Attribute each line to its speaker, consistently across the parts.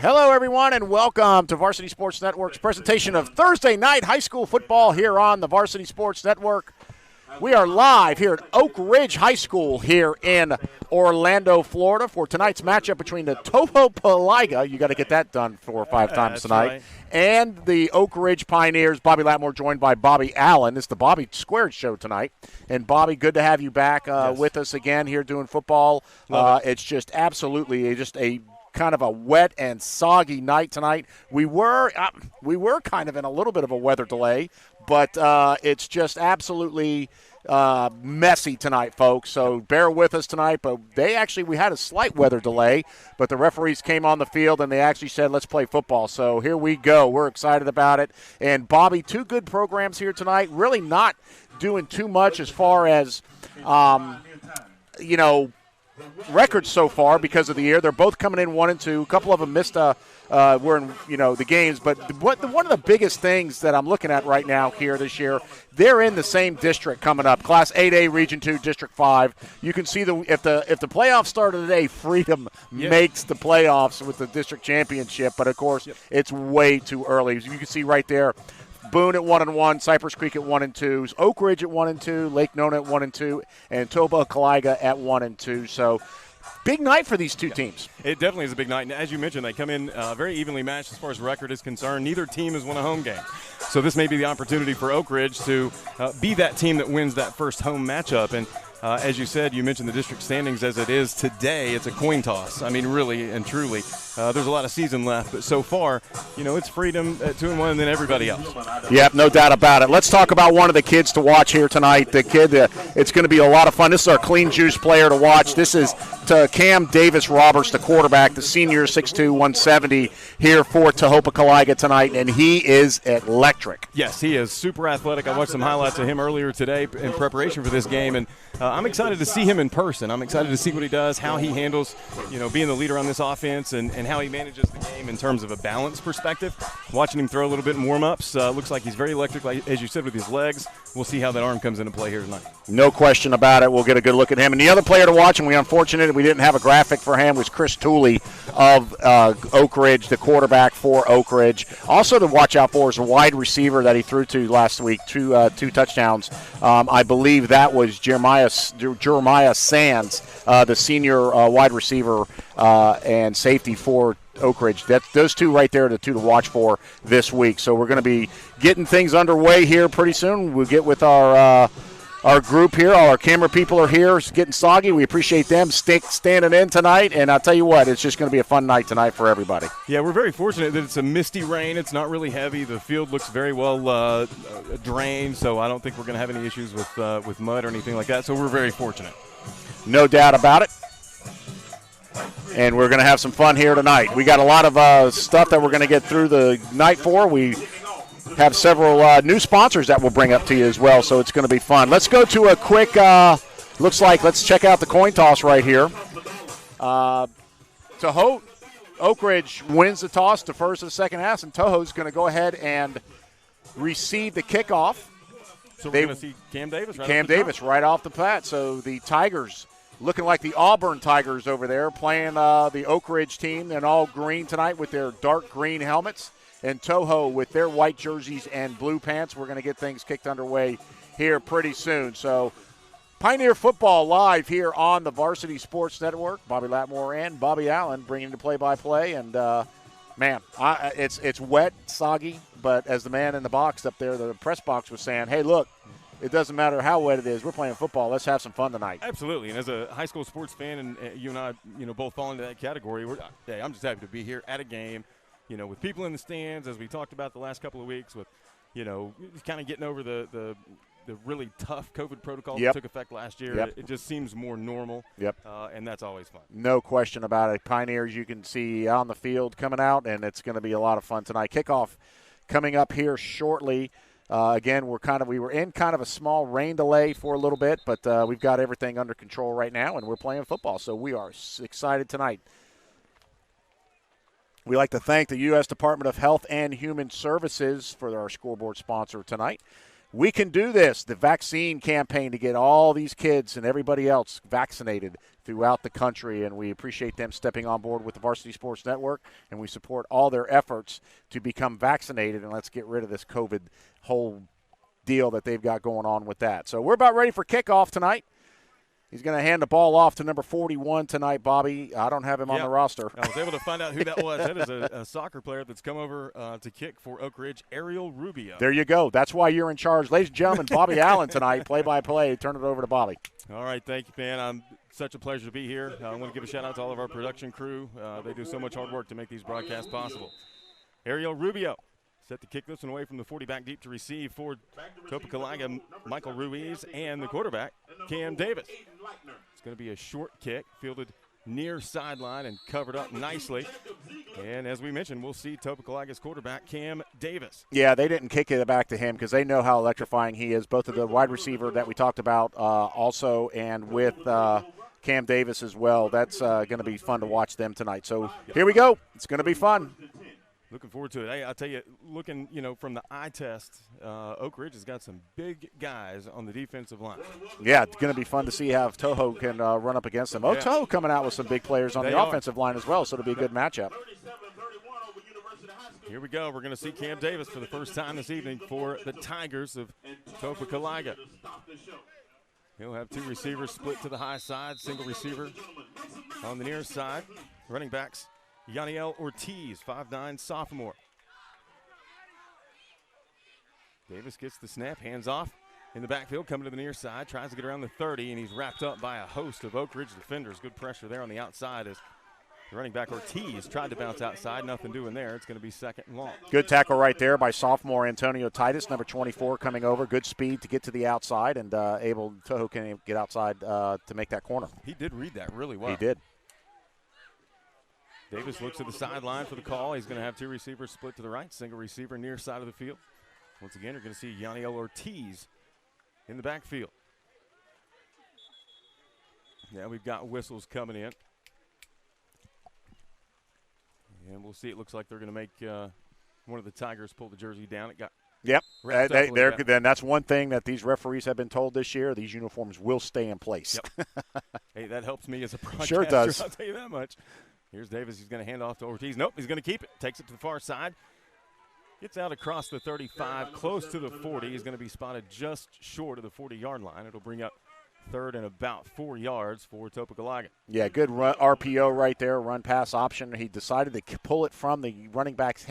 Speaker 1: Hello, everyone, and welcome to Varsity Sports Network's presentation of Thursday night high school football here on the Varsity Sports Network. We are live here at Oak Ridge High School here in Orlando, Florida, for tonight's matchup between the Toho Paliga, you got to get that done 4 or 5 times tonight,
Speaker 2: right,
Speaker 1: and the Oak Ridge Pioneers. Bobby Latmore joined by Bobby Allen. It's the Bobby Squared Show tonight. And, Bobby, good to have you back with us again here doing football. It's just absolutely just a kind of a wet and soggy night tonight. We were kind of in a little bit of a weather delay, but it's just absolutely messy tonight, folks. So bear with us tonight. But we had a slight weather delay, but the referees came on the field and they actually said, let's play football. So here we go. We're excited about it. And, Bobby, 2 good programs here tonight. Really not doing too much as far as, records so far because of the year. They're both coming in 1-2. A couple of them missed were in the games. But one of the biggest things that I'm looking at right now here this year, they're in the same district coming up, Class 8A, Region 2, District 5. You can see if the playoffs started today, Freedom makes the playoffs with the district championship. But of course, it's way too early. As you can see right there, Boone at 1-1, Cypress Creek at 1-2, Oak Ridge at 1-2, Lake Nona at 1-2, and Toho Paliga at 1-2. So big night for these two teams.
Speaker 2: It definitely is a big night. And as you mentioned, they come in very evenly matched as far as record is concerned. Neither team has won a home game. So this may be the opportunity for Oak Ridge to be that team that wins that first home matchup. And as you said, you mentioned the district standings as it is today. It's a coin toss. I mean, really and truly. There's a lot of season left, but so far, it's Freedom at 2-1 and then everybody else.
Speaker 1: Yep, no doubt about it. Let's talk about one of the kids to watch here tonight. The kid, it's going to be a lot of fun. This is our clean juice player to watch. This is Cam Davis Roberts, the quarterback, the senior, 6'2", 170, here for Toho Paliga tonight, and he is electric.
Speaker 2: Yes, he is super athletic. I watched some highlights of him earlier today in preparation for this game, and I'm excited to see him in person. I'm excited to see what he does, how he handles, being the leader on this offense, and how he manages the game in terms of a balance perspective. Watching him throw a little bit in warm-ups, looks like he's very electric, like, as you said, with his legs. We'll see how that arm comes into play here tonight.
Speaker 1: No question about it. We'll get a good look at him. And the other player to watch, and we didn't have a graphic for him, was Chris Tooley of Oak Ridge, the quarterback for Oak Ridge. Also to watch out for is a wide receiver that he threw to last week, two touchdowns. I believe that was Jeremiah Sands, the senior wide receiver and safety for Oak Ridge. Those two right there are the two to watch for this week. So we're going to be getting things underway here pretty soon. We'll get with our group here. All our camera people are here. It's getting soggy. We appreciate them standing in tonight. And I'll tell you what, it's just going to be a fun night tonight for everybody.
Speaker 2: Yeah, we're very fortunate that it's a misty rain. It's not really heavy. The field looks very well drained, so I don't think we're going to have any issues with mud or anything like that. So we're very fortunate.
Speaker 1: No doubt about it. And we're going to have some fun here tonight. We got a lot of stuff that we're going to get through the night for. We have several new sponsors that we'll bring up to you as well, so it's going to be fun. Let's go to a quick, let's check out the coin toss right here. Toho, Oak Ridge wins the toss, defers to the second half, and Toho's going to go ahead and receive the kickoff.
Speaker 2: So we're going to see Cam Davis
Speaker 1: right off the bat. So the Tigers, looking like the Auburn Tigers over there, playing the Oak Ridge team in all green tonight with their dark green helmets, and Toho with their white jerseys and blue pants. We're going to get things kicked underway here pretty soon. So Pioneer Football live here on the Varsity Sports Network. Bobby Latmore and Bobby Allen bringing the play-by-play. And, it's wet, soggy, but as the man in the box up there, the press box was saying, hey, look, it doesn't matter how wet it is. We're playing football. Let's have some fun tonight.
Speaker 2: Absolutely. And as a high school sports fan, and you and I, both fall into that category, I'm just happy to be here at a game, with people in the stands, as we talked about the last couple of weeks, with, kind of getting over the really tough COVID protocol that took effect last year. It just seems more normal. And that's always fun.
Speaker 1: No question about it. Pioneers, you can see on the field coming out, and it's going to be a lot of fun tonight. Kickoff coming up here shortly. Again, we were in kind of a small rain delay for a little bit, but we've got everything under control right now, and we're playing football, so we are excited tonight. We'd like to thank the U.S. Department of Health and Human Services for our scoreboard sponsor tonight. We can do this, the vaccine campaign to get all these kids and everybody else vaccinated throughout the country, and we appreciate them stepping on board with the Varsity Sports Network, and we support all their efforts to become vaccinated, and let's get rid of this COVID whole deal that they've got going on with that. So we're about ready for kickoff tonight. He's going to hand the ball off to number 41 tonight, Bobby. I don't have him on the roster.
Speaker 2: I was able to find out who that was. That is a soccer player that's come over to kick for Oak Ridge, Ariel Rubio.
Speaker 1: There you go. That's why you're in charge. Ladies and gentlemen, Bobby Allen tonight, play-by-play. Turn it over to Bobby.
Speaker 2: All right, thank you, man. Such a pleasure to be here. I want to give a shout-out to all of our production crew. They do so much hard work to make these broadcasts possible. Ariel Rubio set to kick this one away from the 40 back deep to receive for Topekalaga, Michael Ruiz, and the quarterback, Cam Davis. It's going to be a short kick, fielded near sideline and covered up nicely. And as we mentioned, we'll see Topekalaga's quarterback, Cam Davis.
Speaker 1: Yeah, they didn't kick it back to him because they know how electrifying he is, both of the wide receiver that we talked about also and with Cam Davis as well. That's going to be fun to watch them tonight. So here we go. It's going to be fun.
Speaker 2: Looking forward to it. Hey, I'll tell you, looking, from the eye test, Oak Ridge has got some big guys on the defensive line.
Speaker 1: Yeah, it's going to be fun to see how Toho can run up against them. Toho coming out with some big players on the offensive line as well, so it'll be a good matchup.
Speaker 2: Here we go. We're going to see Cam Davis for the first time this evening for the Tigers of Topekalaga. He'll have two receivers split to the high side, single receiver on the near side. Running backs, Yaniel Ortiz, 5'9", sophomore. Davis gets the snap, hands off in the backfield, coming to the near side, tries to get around the 30, and he's wrapped up by a host of Oak Ridge defenders. Good pressure there on the outside as the running back Ortiz tried to bounce outside. Nothing doing there. It's going to be second and long.
Speaker 1: Good tackle right there by sophomore Antonio Titus, number 24, coming over. Good speed to get to the outside, and Toho can get outside to make that corner.
Speaker 2: He did read that really well.
Speaker 1: He did.
Speaker 2: Davis looks at the sideline for the call. He's going to have two receivers split to the right, single receiver near side of the field. Once again, you're going to see Yaniel Ortiz in the backfield. Now we've got whistles coming in. And we'll see. It looks like they're going to make one of the Tigers pull the jersey down. It got
Speaker 1: then that's one thing that these referees have been told this year. These uniforms will stay in place.
Speaker 2: Yep. Hey, that helps me as a broadcaster.
Speaker 1: Sure does.
Speaker 2: I'll tell you that much. Here's Davis. He's going to hand off to Ortiz. Nope, he's going to keep it. Takes it to the far side. Gets out across the 35, close to the 40. He's going to be spotted just short of the 40-yard line. It'll bring up third and about 4 yards for Topekalaga.
Speaker 1: Yeah, good RPO right there, run-pass option. He decided to pull it from the running back's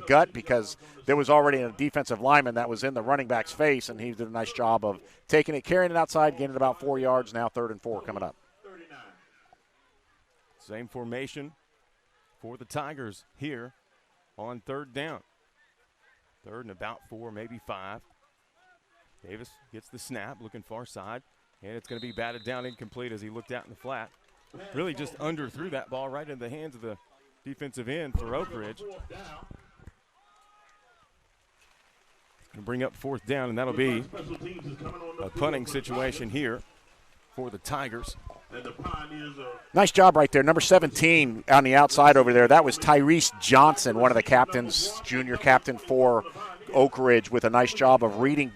Speaker 1: gut because there was already a defensive lineman that was in the running back's face, and he did a nice job of taking it, carrying it outside, getting it about 4 yards. Now 3rd and 4 coming up.
Speaker 2: Same formation for the Tigers here on 3rd down. 3rd and about 4, maybe 5. Davis gets the snap, looking far side, and it's going to be batted down incomplete as he looked out in the flat. Really just underthrew that ball right into the hands of the defensive end for Oak Ridge. Going to bring up 4th down, and that'll be a punting situation here for the Tigers.
Speaker 1: Nice job right there. Number 17 on the outside over there. That was Tyrese Johnson, one of the captains, junior captain for Oak Ridge, with a nice job of reading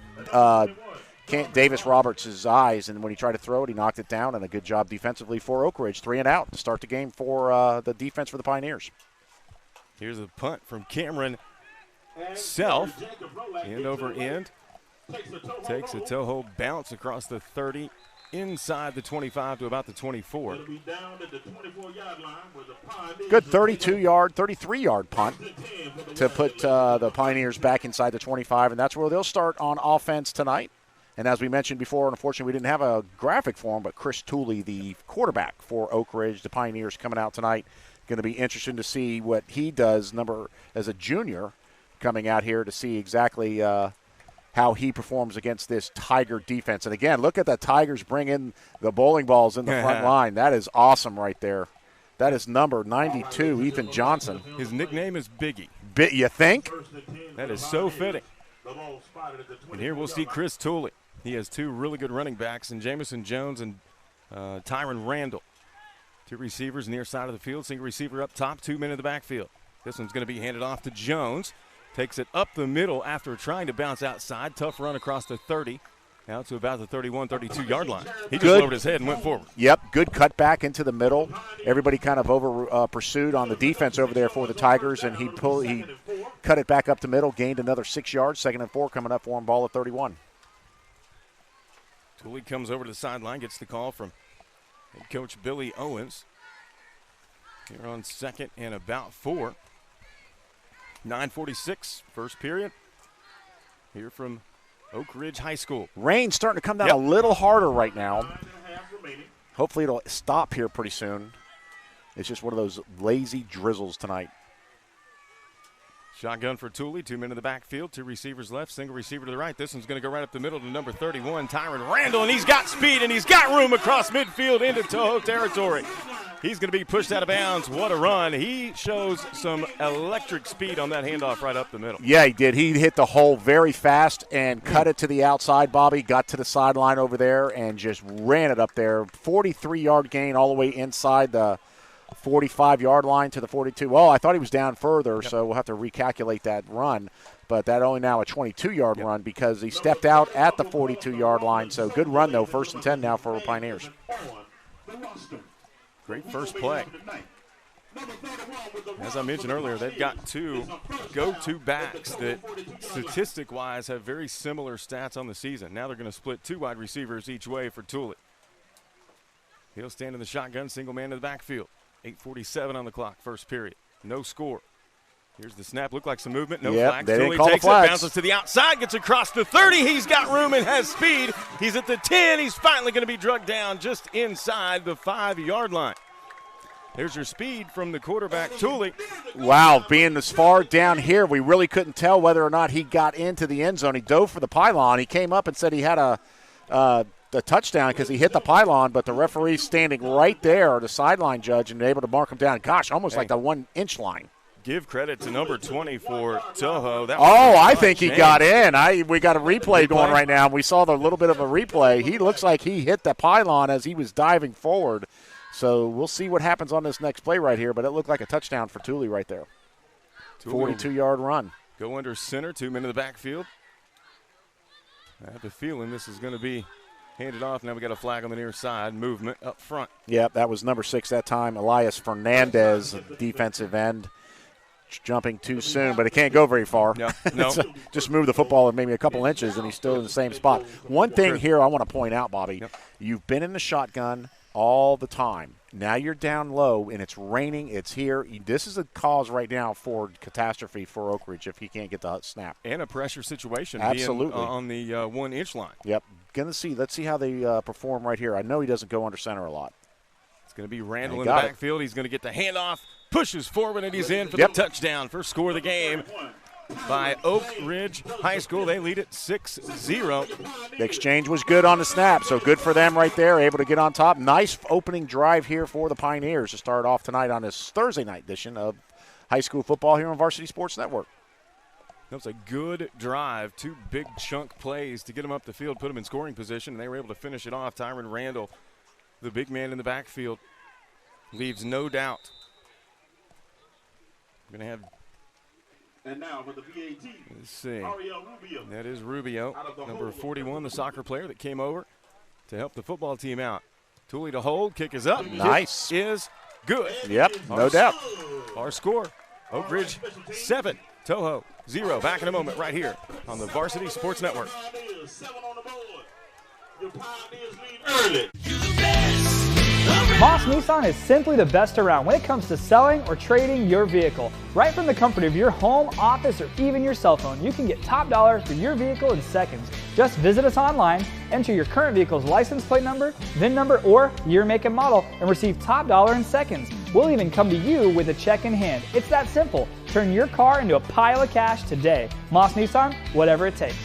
Speaker 1: Davis Roberts' eyes. And when he tried to throw it, he knocked it down, and a good job defensively for Oak Ridge. 3 and out to start the game for the defense for the Pioneers.
Speaker 2: Here's a punt from Cameron Self. End over end. Takes a Toho bounce across the 30. Inside the 25 to about the 24.
Speaker 1: Good 33-yard punt to put the Pioneers back inside the 25, and that's where they'll start on offense tonight. And as we mentioned before, unfortunately, we didn't have a graphic for him, but Chris Tooley, the quarterback for Oak Ridge, the Pioneers coming out tonight. Going to be interesting to see what he does as a junior coming out here to see exactly how he performs against this Tiger defense. And again, look at the Tigers bring in the bowling balls in the front line. That is awesome right there. That is number 92, Ethan Johnson.
Speaker 2: His nickname is Biggie.
Speaker 1: You think?
Speaker 2: That is so fitting. And here we'll see Chris Tooley. He has 2 really good running backs in Jameson Jones and Tyron Randall. 2 receivers near side of the field, single receiver up top, 2 men in the backfield. This one's going to be handed off to Jones. Takes it up the middle after trying to bounce outside. Tough run across the 30. Now to about the 31, 32-yard line. He just lowered his head and went forward.
Speaker 1: Yep, good cut back into the middle. Everybody kind of over pursued on the defense over there for the Tigers, and he cut it back up the middle, gained another 6 yards. 2nd and 4 coming up for him, ball at 31.
Speaker 2: Tooley comes over to the sideline, gets the call from head coach Billy Owens. Here on 2nd and about 4. 9:46, first period. Here from Oak Ridge High School.
Speaker 1: Rain's starting to come down a little harder right now. Hopefully it'll stop here pretty soon. It's just one of those lazy drizzles tonight.
Speaker 2: Shotgun for Tooley, 2 men in the backfield, 2 receivers left, single receiver to the right. This one's going to go right up the middle to number 31, Tyron Randall, and he's got speed and he's got room across midfield into Toho territory. He's going to be pushed out of bounds. What a run. He shows some electric speed on that handoff right up the middle.
Speaker 1: Yeah, he did. He hit the hole very fast and cut it to the outside, Bobby, got to the sideline over there and just ran it up there. 43-yard gain all the way inside the 45-yard line to the 42. Well, I thought he was down further, so we'll have to recalculate that run. But that only now a 22-yard run because he stepped out at the 42-yard line. So good run, though. 1st and 10 now for Pioneers.
Speaker 2: Great first play. As I mentioned earlier, they've got 2 go-to backs that statistic-wise have very similar stats on the season. Now they're going to split 2 wide receivers each way for Tooley. He'll stand in the shotgun, single man in the backfield. 8:47 on the clock, first period. No score. Here's the snap. Looked like some movement. No flags. Tooley takes it, bounces to the outside, gets across the 30. He's got room and has speed. He's at the 10. He's finally going to be drugged down just inside the 5-yard line. There's your speed from the quarterback, Tooley.
Speaker 1: Wow, being this far down here, we really couldn't tell whether or not he got into the end zone. He dove for the pylon. He came up and said he had a touchdown because he hit the pylon, but the referee standing right there, the sideline judge, and able to mark him down. Gosh, almost like the 1-inch line.
Speaker 2: Give credit to number 20 for Toho.
Speaker 1: I think he got in. We got a replay going right now. We saw the little bit of a replay. He looks like he hit the pylon as he was diving forward. So we'll see what happens on this next play right here, but it looked like a touchdown for Tooley right there. 42-yard run.
Speaker 2: Go under center, 2 men in the backfield. I have a feeling this is going to be handed off. Now we got a flag on the near side. Movement up front.
Speaker 1: Yeah, that was number 6 that time, Elias Fernandez, defensive end. Jumping too soon, but it can't go very far.
Speaker 2: No.
Speaker 1: Just move the football maybe a couple inches, and he's still in the same spot. One thing here I want to point out, Bobby, you've been in the shotgun all the time. Now you're down low, and it's raining. It's here. This is a cause right now for catastrophe for Oak Ridge if he can't get the snap.
Speaker 2: And a pressure situation.
Speaker 1: Absolutely.
Speaker 2: Being, on the 1-inch line.
Speaker 1: Yep. Let's see how they perform right here. I know he doesn't go under center a lot.
Speaker 2: It's going to be Randall in the backfield. He's going to get the handoff. Pushes forward, and he's in for the touchdown. First score of the game by Oak Ridge High School. They lead it 6-0.
Speaker 1: The exchange was good on the snap, so good for them right there, able to get on top. Nice opening drive here for the Pioneers to start off tonight on this Thursday night edition of high school football here on Varsity Sports Network.
Speaker 2: That was a good drive. 2 big chunk plays to get them up the field, put them in scoring position, and they were able to finish it off. Tyron Randall, the big man in the backfield, leaves no doubt. We're going to have,
Speaker 3: and now for the PAT,
Speaker 2: let's see, that is Rubio, number 41, the soccer player that came over to help the football team out. Tooley to hold, kick is up.
Speaker 1: Nice.
Speaker 2: Kick is good.
Speaker 1: Yep, no doubt.
Speaker 2: Our score, Oak Ridge 7, Toho 0. Back in a moment right here on the Varsity Sports Network.
Speaker 3: 7 on the board. Your Pioneers lead early.
Speaker 4: Moss Nissan is simply the best around when it comes to selling or trading your vehicle. Right from the comfort of your home, office, or even your cell phone, you can get top dollar for your vehicle in seconds. Just visit us online, enter your current vehicle's license plate number, VIN number, or year, make, and model, and receive top dollar in seconds. We'll even come to you with a check in hand. It's that simple. Turn your car into a pile of cash today. Moss Nissan, whatever it takes.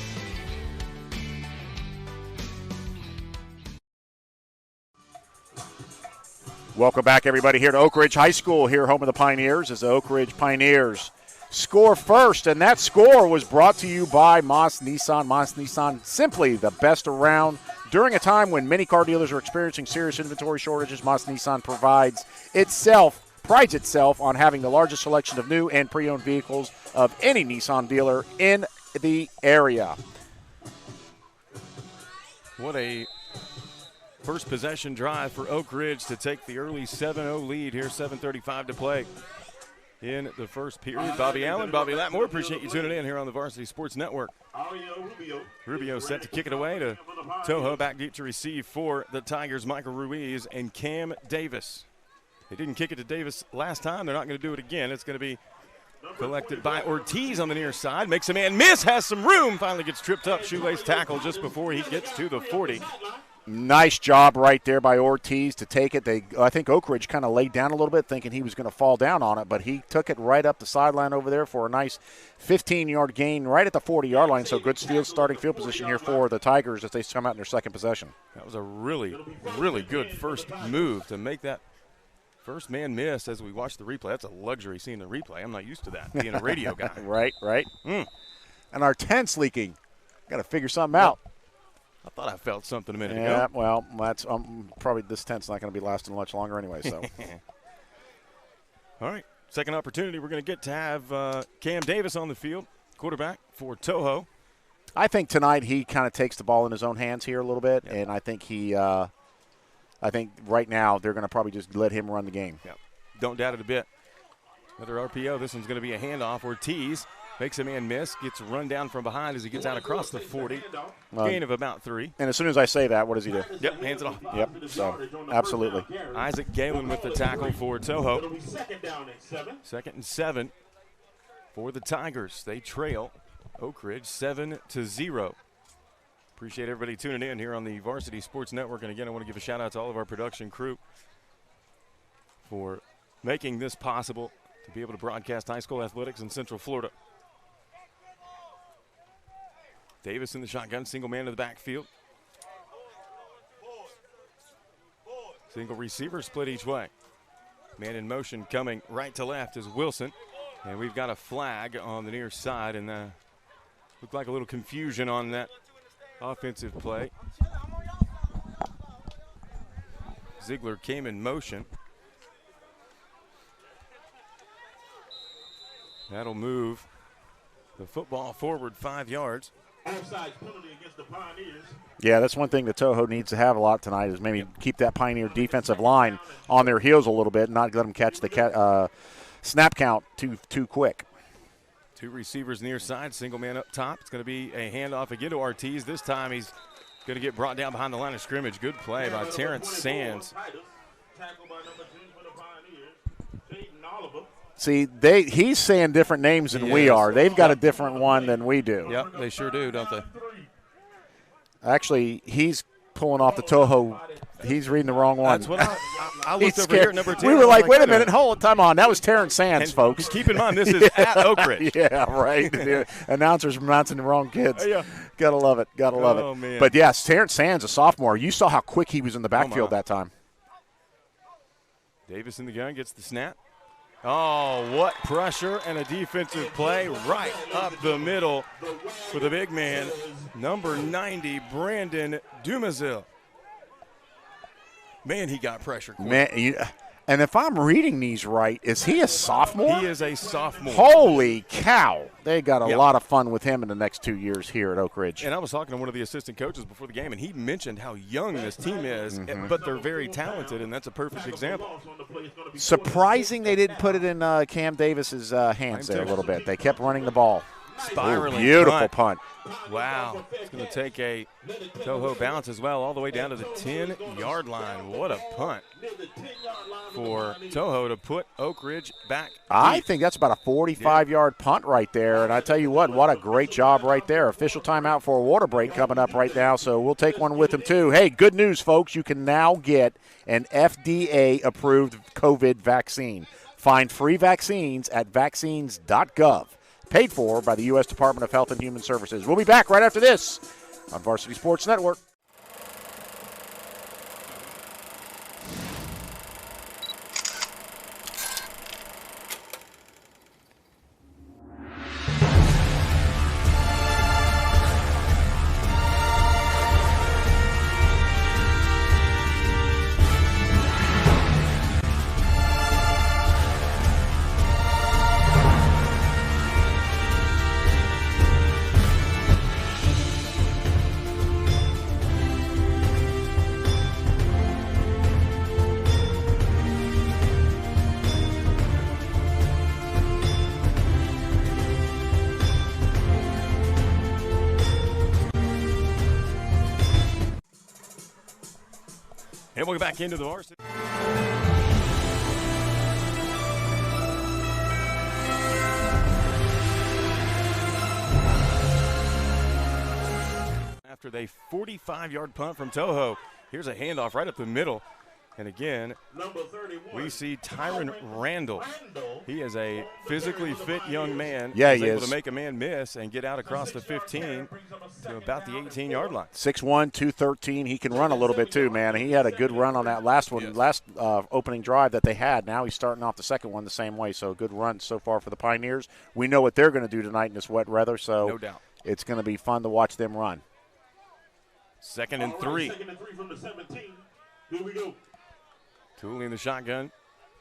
Speaker 1: Welcome back, everybody, here to Oak Ridge High School, here home of the Pioneers, as the Oak Ridge Pioneers score first. And that score was brought to you by Moss Nissan. Moss Nissan, simply the best around. During a time when many car dealers are experiencing serious inventory shortages, Moss Nissan provides itself prides itself on having the largest selection of new and pre-owned vehicles of any Nissan dealer in the area.
Speaker 2: What a first possession drive for Oak Ridge to take the early 7-0 lead here, 7:35 to play in the first period. Bobby Allen, Bobby Latmore, appreciate you tuning in here on the Varsity Sports Network. Rubio set to kick it away to Toho, back deep to receive for the Tigers, Michael Ruiz and Cam Davis. They didn't kick it to Davis last time. They're not going to do it again. It's going to be collected by Ortiz on the near side. Makes a man miss, has some room, finally gets tripped up. Shoelace tackle just before he gets to the 40.
Speaker 1: Nice job right there by Ortiz to take it. I think Oak Ridge kind of laid down a little bit thinking he was going to fall down on it, but he took it right up the sideline over there for a nice 15-yard gain right at the 40-yard line. So good starting field position here for the Tigers as they come out in their second possession.
Speaker 2: That was a really, really good first move to make that first man miss as we watch the replay. That's a luxury seeing the replay. I'm not used to that, being a radio guy.
Speaker 1: Right. And our tent's leaking. Got to figure something out.
Speaker 2: I thought I felt something a minute ago.
Speaker 1: Yeah, well, that's probably this tent's not going to be lasting much longer anyway. So,
Speaker 2: all right, second opportunity. We're going to get to have Cam Davis on the field, quarterback for Toho.
Speaker 1: I think tonight he kind of takes the ball in his own hands here a little bit, and I think I think right now they're going to probably just let him run the game.
Speaker 2: Yep. Don't doubt it a bit. Another RPO. This one's going to be a handoff. Ortiz makes a man miss, gets run down from behind as he gets out across the 40. Gain of about 3.
Speaker 1: And as soon as I say that, what does he do?
Speaker 2: Yep, hands it off.
Speaker 1: Yep, so absolutely.
Speaker 2: Isaac Galen with the tackle for Toho. Second and 7 for the Tigers. They trail Oak Ridge 7-0. Appreciate everybody tuning in here on the Varsity Sports Network. And again, I want to give a shout out to all of our production crew for making this possible to be able to broadcast high school athletics in Central Florida. Davis in the shotgun, single man to the backfield. Single receiver split each way. Man in motion coming right to left is Wilson. And we've got a flag on the near side, and looked like a little confusion on that offensive play. Ziegler came in motion. That'll move the football forward 5 yards.
Speaker 3: Offside penalty against the Pioneers.
Speaker 1: Yeah, that's one thing that Toho needs to have a lot tonight is maybe keep that Pioneer defensive line on their heels a little bit and not let them catch the snap count too quick.
Speaker 2: 2 receivers near side, single man up top. It's going to be a handoff again to Ortiz. This time he's going to get brought down behind the line of scrimmage. Good play by Terrence Sands.
Speaker 3: Tackle by number 10 for the Pioneers, Jaden Oliver.
Speaker 1: See, he's saying different names than we are. They've got a different one than we do.
Speaker 2: Yep, they sure do, don't they?
Speaker 1: Actually, he's pulling off the Toho. He's reading the wrong one.
Speaker 2: That's what I looked over here at number 10.
Speaker 1: We were like, wait a minute, hold on. That was Terrence Sands,
Speaker 2: and
Speaker 1: folks.
Speaker 2: Keep in mind, this is at Oak Ridge.
Speaker 1: Yeah, right. The announcers pronouncing the wrong kids.
Speaker 2: Yeah.
Speaker 1: Gotta love it.
Speaker 2: Oh, man.
Speaker 1: But, yes, Terrence Sands, a sophomore. You saw how quick he was in the backfield that time.
Speaker 2: Davis in the gun gets the snap. Oh, what pressure and a defensive play right up the middle for the big man, number 90, Brandon Dumazil. Man, he got pressure quick.
Speaker 1: Man, and if I'm reading these right, is he a sophomore?
Speaker 2: He is a sophomore.
Speaker 1: Holy cow. They got a lot of fun with him in the next 2 years here at Oak Ridge.
Speaker 2: And I was talking to one of the assistant coaches before the game, and he mentioned how young this team is, but they're very talented, and that's a perfect example.
Speaker 1: Surprising they didn't put it in Cam Davis's hands there a little bit. They kept running the ball.
Speaker 2: Spiraling
Speaker 1: beautiful punt.
Speaker 2: Wow. It's going to take a Toho bounce as well all the way down to the 10-yard line. What a punt for Toho to put Oak Ridge back.
Speaker 1: I think that's about a 45-yard punt right there. And I tell you what a great job right there. Official timeout for a water break coming up right now, so we'll take one with them too. Hey, good news, folks. You can now get an FDA-approved COVID vaccine. Find free vaccines at vaccines.gov. Paid for by the U.S. Department of Health and Human Services. We'll be back right after this on Varsity Sports Network.
Speaker 2: And we'll get back into the varsity. After the 45-yard punt from Toho, here's a handoff right up the middle. And again, we see Tyron Randall. He is a physically fit young man.
Speaker 1: Yeah,
Speaker 2: He's
Speaker 1: he
Speaker 2: able
Speaker 1: is.
Speaker 2: to make a man miss and get out across the 15 to about the 18-yard line.
Speaker 1: 6'1", 213. He can run a little bit too, man. He had a good run on that last one, last opening drive that they had. Now he's starting off the second one the same way. So good run so far for the Pioneers. We know what they're going to do tonight in this wet weather, so
Speaker 2: No doubt.
Speaker 1: it's going to be fun to watch them run.
Speaker 2: Second and 3.
Speaker 3: Second and 3 from the 17. Here we go.
Speaker 2: Tooley in the shotgun,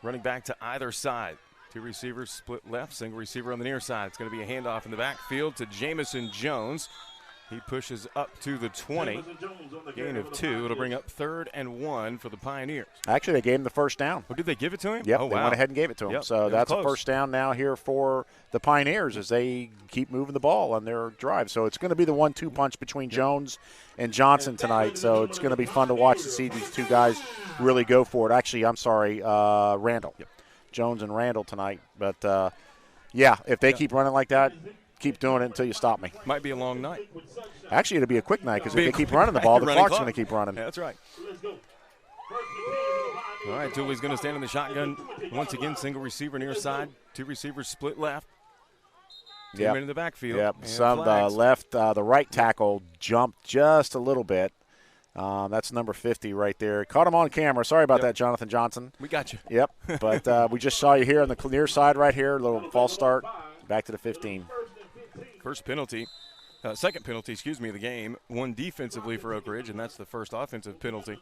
Speaker 2: running back to either side. Two receivers split left, single receiver on the near side. It's going to be a handoff in the backfield to Jameson Jones. He pushes up to the 20. Gain of 2. It'll bring up 3rd and 1 for the Pioneers.
Speaker 1: Actually, they gave him the first down.
Speaker 2: Oh, did they give it to him?
Speaker 1: Yep,
Speaker 2: oh,
Speaker 1: they
Speaker 2: wow.
Speaker 1: went ahead and gave it to him.
Speaker 2: Yep,
Speaker 1: So
Speaker 2: it was
Speaker 1: that's a
Speaker 2: close.
Speaker 1: first down now here for the Pioneers as they keep moving the ball on their drive. So it's going to be the 1-2 punch between Jones and Johnson tonight. So it's going to be fun to watch to see these two guys really go for it. Actually, I'm sorry, Randall.
Speaker 2: Yep.
Speaker 1: Jones and Randall tonight. But, yeah, if they keep running like that, keep doing it until you stop me.
Speaker 2: Might be a long night.
Speaker 1: Actually, it'll be a quick night because if
Speaker 2: Be a
Speaker 1: they keep
Speaker 2: quick
Speaker 1: running the
Speaker 2: night.
Speaker 1: ball, the
Speaker 2: Running
Speaker 1: clock's
Speaker 2: clock.
Speaker 1: going to keep running.
Speaker 2: Yeah, that's right.
Speaker 3: Let's go.
Speaker 2: All right, Tooley's going to stand in the shotgun. Once again, single receiver near side. Two receivers split left. Two
Speaker 1: Yep.
Speaker 2: men in the backfield.
Speaker 1: Yep.
Speaker 2: And
Speaker 1: Some
Speaker 2: flags.
Speaker 1: left, the right tackle jumped just a little bit. That's number 50 right there. Caught him on camera. Sorry about that, Jonathan Johnson.
Speaker 2: We got you.
Speaker 1: Yep. But we just saw you here on the near side right here. A little false start. Back to the 15.
Speaker 2: First penalty. Second penalty, of the game. One defensively for Oak Ridge, and that's the first offensive penalty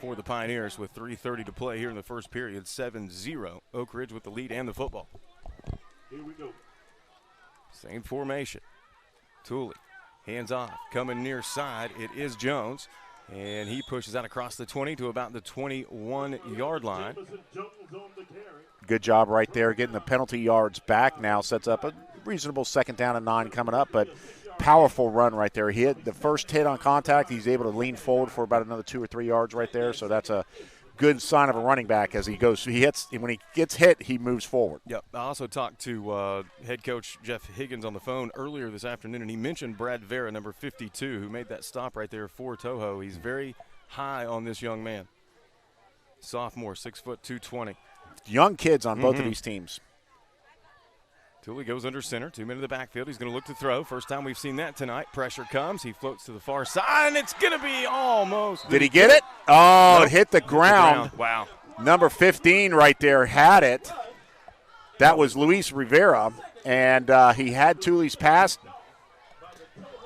Speaker 2: for the Pioneers with 3:30 to play here in the first period. 7-0. Oak Ridge with the lead and the football.
Speaker 3: Here we go.
Speaker 2: Same formation. Tooley, hands off, coming near side. It is Jones, and he pushes out across the 20 to about the 21-yard line.
Speaker 3: Jameson Jones on the carry.
Speaker 1: Good job right there getting the penalty yards back now. Sets up a reasonable 2nd down and 9 coming up, but powerful run right there. He hit the first hit on contact. He's able to lean forward for about another 2 or 3 yards right there, so that's a good sign of a running back as he goes. He hits when he gets hit, he moves forward.
Speaker 2: Yep. I also talked to head coach Jeff Higgins on the phone earlier this afternoon, and he mentioned Brad Vera, number 52, who made that stop right there for Toho. He's very high on this young man. Sophomore, 6 foot 220.
Speaker 1: Young kids on both of these teams.
Speaker 2: Tooley goes under center, 2 men in the backfield. He's going to look to throw. First time we've seen that tonight. Pressure comes. He floats to the far side, and it's going to be almost.
Speaker 1: Did he get it? Oh,
Speaker 2: Nope.
Speaker 1: it hit the ground.
Speaker 2: Wow.
Speaker 1: Number 15 right there had it. That was Luis Rivera, and he had Tooley's pass.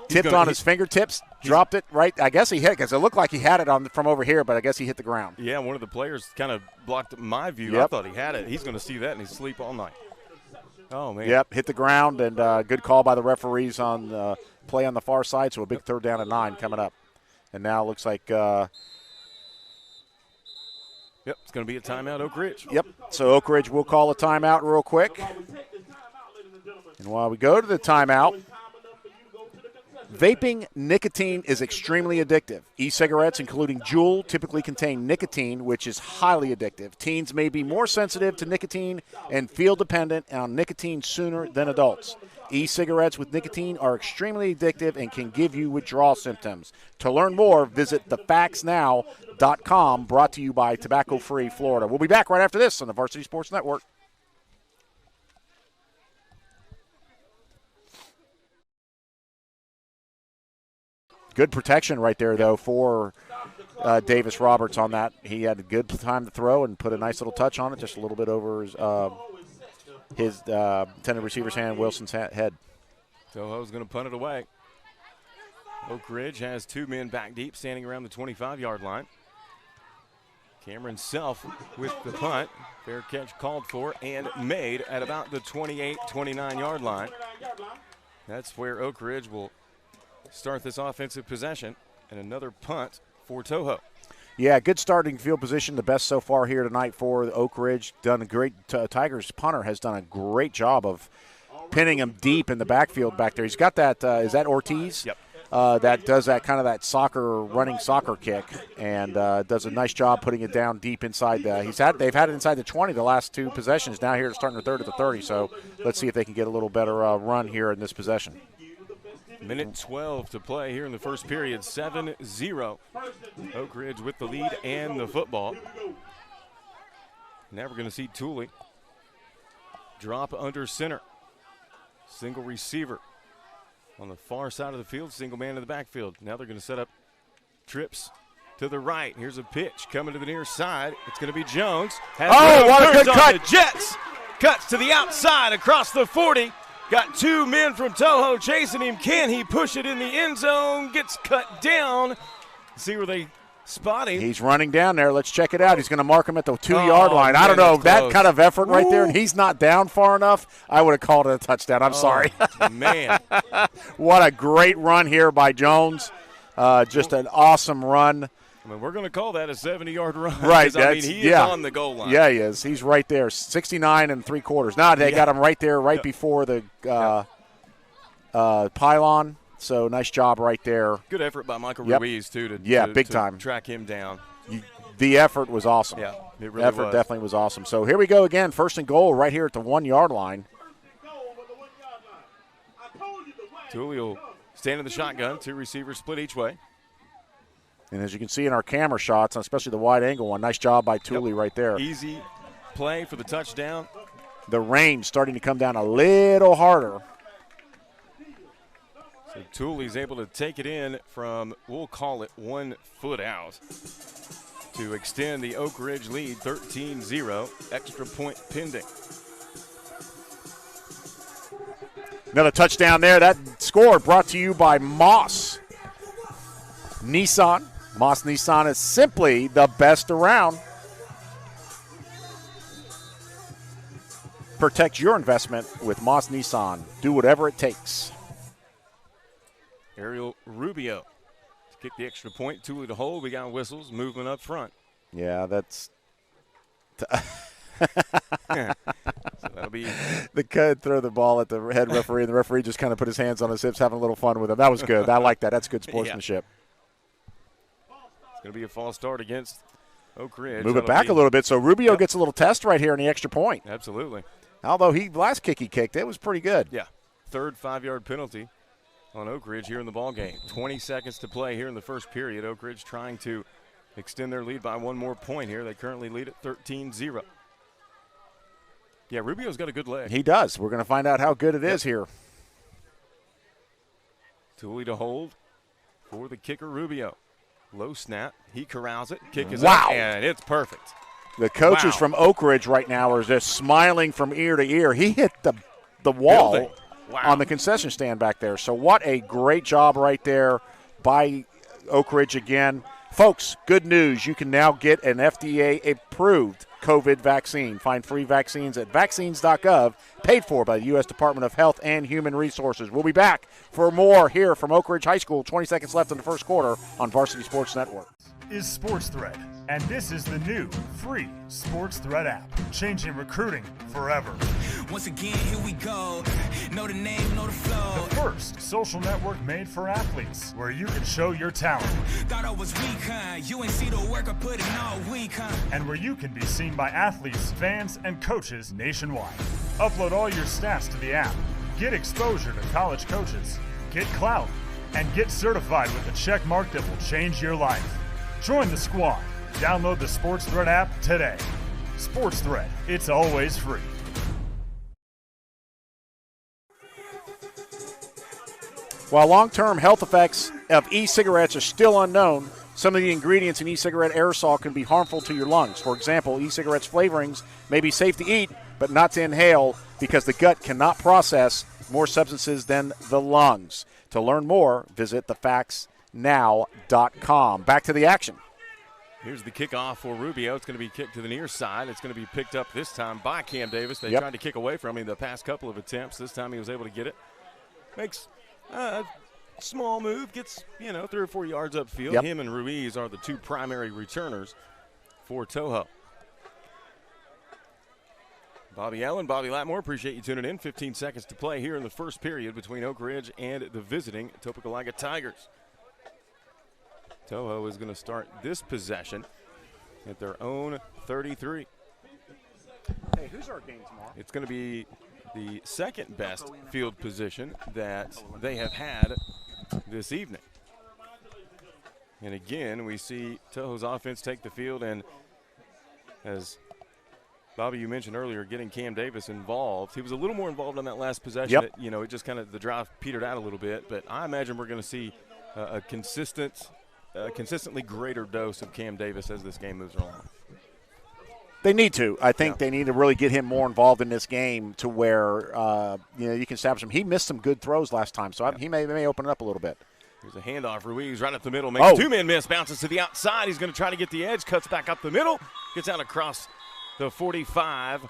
Speaker 1: Tipped on his fingertips, dropped it right. I guess he hit because it looked like he had it from over here, but I guess he hit the ground.
Speaker 2: Yeah, one of the players kind of blocked my view.
Speaker 1: Yep.
Speaker 2: I thought he had it. He's going to see that, and he's sleep all night. Oh, man.
Speaker 1: Yep, hit the ground, and good call by the referees on the play on the far side, so a big 3rd down and 9 coming up. And now it looks like
Speaker 2: Yep, it's going to be a timeout, Oak Ridge.
Speaker 1: yep. So Oak Ridge will call a timeout real quick. And while we go to the timeout, vaping nicotine is extremely addictive. E-cigarettes, including Juul, typically contain nicotine, which is highly addictive. Teens may be more sensitive to nicotine and feel dependent on nicotine sooner than adults. E-cigarettes with nicotine are extremely addictive and can give you withdrawal symptoms. To learn more, visit thefactsnow.com, brought to you by Tobacco Free Florida. We'll be back right after this on the Varsity Sports Network. Good protection right there, though, for Davis Roberts on that. He had a good time to throw and put a nice little touch on it, just a little bit over his intended receiver's hand, Wilson's head.
Speaker 2: Toho's going to punt it away. Oak Ridge has 2 men back deep, standing around the 25-yard line. Cameron Self with the punt. Fair catch called for and made at about the 28, 29-yard line. That's where Oak Ridge will start this offensive possession, and another punt for Toho.
Speaker 1: Yeah, good starting field position, the best so far here tonight for Oak Ridge. Done a great. Tigers punter has done a great job of pinning him deep in the backfield back there. He's got that. Is that Ortiz?
Speaker 2: Yep.
Speaker 1: that does that kind of that running soccer kick, and does a nice job putting it down deep inside. They've had it inside the 20 the last 2 possessions. Now here, starting their third at the 30. So let's see if they can get a little better run here in this possession.
Speaker 2: Minute 12 to play here in the first period. 7-0. Oak Ridge with the lead and the football. Now we're going to see Tooley drop under center. Single receiver on the far side of the field, single man in the backfield. Now they're going to set up trips to the right. Here's a pitch coming to the near side. It's going to be Jones.
Speaker 1: What a good cut.
Speaker 2: The Jets. Cuts to the outside across the 40. Got 2 men from Toho chasing him. Can he push it in the end zone? Gets cut down. See where they spot him.
Speaker 1: He's running down there. Let's check it out. He's going to mark him at the 2-yard line. Man, I don't know. That kind of effort right there, and he's not down far enough. I would have called it a touchdown. I'm sorry.
Speaker 2: Man.
Speaker 1: What a great run here by Jones. Just an awesome run.
Speaker 2: I mean, we're going to call that a 70-yard run.
Speaker 1: Right.
Speaker 2: I mean, he is on the goal line.
Speaker 1: Yeah, he is. He's right there, 69 3/4. Now they got him right there, before the pylon. So nice job right there.
Speaker 2: Good effort by Michael Ruiz, too, to
Speaker 1: big time.
Speaker 2: Track him down.
Speaker 1: The effort was awesome.
Speaker 2: Yeah, it really
Speaker 1: effort definitely was awesome. So here we go again, 1st and goal right here at the 1-yard line.
Speaker 2: Tooley will stand in the shotgun. 2 receivers split each way.
Speaker 1: And as you can see in our camera shots, especially the wide angle one, nice job by Tooley right there.
Speaker 2: Easy play for the touchdown.
Speaker 1: The rain starting to come down a little harder.
Speaker 2: So Tooley's able to take it in from, we'll call it 1 foot out, to extend the Oak Ridge lead 13-0. Extra point pending.
Speaker 1: Another touchdown there. That score brought to you by Moss Nissan. Moss Nissan is simply the best around. Protect your investment with Moss Nissan. Do whatever it takes.
Speaker 2: Ariel Rubio to kick the extra point. Tooley to hold. We got whistles. Movement up front.
Speaker 1: Yeah, that's.
Speaker 2: So that'll be.
Speaker 1: The kid throw the ball at the head referee, and the referee just kind of put his hands on his hips, having a little fun with him. That was good. I like that. That's good sportsmanship.
Speaker 2: It's going to be a false start against Oak Ridge.
Speaker 1: Move it back a little bit so Rubio gets a little test right here in the extra point.
Speaker 2: Absolutely.
Speaker 1: Although last kick he kicked, it was pretty good.
Speaker 2: Yeah. 3rd 5-yard penalty on Oak Ridge here in the ballgame. 20 seconds to play here in the first period. Oak Ridge trying to extend their lead by 1 more point here. They currently lead at 13-0. Yeah, Rubio's got a good leg.
Speaker 1: He does. We're going to find out how good it is here.
Speaker 2: Tooley to hold for the kicker, Rubio. Low snap. He corrals it. Kick is up, and it's perfect.
Speaker 1: The coaches from Oak Ridge right now are just smiling from ear to ear. He hit the wall on the concession stand back there. So what a great job right there by Oak Ridge again. Folks, good news. You can now get an FDA-approved COVID vaccine. Find free vaccines at vaccines.gov, paid for by the U.S. Department of Health and Human Resources. We'll be back for more here from Oak Ridge High School. 20 seconds left in the first quarter on Varsity Sports Network.
Speaker 5: Is Sports Thread, and this is the new free Sports Thread app, changing recruiting forever.
Speaker 6: Once again, here we go. Know the name, know the flow.
Speaker 5: The first social network made for athletes, where you can show your talent.
Speaker 6: Thought I was weak, huh? You ain't see the work I put in all week, huh?
Speaker 5: And where you can be seen by athletes, fans, and coaches nationwide. Upload all your stats to the app. Get exposure to college coaches. Get clout. And get certified with a check mark that will change your life. Join the squad. Download the Sports Thread app today. Sports Thread, it's always free.
Speaker 1: While long-term health effects of e-cigarettes are still unknown, some of the ingredients in e-cigarette aerosol can be harmful to your lungs. For example, e-cigarettes flavorings may be safe to eat, but not to inhale because the gut cannot process more substances than the lungs. To learn more, visit thefactsnow.com. Back to the action.
Speaker 2: Here's the kickoff for Rubio. It's going to be kicked to the near side. It's going to be picked up this time by Cam Davis. They tried to kick away from him the past couple of attempts. This time he was able to get it. Makes a small move. Gets, 3 or 4 yards upfield. Him and Ruiz are the 2 primary returners for Toho. Bobby Allen, Bobby Latmore, appreciate you tuning in. 15 seconds to play here in the first period between Oak Ridge and the visiting Topeka Tigers. Toho is going to start this possession at their own 33.
Speaker 1: Hey, who's our game tomorrow?
Speaker 2: It's going to be the second best field position that they have had this evening. And again, we see Toho's offense take the field, and as Bobby, you mentioned earlier, getting Cam Davis involved. He was a little more involved on that last possession.
Speaker 1: Yep.
Speaker 2: It just kind of, the drive petered out a little bit, but I imagine we're going to see a consistently greater dose of Cam Davis as this game moves along.
Speaker 1: They need to. I think they need to really get him more involved in this game to where you can establish him. He missed some good throws last time, so he may open it up a little bit.
Speaker 2: Here's a handoff. Ruiz right up the middle, makes two-man miss, bounces to the outside. He's going to try to get the edge, cuts back up the middle, gets out across the 45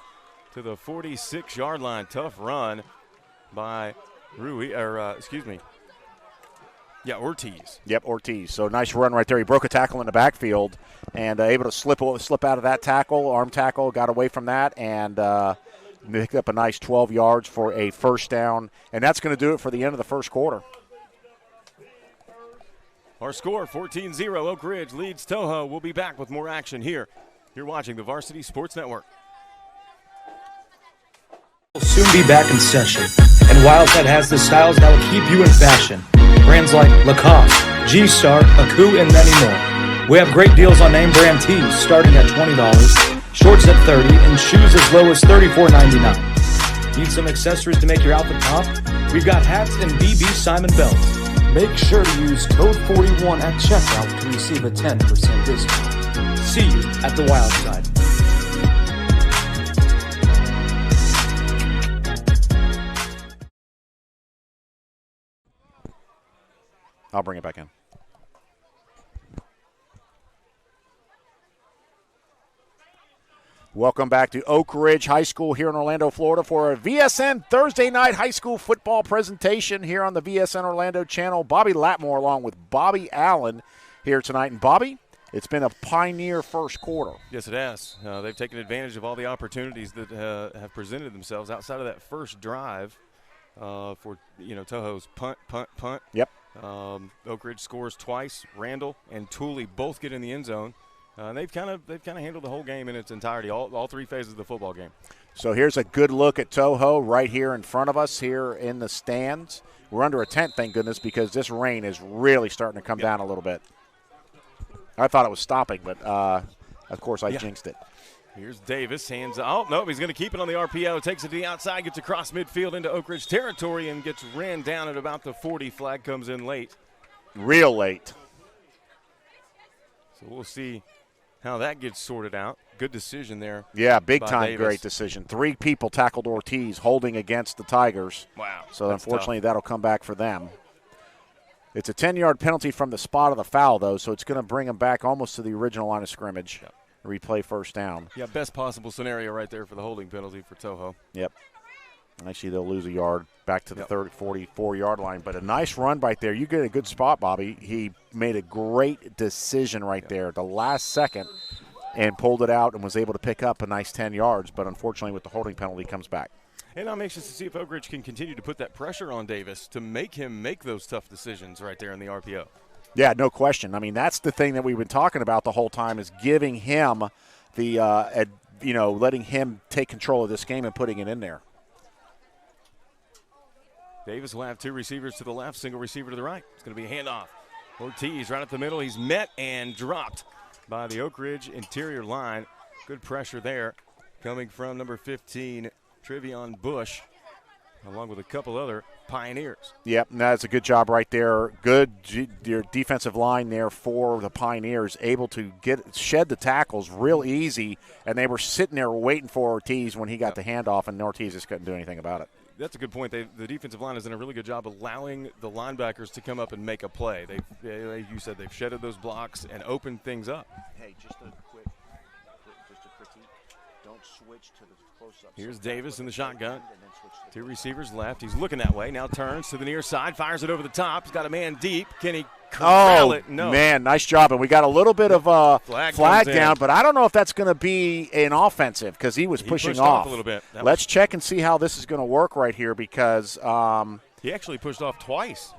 Speaker 2: to the 46-yard line. Tough run by Ortiz.
Speaker 1: Yep, Ortiz. So nice run right there. He broke a tackle in the backfield and able to slip out of that tackle, arm tackle, got away from that, and picked up a nice 12 yards for a first down. And that's going to do it for the end of the first quarter.
Speaker 2: Our score, 14-0. Oak Ridge leads Toho. We'll be back with more action here. You're watching the Varsity Sports Network.
Speaker 7: Will soon be back in session, and Wildcat has the styles that will keep you in fashion. Brands like Lacoste, G-Star, Aku, and many more. We have great deals on name brand tees starting at $20, shorts at $30, and shoes as low as $34.99. Need some accessories to make your outfit pop? We've got hats and BB Simon belts. Make sure to use code 41 at checkout to receive a 10% discount. See you at the Wild Side.
Speaker 1: I'll bring it back in. Welcome back to Oak Ridge High School here in Orlando, Florida for a VSN Thursday night high school football presentation here on the VSN Orlando channel. Bobby Latmore along with Bobby Allen here tonight. And Bobby, it's been a pioneer first quarter.
Speaker 2: Yes, it has. They've taken advantage of all the opportunities that have presented themselves outside of that first drive for Toho's punt.
Speaker 1: Yep.
Speaker 2: Oak Ridge scores twice. Randall and Tooley both get in the end zone. They've kind of handled the whole game in its entirety, all three phases of the football game.
Speaker 1: So here's a good look at Toho right here in front of us here in the stands. We're under a tent, thank goodness, because this rain is really starting to come down a little bit. I thought it was stopping, but of course I jinxed it.
Speaker 2: Here's Davis, hands out. Oh, nope, he's going to keep it on the RPO. Takes it to the outside, gets across midfield into Oak Ridge territory, and gets ran down at about the 40. Flag comes in late.
Speaker 1: Real late.
Speaker 2: So we'll see how that gets sorted out. Good decision there.
Speaker 1: Yeah, big time
Speaker 2: Davis.
Speaker 1: Great decision. 3 people tackled Ortiz holding against the Tigers.
Speaker 2: Wow.
Speaker 1: So unfortunately that'll come back for them. It's a 10-yard penalty from the spot of the foul, though, so it's going to bring them back almost to the original line of scrimmage.
Speaker 2: Yep.
Speaker 1: Replay first down.
Speaker 2: Yeah, best possible scenario right there for the holding penalty for Toho.
Speaker 1: Yep. Actually, they'll lose a yard back to the 44-yard line. But a nice run right there. You get a good spot, Bobby. He made a great decision right there at the last second and pulled it out and was able to pick up a nice 10 yards. But unfortunately, with the holding penalty, comes back.
Speaker 2: And I'm anxious to see if Oak Ridge can continue to put that pressure on Davis to make him make those tough decisions right there in the RPO.
Speaker 1: Yeah, no question. I mean, that's the thing that we've been talking about the whole time is giving him the, letting him take control of this game and putting it in there.
Speaker 2: Davis will have 2 receivers to the left, single receiver to the right. It's going to be a handoff. Ortiz right up the middle. He's met and dropped by the Oak Ridge interior line. Good pressure there coming from number 15, Trevion Bush, along with a couple other Pioneers.
Speaker 1: Yep, and that's a good job right there. Good your defensive line there for the Pioneers, able to shed the tackles real easy, and they were sitting there waiting for Ortiz when he got the handoff, and Ortiz just couldn't do anything about it.
Speaker 2: That's a good point. The defensive line has done a really good job allowing the linebackers to come up and make a play. You said they've shedded those blocks and opened things up.
Speaker 1: Hey, just a critique. Don't switch to the
Speaker 2: Here's Davis in the shotgun. 2 receivers left. He's looking that way. Now turns to the near side, fires it over the top. He's got a man deep. Can he corral it? No.
Speaker 1: Man, nice job. And we got a little bit of a flag down, but I don't know if that's going to be an offensive because he was pushing off
Speaker 2: a little bit.
Speaker 1: Let's check and see how this is going to work right here because
Speaker 2: he actually pushed off twice.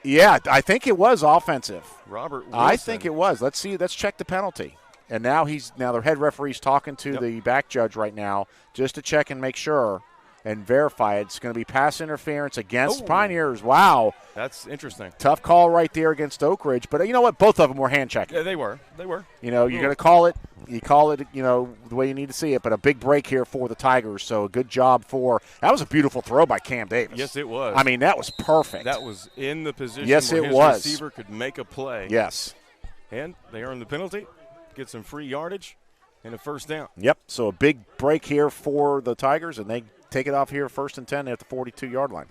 Speaker 1: Yeah, I think it was offensive.
Speaker 2: Robert Wilson.
Speaker 1: I think it was. Let's see. Let's check the penalty. And now the head referee's talking to the back judge right now just to check and make sure and verify it. It's going to be pass interference against Pioneers. Wow.
Speaker 2: That's interesting.
Speaker 1: Tough call right there against Oak Ridge. But you know what? Both of them were hand checking.
Speaker 2: Yeah, they were.
Speaker 1: You know, you're going to call it. You call it, you know, the way you need to see it. But a big break here for the Tigers. So a good job that was a beautiful throw by Cam Davis.
Speaker 2: Yes, it was.
Speaker 1: I mean, that was perfect.
Speaker 2: That was in the position
Speaker 1: where
Speaker 2: his receiver could make a play.
Speaker 1: Yes.
Speaker 2: And they earned the penalty, get some free yardage, and a first down.
Speaker 1: Yep. So a big break here for the Tigers, and they take it off here 1st and 10 at the 42-yard line.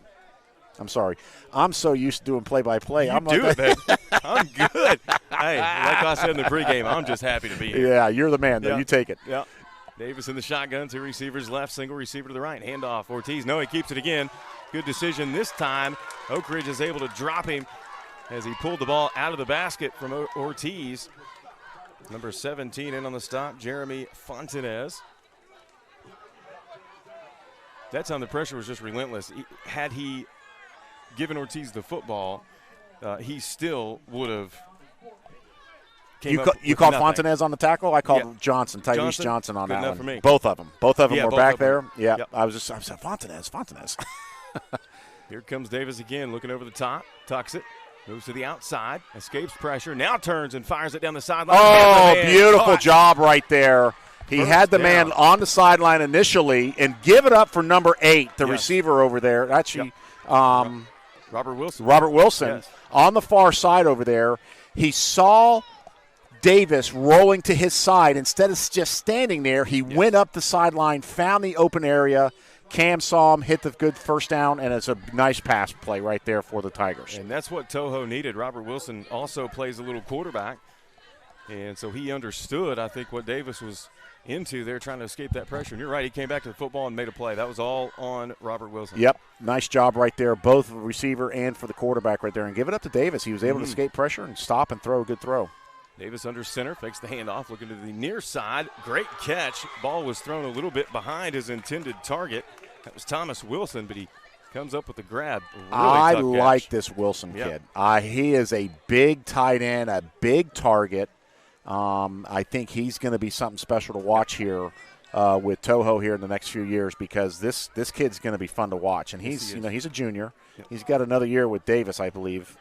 Speaker 1: I'm sorry. I'm so used to doing play-by-play. I'm
Speaker 2: do it, man. I'm good. Hey, like I said in the pregame, I'm just happy to be here.
Speaker 1: Yeah, you're the man, though.
Speaker 2: Yeah.
Speaker 1: You take it.
Speaker 2: Yeah. Davis in the shotgun, 2 receivers left, single receiver to the right. Handoff, Ortiz. No, he keeps it again. Good decision this time. Oak Ridge is able to drop him as he pulled the ball out of the basket from Ortiz. Number 17 in on the stop, Jeremy Fontanez. That time the pressure was just relentless. Had he given Ortiz the football, he still would have
Speaker 1: You called Fontanez on the tackle? I called Tyrese Johnson on that one.
Speaker 2: For me.
Speaker 1: Both of them were back there. Yeah,
Speaker 2: yep.
Speaker 1: I said, Fontanez.
Speaker 2: Here comes Davis again, looking over the top, tucks it, moves to the outside, escapes pressure, now turns and fires it down the sideline.
Speaker 1: Oh, beautiful job right there. He had the man on the sideline initially and give it up for number 8, the receiver over there. Actually,
Speaker 2: Robert Wilson.
Speaker 1: Yes. On the far side over there. He saw Davis rolling to his side. Instead of just standing there, he went up the sideline, found the open area. Cam saw him, hit the good first down, and it's a nice pass play right there for the Tigers.
Speaker 2: And that's what Toho needed. Robert Wilson also plays a little quarterback, and so he understood, I think, what Davis was into there, trying to escape that pressure. And you're right, he came back to the football and made a play. That was all on Robert Wilson.
Speaker 1: Yep, nice job right there, both receiver and for the quarterback right there. And give it up to Davis. He was able to escape pressure and stop and throw a good throw.
Speaker 2: Davis under center, fakes the handoff, looking to the near side. Great catch. Ball was thrown a little bit behind his intended target. That was Thomas Wilson, but he comes up with the grab.
Speaker 1: I like this Wilson kid. He is a big tight end, a big target. I think he's going to be something special to watch here with Toho here in the next few years because this kid's going to be fun to watch. And he's he's a junior. Yep. He's got another year with Davis, I believe.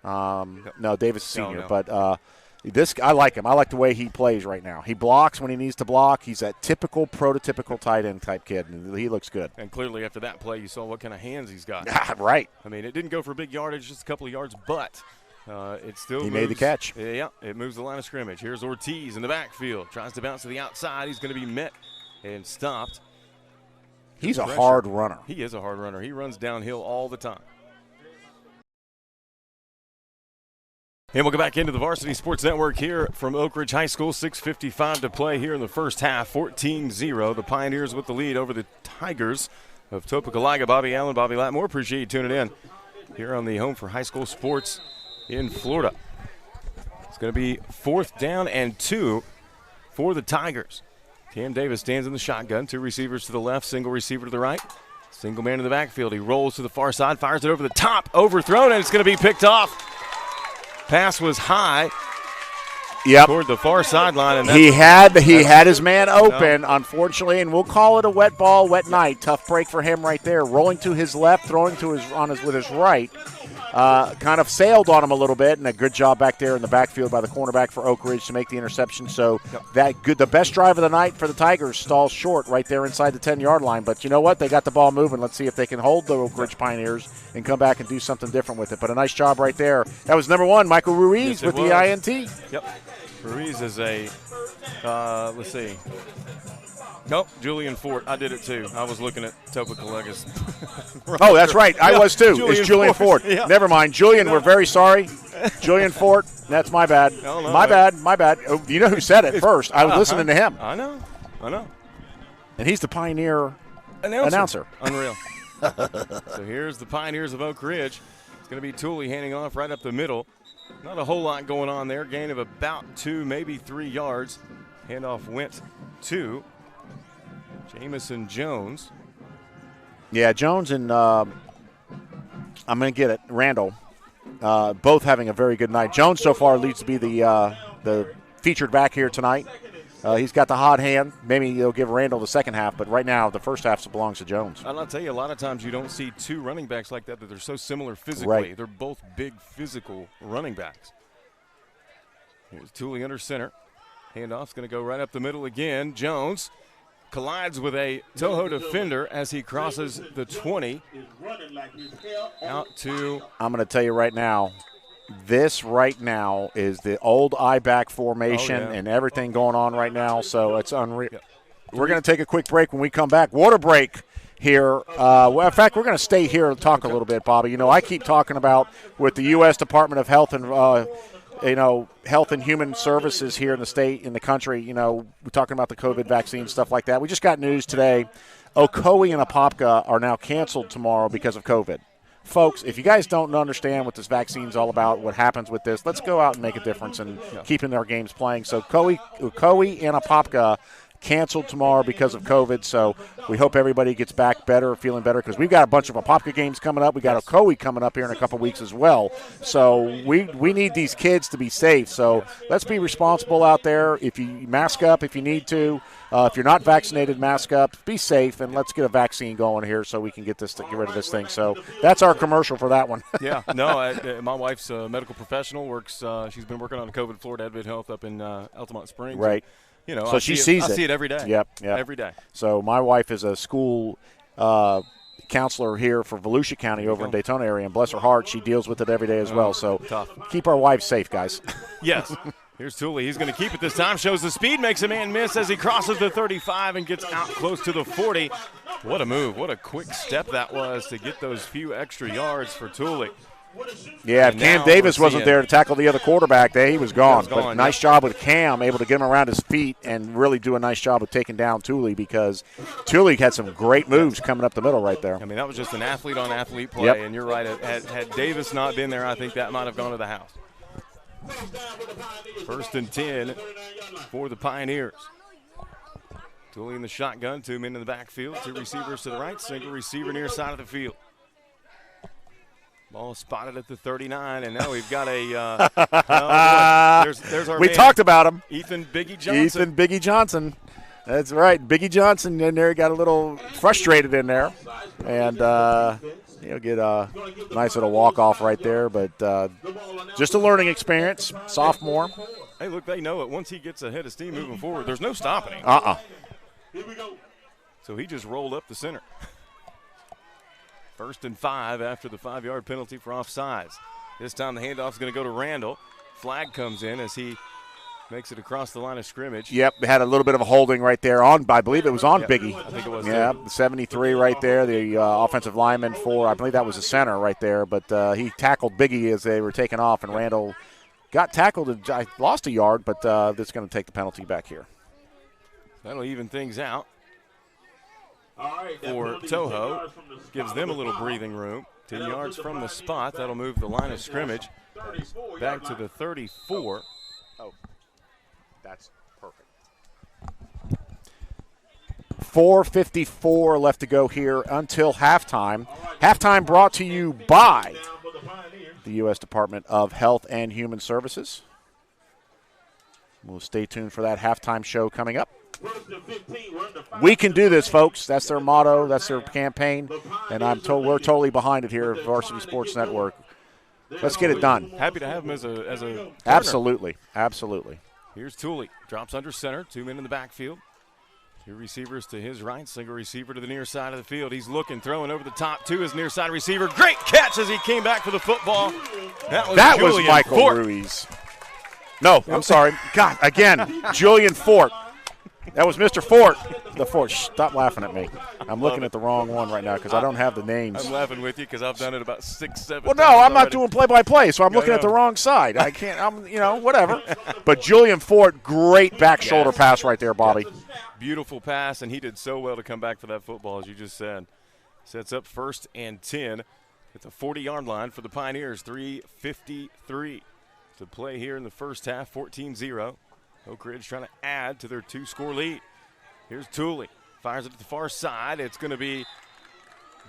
Speaker 1: No, Davis is senior, but I like him. I like the way he plays right now. He blocks when he needs to block. He's that typical, prototypical tight end type kid, and he looks good.
Speaker 2: And clearly after that play, you saw what kind of hands he's got.
Speaker 1: Right.
Speaker 2: I mean, it didn't go for big yardage, just a couple of yards, but it still
Speaker 1: made the catch.
Speaker 2: Yeah, it moves the line of scrimmage. Here's Ortiz in the backfield. Tries to bounce to the outside. He's going to be met and stopped.
Speaker 1: He's a hard runner.
Speaker 2: He is a hard runner. He runs downhill all the time. And we'll go back into the Varsity Sports Network here from Oak Ridge High School. 6:55 to play here in the first half. 14-0. The Pioneers with the lead over the Tigers of Topeka-Liga. Bobby Allen, Bobby Latmore. Appreciate you tuning in here on the home for high school sports in Florida. It's going to be 4th down and 2 for the Tigers. Cam Davis stands in the shotgun. 2 receivers to the left, single receiver to the right. Single man in the backfield. He rolls to the far side, fires it over the top, overthrown, and it's going to be picked off. Pass was high toward the far sideline. And
Speaker 1: he had his man open, unfortunately, and we'll call it a wet ball, wet night. Tough break for him right there. Rolling to his left, throwing to with his right. Kind of sailed on him a little bit, and a good job back there in the backfield by the cornerback for Oak Ridge to make the interception. So the best drive of the night for the Tigers stalls short right there inside the 10-yard line. But you know what? They got the ball moving. Let's see if they can hold the Oak Ridge Pioneers and come back and do something different with it. But a nice job right there. That was number 1, Michael Ruiz with the INT.
Speaker 2: Yep. Ruiz is a, let's see. Nope, Julian Fort. I did it too. I was looking at Topeka-Liga's.
Speaker 1: Oh, that's right. I was too. It's Julian Fort.
Speaker 2: Yeah.
Speaker 1: Never mind. Julian, we're very sorry. Julian Fort, that's my bad. My bad. Oh, you know who said it first. I was listening to him.
Speaker 2: I know.
Speaker 1: And he's the Pioneer announcer.
Speaker 2: Unreal. So here's the Pioneers of Oak Ridge. It's going to be Tooley handing off right up the middle. Not a whole lot going on there. Gain of about 2, maybe 3 yards. Handoff went to Jameson Jones.
Speaker 1: Yeah, Jones and I'm going to get it, Randall, both having a very good night. Jones so far leads to be the featured back here tonight. He's got the hot hand. Maybe he'll give Randall the second half, but right now the first half belongs to Jones.
Speaker 2: I'll tell you, a lot of times you don't see 2 running backs like that they're so similar physically.
Speaker 1: Right.
Speaker 2: They're both big physical running backs. Here's Tooley under center. Handoff's going to go right up the middle again. Jones collides with a Toho defender as he crosses the 20 out to.
Speaker 1: I'm going to tell you right now, this right now is the old I-back formation and everything going on right now, so it's unreal.
Speaker 2: Yeah.
Speaker 1: We're going to take a quick break. When we come back, water break here. Well, in fact, we're going to stay here and talk a little bit, Bobby. You know, I keep talking about with the U.S. Department of Health and Health and Human Services here in the state, in the country, we're talking about the COVID vaccine, stuff like that. We just got news today. Ocoee and Apopka are now canceled tomorrow because of COVID. Folks, if you guys don't understand what this vaccine is all about, what happens with this, let's go out and make a difference and keeping our games playing. So Ocoee and Apopka canceled tomorrow because of COVID, so we hope everybody gets back better, feeling better, because we've got a bunch of Apopka games coming up. We got Ocoee coming up here in a couple weeks as well. So we need these kids to be safe. So let's be responsible out there. If you mask up if you need to. If you're not vaccinated, mask up, be safe, and let's get a vaccine going here so we can get rid of this thing. So that's our commercial for that one.
Speaker 2: Yeah, no, my wife's a medical professional, works. She's been working on the COVID Florida Advocate Health up in Altamont Springs.
Speaker 1: Right.
Speaker 2: So
Speaker 1: she sees it.
Speaker 2: I see it every day.
Speaker 1: Yep.
Speaker 2: Every day.
Speaker 1: So my wife is a school counselor here for Volusia County over in Daytona area, and bless her heart, she deals with it every day as well. So
Speaker 2: tough.
Speaker 1: Keep our wives safe, guys.
Speaker 2: Yes. Here's Tooley. He's going to keep it this time. Shows the speed, makes a man miss as he crosses the 35 and gets out close to the 40. What a move. What a quick step that was to get those few extra yards for Tooley.
Speaker 1: Yeah, if Cam Davis wasn't there to tackle the other quarterback, he was gone. But nice job with Cam, able to get him around his feet and really do a nice job of taking down Tooley, because Tooley had some great moves coming up the middle right there.
Speaker 2: I mean, that was just an athlete-on-athlete play, and you're right. Had Davis not been there, I think that might have gone to the house. 1st and 10 for the Pioneers. Tooley in the shotgun, 2 men in the backfield, 2 receivers to the right, single receiver near side of the field. Ball spotted at the 39, and now we've got a there's our man,
Speaker 1: talked about him.
Speaker 2: Ethan Biggie Johnson.
Speaker 1: That's right. Biggie Johnson in there got a little frustrated in there. And he'll get a nice little walk-off right there. But just a learning experience, sophomore.
Speaker 2: Hey, look, they know it. Once he gets ahead of steam moving forward, there's no stopping him.
Speaker 3: Here we go.
Speaker 2: So he just rolled up the center. 1st and 5 after the 5-yard penalty for offsides. This time the handoff is going to go to Randall. Flag comes in as he makes it across the line of scrimmage.
Speaker 1: Yep, had a little bit of a holding right there on, I believe it was on Biggie.
Speaker 2: I think it was.
Speaker 1: Yeah, the 73 right there, the offensive lineman for, I believe that was the center right there. But he tackled Biggie as they were taking off, and Randall got tackled and lost a yard, but that's going to take the penalty back here.
Speaker 2: That'll even things out. For Toho, gives them a little breathing room. 10 yards from the spot. That'll move the line of scrimmage back to the 34.
Speaker 1: Oh, that's perfect. 4:54 left to go here until halftime. Halftime brought to you by the U.S. Department of Health and Human Services. We'll stay tuned for that halftime show coming up. We can do this, folks. That's their motto. That's their campaign. And we're totally behind it here at Varsity Sports Network. Let's get it done.
Speaker 2: Happy to have him as a partner.
Speaker 1: Absolutely.
Speaker 2: Here's Tooley. Drops under center. 2 men in the backfield. 2 receivers to his right. Single receiver to the near side of the field. He's looking, throwing over the top to his near side receiver. Great catch as he came back for the football. That
Speaker 1: was Michael
Speaker 2: Fort.
Speaker 1: Ruiz. No, I'm sorry. God, again, Julian Fort. That was Mr. Fort. The Fort. Shh, stop laughing at me. I'm looking at the wrong one right now because I don't have the names.
Speaker 2: I'm laughing with you because I've done it about 6, 7
Speaker 1: Well,
Speaker 2: times
Speaker 1: no, I'm not
Speaker 2: already.
Speaker 1: doing play-by-play, so I'm looking at the wrong side. I can't. Whatever. But Julian Fort, great back shoulder pass right there, Bobby.
Speaker 2: Beautiful pass, and he did so well to come back for that football, as you just said. Sets up 1st and 10 at the 40-yard line for the Pioneers. 3:53 to play here in the first half. 14-0. Oak Ridge trying to add to their 2-score lead. Here's Tooley. Fires it to the far side. It's going to be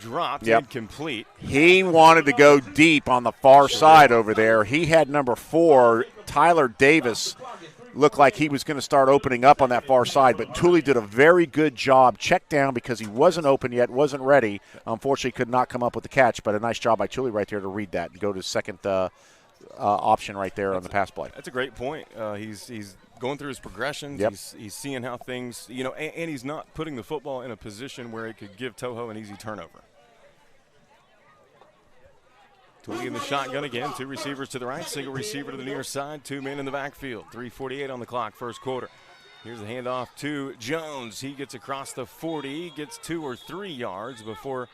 Speaker 2: dropped, incomplete.
Speaker 1: He wanted to go deep on the far side over there. He had number 4, Tyler Davis, looked like he was going to start opening up on that far side, but Tooley did a very good job. Checked down because he wasn't open yet, wasn't ready. Unfortunately, could not come up with the catch, but a nice job by Tooley right there to read that and go to second option right there on the pass play.
Speaker 2: That's a great point. He's going through his progressions.
Speaker 1: Yep.
Speaker 2: He's seeing how things, and he's not putting the football in a position where it could give Toho an easy turnover. Tooley in the shotgun again. 2 receivers to the right, single receiver to the near side, 2 men in the backfield. 3:48 on the clock, first quarter. Here's the handoff to Jones. He gets across the 40, gets 2 or 3 yards before,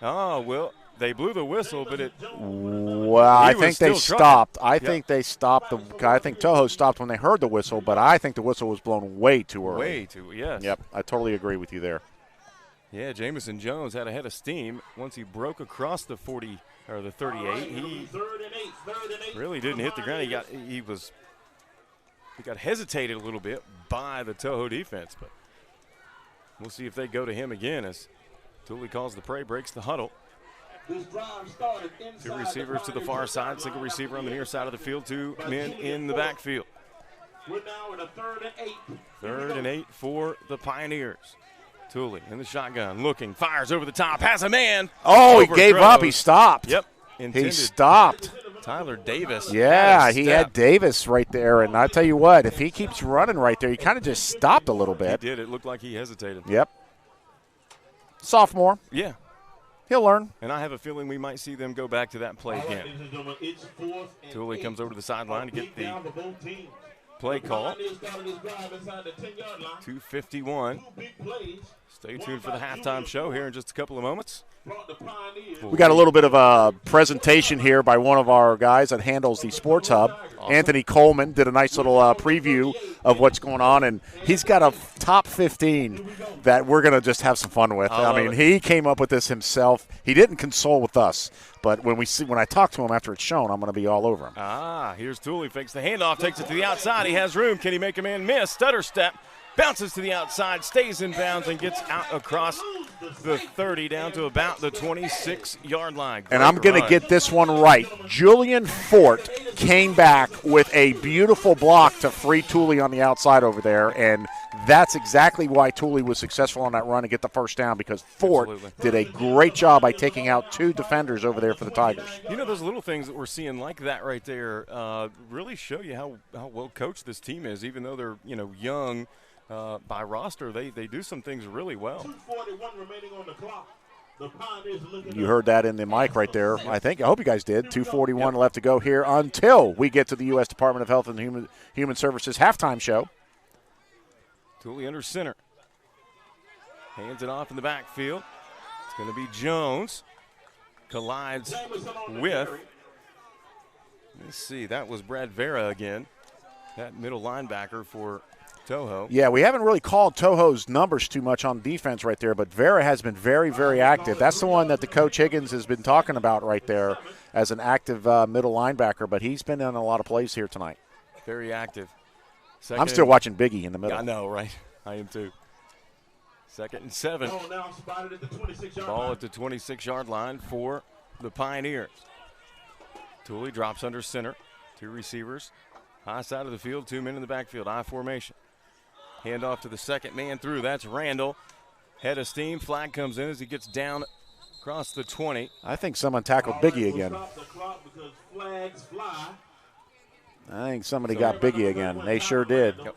Speaker 2: they blew the whistle, but it.
Speaker 1: Well, I think they stopped. I think they stopped. I think Toho stopped when they heard the whistle, but I think the whistle was blown way too early.
Speaker 2: Way too, yes.
Speaker 1: Yep, I totally agree with you there.
Speaker 2: Yeah, Jameson Jones had a head of steam once he broke across the 40 or the 38. He really didn't hit the ground. He got hesitated a little bit by the Toho defense, but we'll see if they go to him again as Tooley calls the play, breaks the huddle. 2 receivers to the far side, single receiver on the near side of the field, 2 men in the backfield.
Speaker 3: We're now in a 3rd and 8.
Speaker 2: 3rd and 8 for the Pioneers. Tooley in the shotgun, looking, fires over the top, has a man.
Speaker 1: Oh, he gave up. He stopped.
Speaker 2: Yep.
Speaker 1: He stopped.
Speaker 2: Tyler Davis.
Speaker 1: Yeah, he had Davis right there, and I tell you what, if he keeps running right there, he kind of just stopped a little bit.
Speaker 2: He did. It looked like he hesitated.
Speaker 1: Yep. Sophomore.
Speaker 2: Yeah.
Speaker 1: He'll learn.
Speaker 2: And I have a feeling we might see them go back to that play again. Tooley comes over to the sideline to get the play call. 2:51. Stay tuned for the halftime show here in just a couple of moments.
Speaker 1: We got a little bit of a presentation here by one of our guys that handles the Sports Hub. Awesome. Anthony Coleman did a nice little preview of what's going on, and he's got a top 15 that we're going to just have some fun with. I mean, he came up with this himself. He didn't consult with us, but when I talk to him after it's shown, I'm going to be all over him.
Speaker 2: Here's Tooley, fakes the handoff, takes it to the outside. He has room. Can he make a man miss? Stutter step. Bounces to the outside, stays in bounds, and gets out across the 30 down to about the 26-yard line.
Speaker 1: And I'm going to get this one right. Julian Fort came back with a beautiful block to free Tooley on the outside over there, and that's exactly why Tooley was successful on that run and get the first down, because Fort did a great job by taking out 2 defenders over there for the Tigers.
Speaker 2: Those little things that we're seeing like that right there really show you how well coached this team is, even though they're young. By roster, they do some things really well.
Speaker 3: 2:41 remaining on the clock. The Pioneers looking.
Speaker 1: You heard that in the mic right there. I hope you guys did. 2:41 left to go here until we get to the U.S. Department of Health and Human Services halftime show.
Speaker 2: Tooley under center. Hands it off in the backfield. It's going to be Jones. Collides with, let's see, that was Brad Vera again. That middle linebacker for Toho. Yeah,
Speaker 1: we haven't really called Toho's numbers too much on defense right there, but Vera has been very, very active. That's the one that the Coach Higgins has been talking about right there as an active middle linebacker, but he's been in a lot of plays here tonight.
Speaker 2: Very active.
Speaker 1: I'm still watching Biggie in the middle.
Speaker 2: I know, right? I am too. 2nd and 7. Ball at the 26-yard line for the Pioneers. Tooley drops under center. 2 receivers. High side of the field, 2 men in the backfield. I formation. Hand off to the second man through. That's Randall. Head of steam. Flag comes in as he gets down across the 20.
Speaker 1: I think someone tackled Biggie again. I think somebody got Biggie again. They sure did.
Speaker 2: Yep.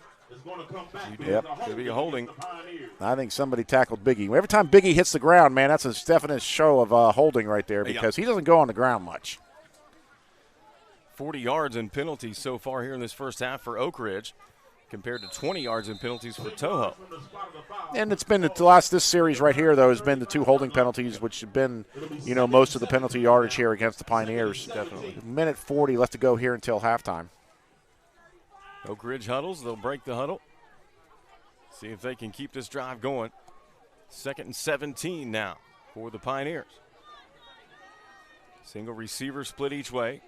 Speaker 2: Could be a holding.
Speaker 1: I think somebody tackled Biggie. Every time Biggie hits the ground, man, that's a definite show of holding right there because he doesn't go on the ground much.
Speaker 2: 40 yards and penalties so far here in this first half for Oak Ridge. compared to 20 yards in penalties for Toho.
Speaker 1: And it's been this series right here, though, has been the 2 holding penalties, which have been, most of the penalty yardage here against the Pioneers.
Speaker 2: Definitely.
Speaker 1: Minute 40 left to go here until halftime.
Speaker 2: Oak Ridge huddles. They'll break the huddle. See if they can keep this drive going. 2nd and 17 now for the Pioneers. Single receiver split each way.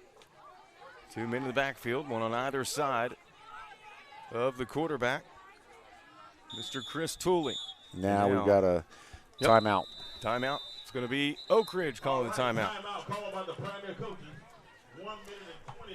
Speaker 2: 2 men in the backfield, one on either side of the quarterback, Mr. Chris Tooley.
Speaker 1: Now we've got a timeout.
Speaker 2: Timeout. It's going to be Oak Ridge calling the timeout.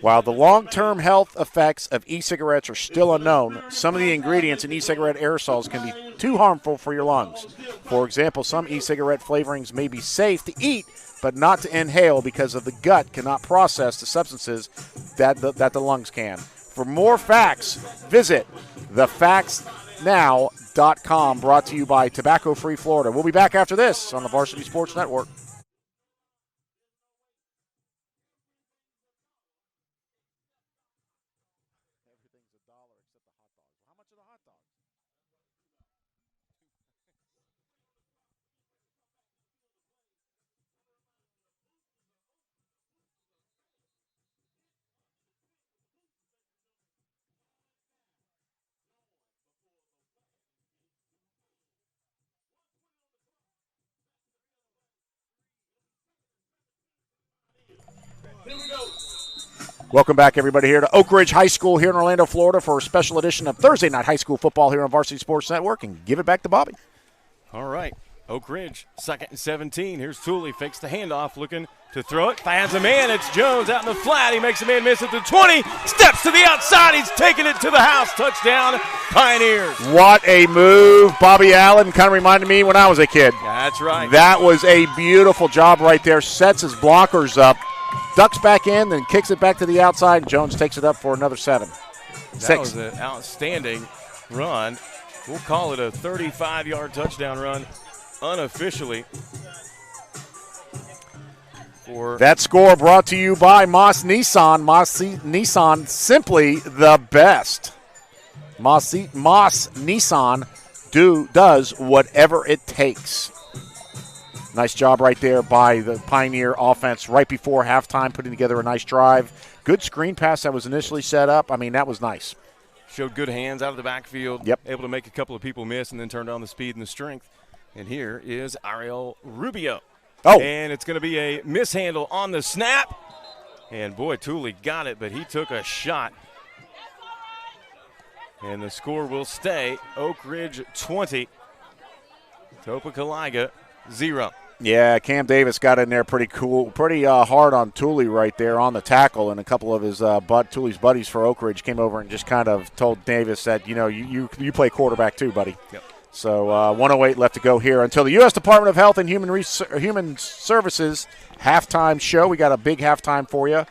Speaker 1: While the long-term health effects of e-cigarettes are still unknown, some of the ingredients in e-cigarette aerosols can be too harmful for your lungs. For example, some e-cigarette flavorings may be safe to eat, but not to inhale because of the gut cannot process the substances that the lungs can. For more facts, visit thefactsnow.com, brought to you by Tobacco Free Florida. We'll be back after this on the Varsity Sports Network. Welcome back, everybody, here to Oak Ridge High School here in Orlando, Florida, for a special edition of Thursday Night High School Football here on Varsity Sports Network. And give it back to Bobby.
Speaker 2: All right, Oak Ridge, 2nd and 17. Here's Tooley, fakes the handoff, looking to throw it. Finds a man. It's Jones out in the flat. He makes a man miss at the 20. Steps to the outside. He's taking it to the house. Touchdown, Pioneers.
Speaker 1: What a move. Bobby Allen kind of reminded me when I was a kid.
Speaker 2: That's right.
Speaker 1: That was a beautiful job right there. Sets his blockers up. Ducks back in, then kicks it back to the outside. Jones takes it up for another 7.
Speaker 2: That was an outstanding run. We'll call it a 35-yard touchdown run unofficially.
Speaker 1: That score brought to you by Moss Nissan. Moss Nissan, simply the best. Moss Nissan does whatever it takes. Nice job right there by the Pioneer offense right before halftime, putting together a nice drive. Good screen pass that was initially set up. I mean, that was nice.
Speaker 2: Showed good hands out of the backfield.
Speaker 1: Yep.
Speaker 2: Able to make a couple of people miss and then turned on the speed and the strength. And here is Ariel Rubio.
Speaker 1: Oh.
Speaker 2: And it's going to be a mishandle on the snap. And, boy, Tooley got it, but he took a shot. And the score will stay Oak Ridge 20, Topeka-Caliga 0.
Speaker 1: Yeah, Cam Davis got in there pretty hard on Tooley right there on the tackle, and a couple of his Tooley's buddies for Oak Ridge came over and just kind of told Davis that, you play quarterback too, buddy.
Speaker 2: Yep.
Speaker 1: So 1:08 left to go here until the U.S. Department of Health and Human Services halftime show. We got a big halftime for you.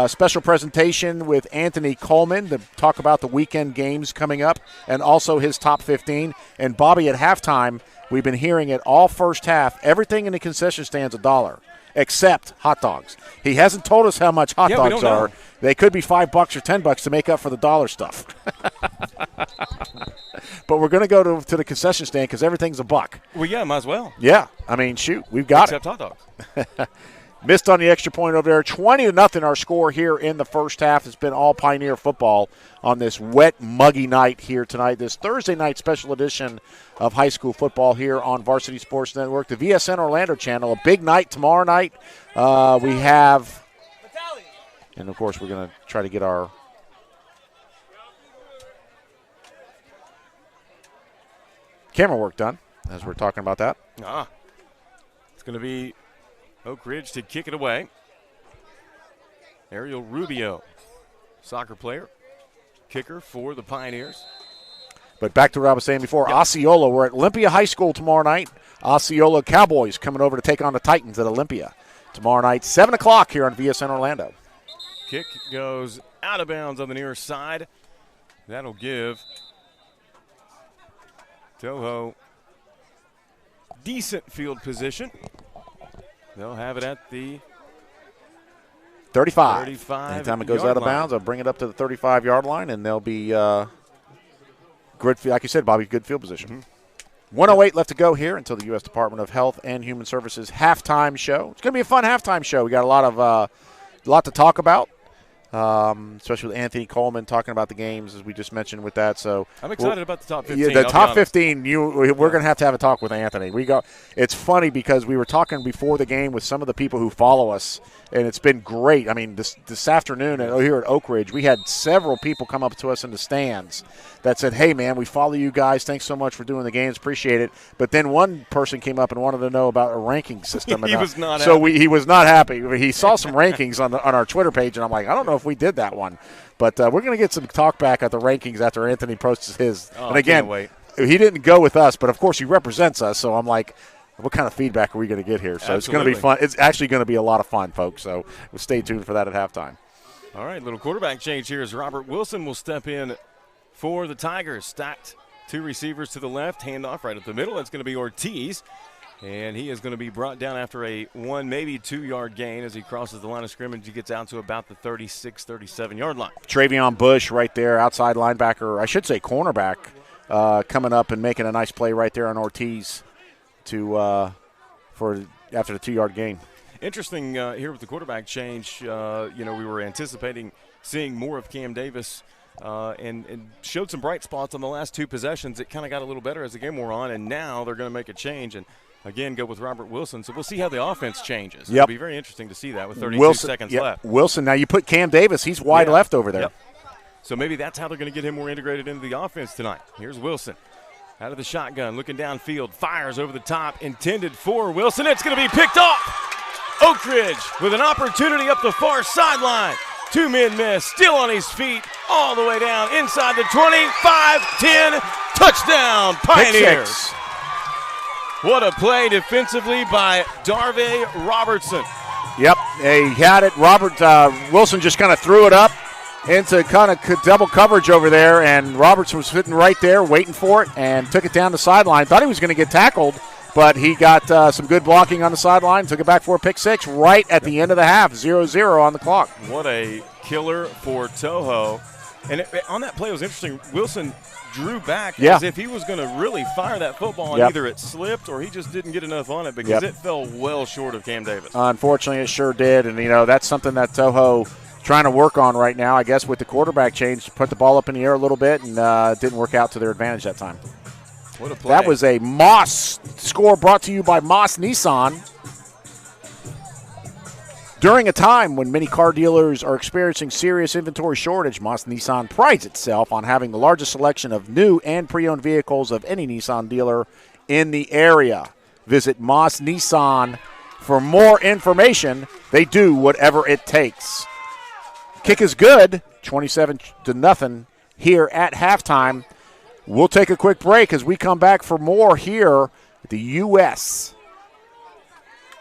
Speaker 1: Special presentation with Anthony Coleman to talk about the weekend games coming up and also his top 15. And Bobby, at halftime, we've been hearing it all first half. Everything in the concession stand's $1, except hot dogs. He hasn't told us how much hot dogs are. They could be $5 or $10 to make up for the dollar stuff. But we're going to go to the concession stand because everything's $1.
Speaker 2: Well, yeah, might as well.
Speaker 1: Yeah, I mean, shoot, we've got
Speaker 2: Except hot dogs.
Speaker 1: Missed on the extra point over there. 20-0 our score here in the first half. It's been all Pioneer football on this wet, muggy night here tonight. This Thursday night special edition of high school football here on Varsity Sports Network, the VSN Orlando channel. A big night tomorrow night. We have, and of course we're going to try to get our camera work done as we're talking about that.
Speaker 2: It's going to be Oak Ridge to kick it away. Ariel Rubio, soccer player, kicker for the Pioneers.
Speaker 1: But back to what I was saying before, Osceola, we're at Olympia High School tomorrow night. Osceola Cowboys coming over to take on the Titans at Olympia tomorrow night, 7 o'clock here on VSN Orlando.
Speaker 2: Kick goes out of bounds on the near side. That'll give Toho decent field position. They'll have it at the
Speaker 1: 35. Anytime it goes out of bounds, I'll bring it up to the 35-yard line, and they'll be Good, like you said, Bobby, good field position. 1:08 left to go here until the U.S. Department of Health and Human Services halftime show. It's going to be a fun halftime show. We got a lot to talk about. Especially with Anthony Coleman talking about the games, as we just mentioned with that. So
Speaker 2: I'm excited about the top 15.
Speaker 1: Yeah, the top 15. We're going to have a talk with Anthony. It's funny because we were talking before the game with some of the people who follow us, and it's been great. I mean, this afternoon here at Oak Ridge, we had several people come up to us in the stands that said, "Hey, man, we follow you guys. Thanks so much for doing the games. Appreciate it." But then one person came up and wanted to know about a ranking system.
Speaker 2: He was not
Speaker 1: happy. He was not happy. He saw some rankings on our Twitter page, and I'm like, I don't know if we did that one. But we're going to get some talk back at the rankings after Anthony posts his.
Speaker 2: Oh,
Speaker 1: and again, he didn't go with us, but of course he represents us. So I'm like, what kind of feedback are we going to get here? So It's going to be fun. It's actually going to be a lot of fun, folks. So we'll stay tuned for that at halftime.
Speaker 2: All right, little quarterback change here as Robert Wilson will step in for the Tigers. Stacked 2 receivers to the left, handoff right up the middle. That's going to be Ortiz. And he is going to be brought down after a 1, maybe 2-yard gain as he crosses the line of scrimmage. He gets out to about the 36, 37-yard line.
Speaker 1: Travion Bush right there, outside linebacker, I should say cornerback, coming up and making a nice play right there on Ortiz for after the 2-yard gain.
Speaker 2: Interesting here with the quarterback change. We were anticipating seeing more of Cam Davis and showed some bright spots on the last 2 possessions. It kind of got a little better as the game wore on, and now they're going to make a change and again go with Robert Wilson. So we'll see how the offense changes. It'll be very interesting to see that with 32 seconds left.
Speaker 1: Wilson, now you put Cam Davis. He's wide left over there.
Speaker 2: Yep. So maybe that's how they're going to get him more integrated into the offense tonight. Here's Wilson out of the shotgun, looking downfield, fires over the top, intended for Wilson. It's going to be picked off. Oak Ridge with an opportunity up the far sideline. 2 men miss, still on his feet, all the way down inside the 25, 10, touchdown, Pioneers. What a play defensively by Darvey Robertson.
Speaker 1: Yep, he had it. Wilson just kind of threw it up into kind of double coverage over there, and Robertson was sitting right there waiting for it and took it down the sideline. Thought he was going to get tackled, but he got some good blocking on the sideline, took it back for a pick 6 right at the end of the half, 0-0 on the clock.
Speaker 2: What a killer for Toho. And on that play, it was interesting. Wilson drew back as if he was going to really fire that football, and either it slipped or he just didn't get enough on it because it fell well short of Cam Davis.
Speaker 1: Unfortunately, it sure did, and, that's something that Toho trying to work on right now, I guess, with the quarterback change, to put the ball up in the air a little bit, and it didn't work out to their advantage that time.
Speaker 2: What a play.
Speaker 1: That was a Moss score brought to you by Moss Nissan. During a time when many car dealers are experiencing serious inventory shortage, Moss Nissan prides itself on having the largest selection of new and pre-owned vehicles of any Nissan dealer in the area. Visit Moss Nissan for more information. They do whatever it takes. Kick is good, 27-0 here at halftime. We'll take a quick break as we come back for more here at the U.S.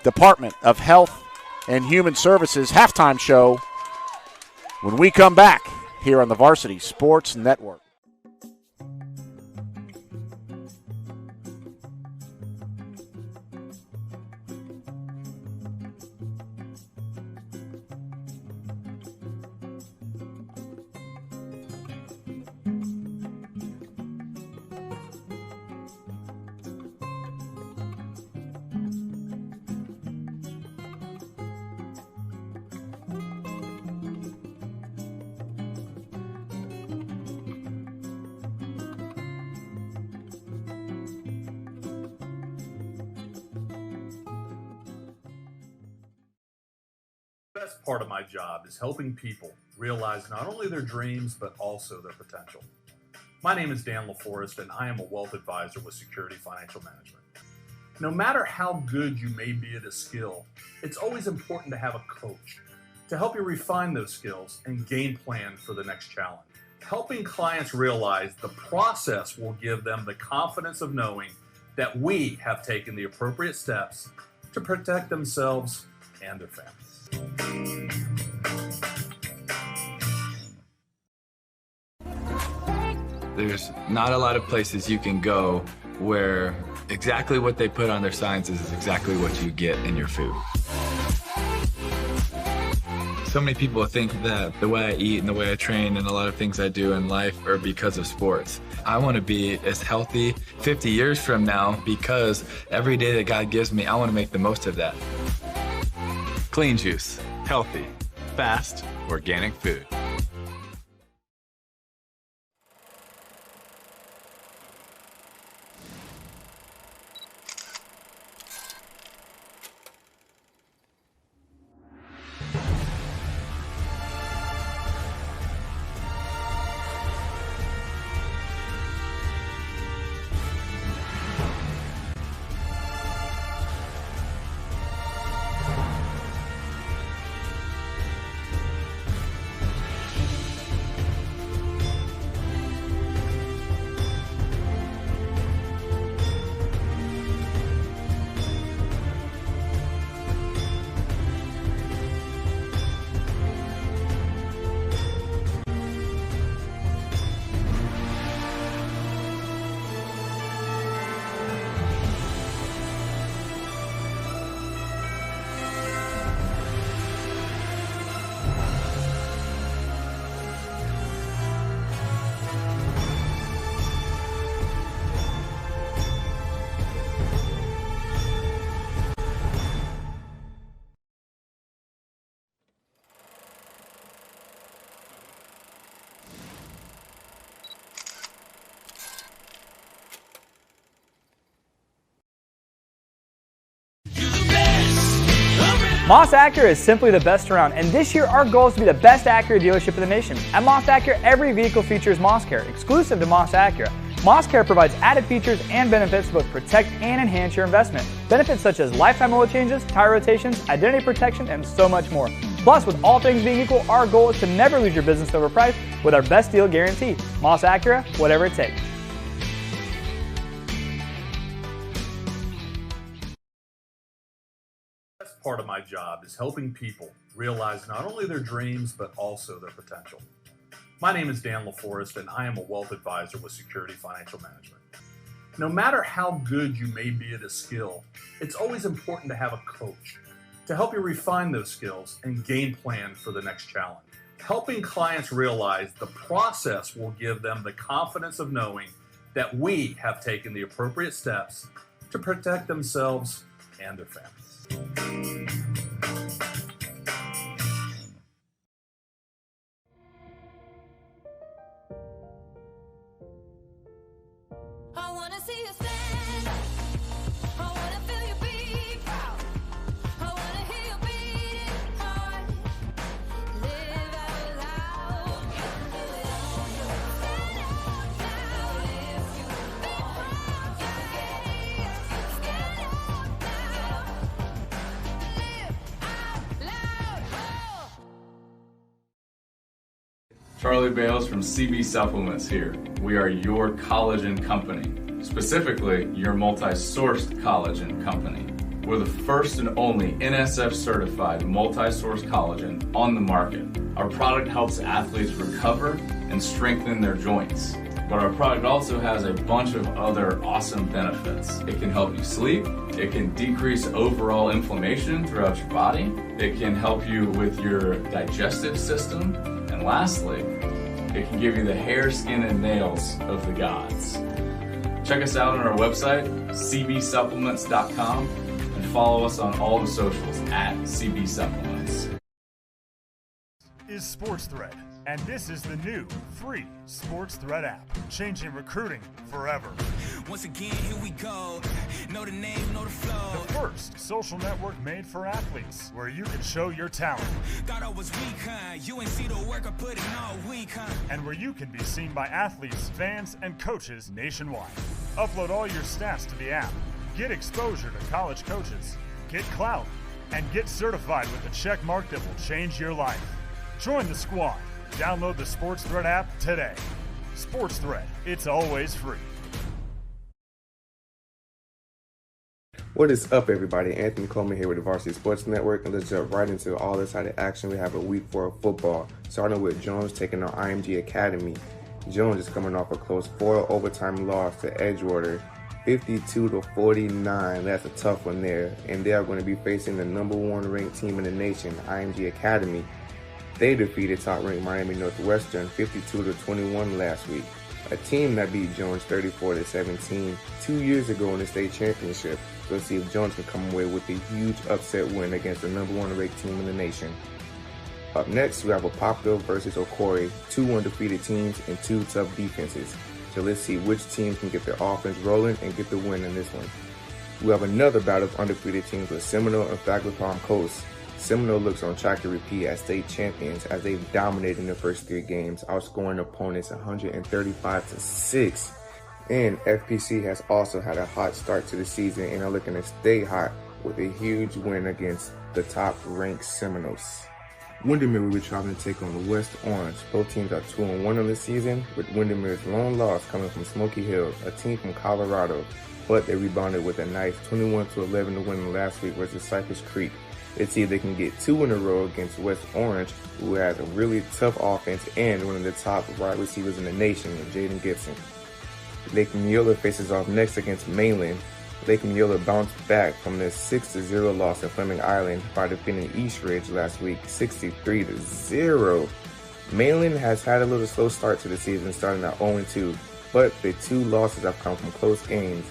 Speaker 1: Department of Health and Human Services halftime show when we come back here on the Varsity Sports Network.
Speaker 8: The best part of my job is helping people realize not only their dreams, but also their potential. My name is Dan LaForest, and I am a wealth advisor with Security Financial Management. No matter how good you may be at a skill, it's always important to have a coach to help you refine those skills and game plan for the next challenge. Helping clients realize the process will give them the confidence of knowing that we have taken the appropriate steps to protect themselves and their families.
Speaker 9: There's not a lot of places you can go where exactly what they put on their signs is exactly what you get in your food. So many people think that the way I eat and the way I train and a lot of things I do in life are because of sports. I want to be as healthy 50 years from now because every day that God gives me, I want to make the most of that. Clean juice, healthy, fast, organic food.
Speaker 4: Moss Acura is simply the best around, and this year our goal is to be the best Acura dealership in the nation. At Moss Acura, every vehicle features Moss Care, exclusive to Moss Acura. Moss Care provides added features and benefits to both protect and enhance your investment. Benefits such as lifetime oil changes, tire rotations, identity protection, and so much more. Plus, with all things being equal, our goal is to never lose your business over price with our best deal guarantee. Moss Acura, whatever it takes.
Speaker 8: Part of my job is helping people realize not only their dreams, but also their potential. My name is Dan LaForest, and I am a wealth advisor with Security Financial Management. No matter how good you may be at a skill, it's always important to have a coach to help you refine those skills and game plan for the next challenge. Helping clients realize the process will give them the confidence of knowing that we have taken the appropriate steps to protect themselves and their families.
Speaker 10: I wanna see you stand. I wanna feel you be proud. I wanna hear you beating heart. Live out loud. You can do it on your own. Stand up now. If you think hard, you can get it. Stand up now. Live out loud.
Speaker 9: Charlie Bales from CB Supplements here. We are your collagen company, specifically your multi-sourced collagen company. We're the first and only NSF certified multi-source collagen on the market. Our product helps athletes recover and strengthen their joints. But our product also has a bunch of other awesome benefits. It can help you sleep. It can decrease overall inflammation throughout your body. It can help you with your digestive system. And lastly, it can give you the hair, skin, and nails of the gods. Check us out on our website, cbsupplements.com, and follow us on all the socials at cbsupplements.
Speaker 5: Is SportsThread, and this is the new free SportsThread app, changing recruiting forever.
Speaker 6: Once again, here we go. Know the name, know the flow.
Speaker 5: The first social network made for athletes, where you can show your talent.
Speaker 6: Thought I was weak, huh? You ain't see the work I put in all week, huh?
Speaker 5: And where you can be seen by athletes, fans, and coaches nationwide. Upload all your stats to the app. Get exposure to college coaches. Get clout. And get certified with a check mark that will change your life. Join the squad. Download the SportsThread app today. SportsThread, it's always free.
Speaker 11: What is up, everybody? Anthony Coleman here with the Varsity Sports Network, and let's jump right into all this exciting action we have a week 4 of football, starting with Jones taking on IMG Academy. Jones is coming off a close 4 overtime loss to Edgewater, 52-49. That's a tough one there, and they are going to be facing the #1 ranked team in the nation, IMG Academy. They defeated top-ranked Miami Northwestern 52-21 last week, a team that beat Jones 34-17 2 years ago in the state championship. So let's see if Jones can come away with a huge upset win against the number 1 ranked team in the nation. Up next, we have Apopka versus Okori, 2 undefeated teams and 2 tough defenses. So let's see which team can get their offense rolling and get the win in this one. We have another battle of undefeated teams with Seminole and Flagler Palm Coast. Seminole looks on track to repeat as state champions as they've dominated in their first 3 games, outscoring opponents 135-6. And FPC has also had a hot start to the season and are looking to stay hot with a huge win against the top-ranked Seminoles. Windermere will be traveling to take on the West Orange. Both teams are 2-1 on the season, with Windermere's lone loss coming from Smoky Hill, a team from Colorado. But they rebounded with a nice 21-11 win last week versus Cypress Creek. Let's see if they can get 2 in a row against West Orange, who has a really tough offense and one of the top wide receivers in the nation, with Jaden Gibson. Lake Neola faces off next against Mainland. Lake Neola bounced back from their 6-0 loss at Fleming Island by defeating East Ridge last week 63-0. Mainland has had a little slow start to the season, starting at 0-2, but the 2 losses have come from close games.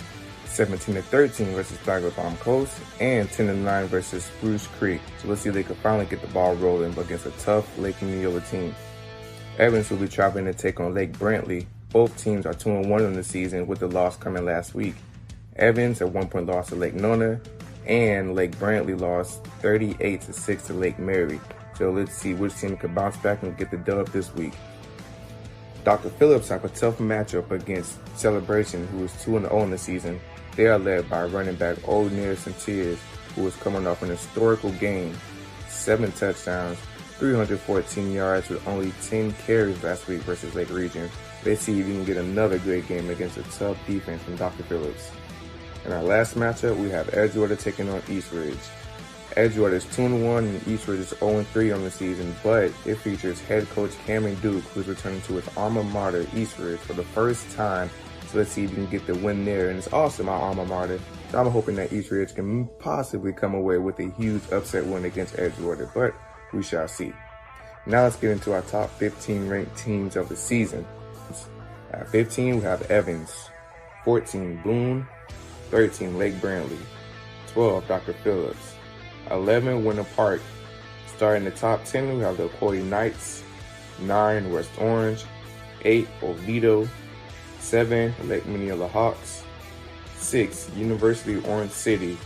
Speaker 11: 17-13 versus Flagler Palm Coast and 10-9 versus Spruce Creek. So let's see if they can finally get the ball rolling against a tough Lake Neola team. Evans will be traveling to take on Lake Brantley. Both teams are 2-1 in the season, with the loss coming last week. Evans a 1-point loss to Lake Nona, and Lake Brantley lost 38-6 to Lake Mary. So let's see which team can bounce back and get the dub this week. Dr. Phillips have a tough matchup against Celebration, who is 2-0 in the season. They are led by running back Old Near Santiers, who is coming off an historical game, 7 touchdowns, 314 yards with only 10 carries last week versus Lake Region. Let's see if we can get another great game against a tough defense from Dr. Phillips. In our last matchup, we have Edgewater taking on East Ridge. Edgewater is 2-1 and East Ridge is 0-3 on the season, but it features head coach Cameron Duke, who is returning to his alma mater, East Ridge, for the first time. So let's see if we can get the win there, and it's also my alma mater. So I'm hoping that East Ridge can possibly come away with a huge upset win against Edgewater, but we shall see. Now let's get into our top 15 ranked teams of the season. At 15, we have Evans, 14, Boone, 13, Lake Brantley, 12, Dr. Phillips, 11, Winter Park. Starting the top 10, we have the Ocoee Knights, 9, West Orange, 8, Oviedo, 7, Lake Minneola Hawks, 6, University Orange City,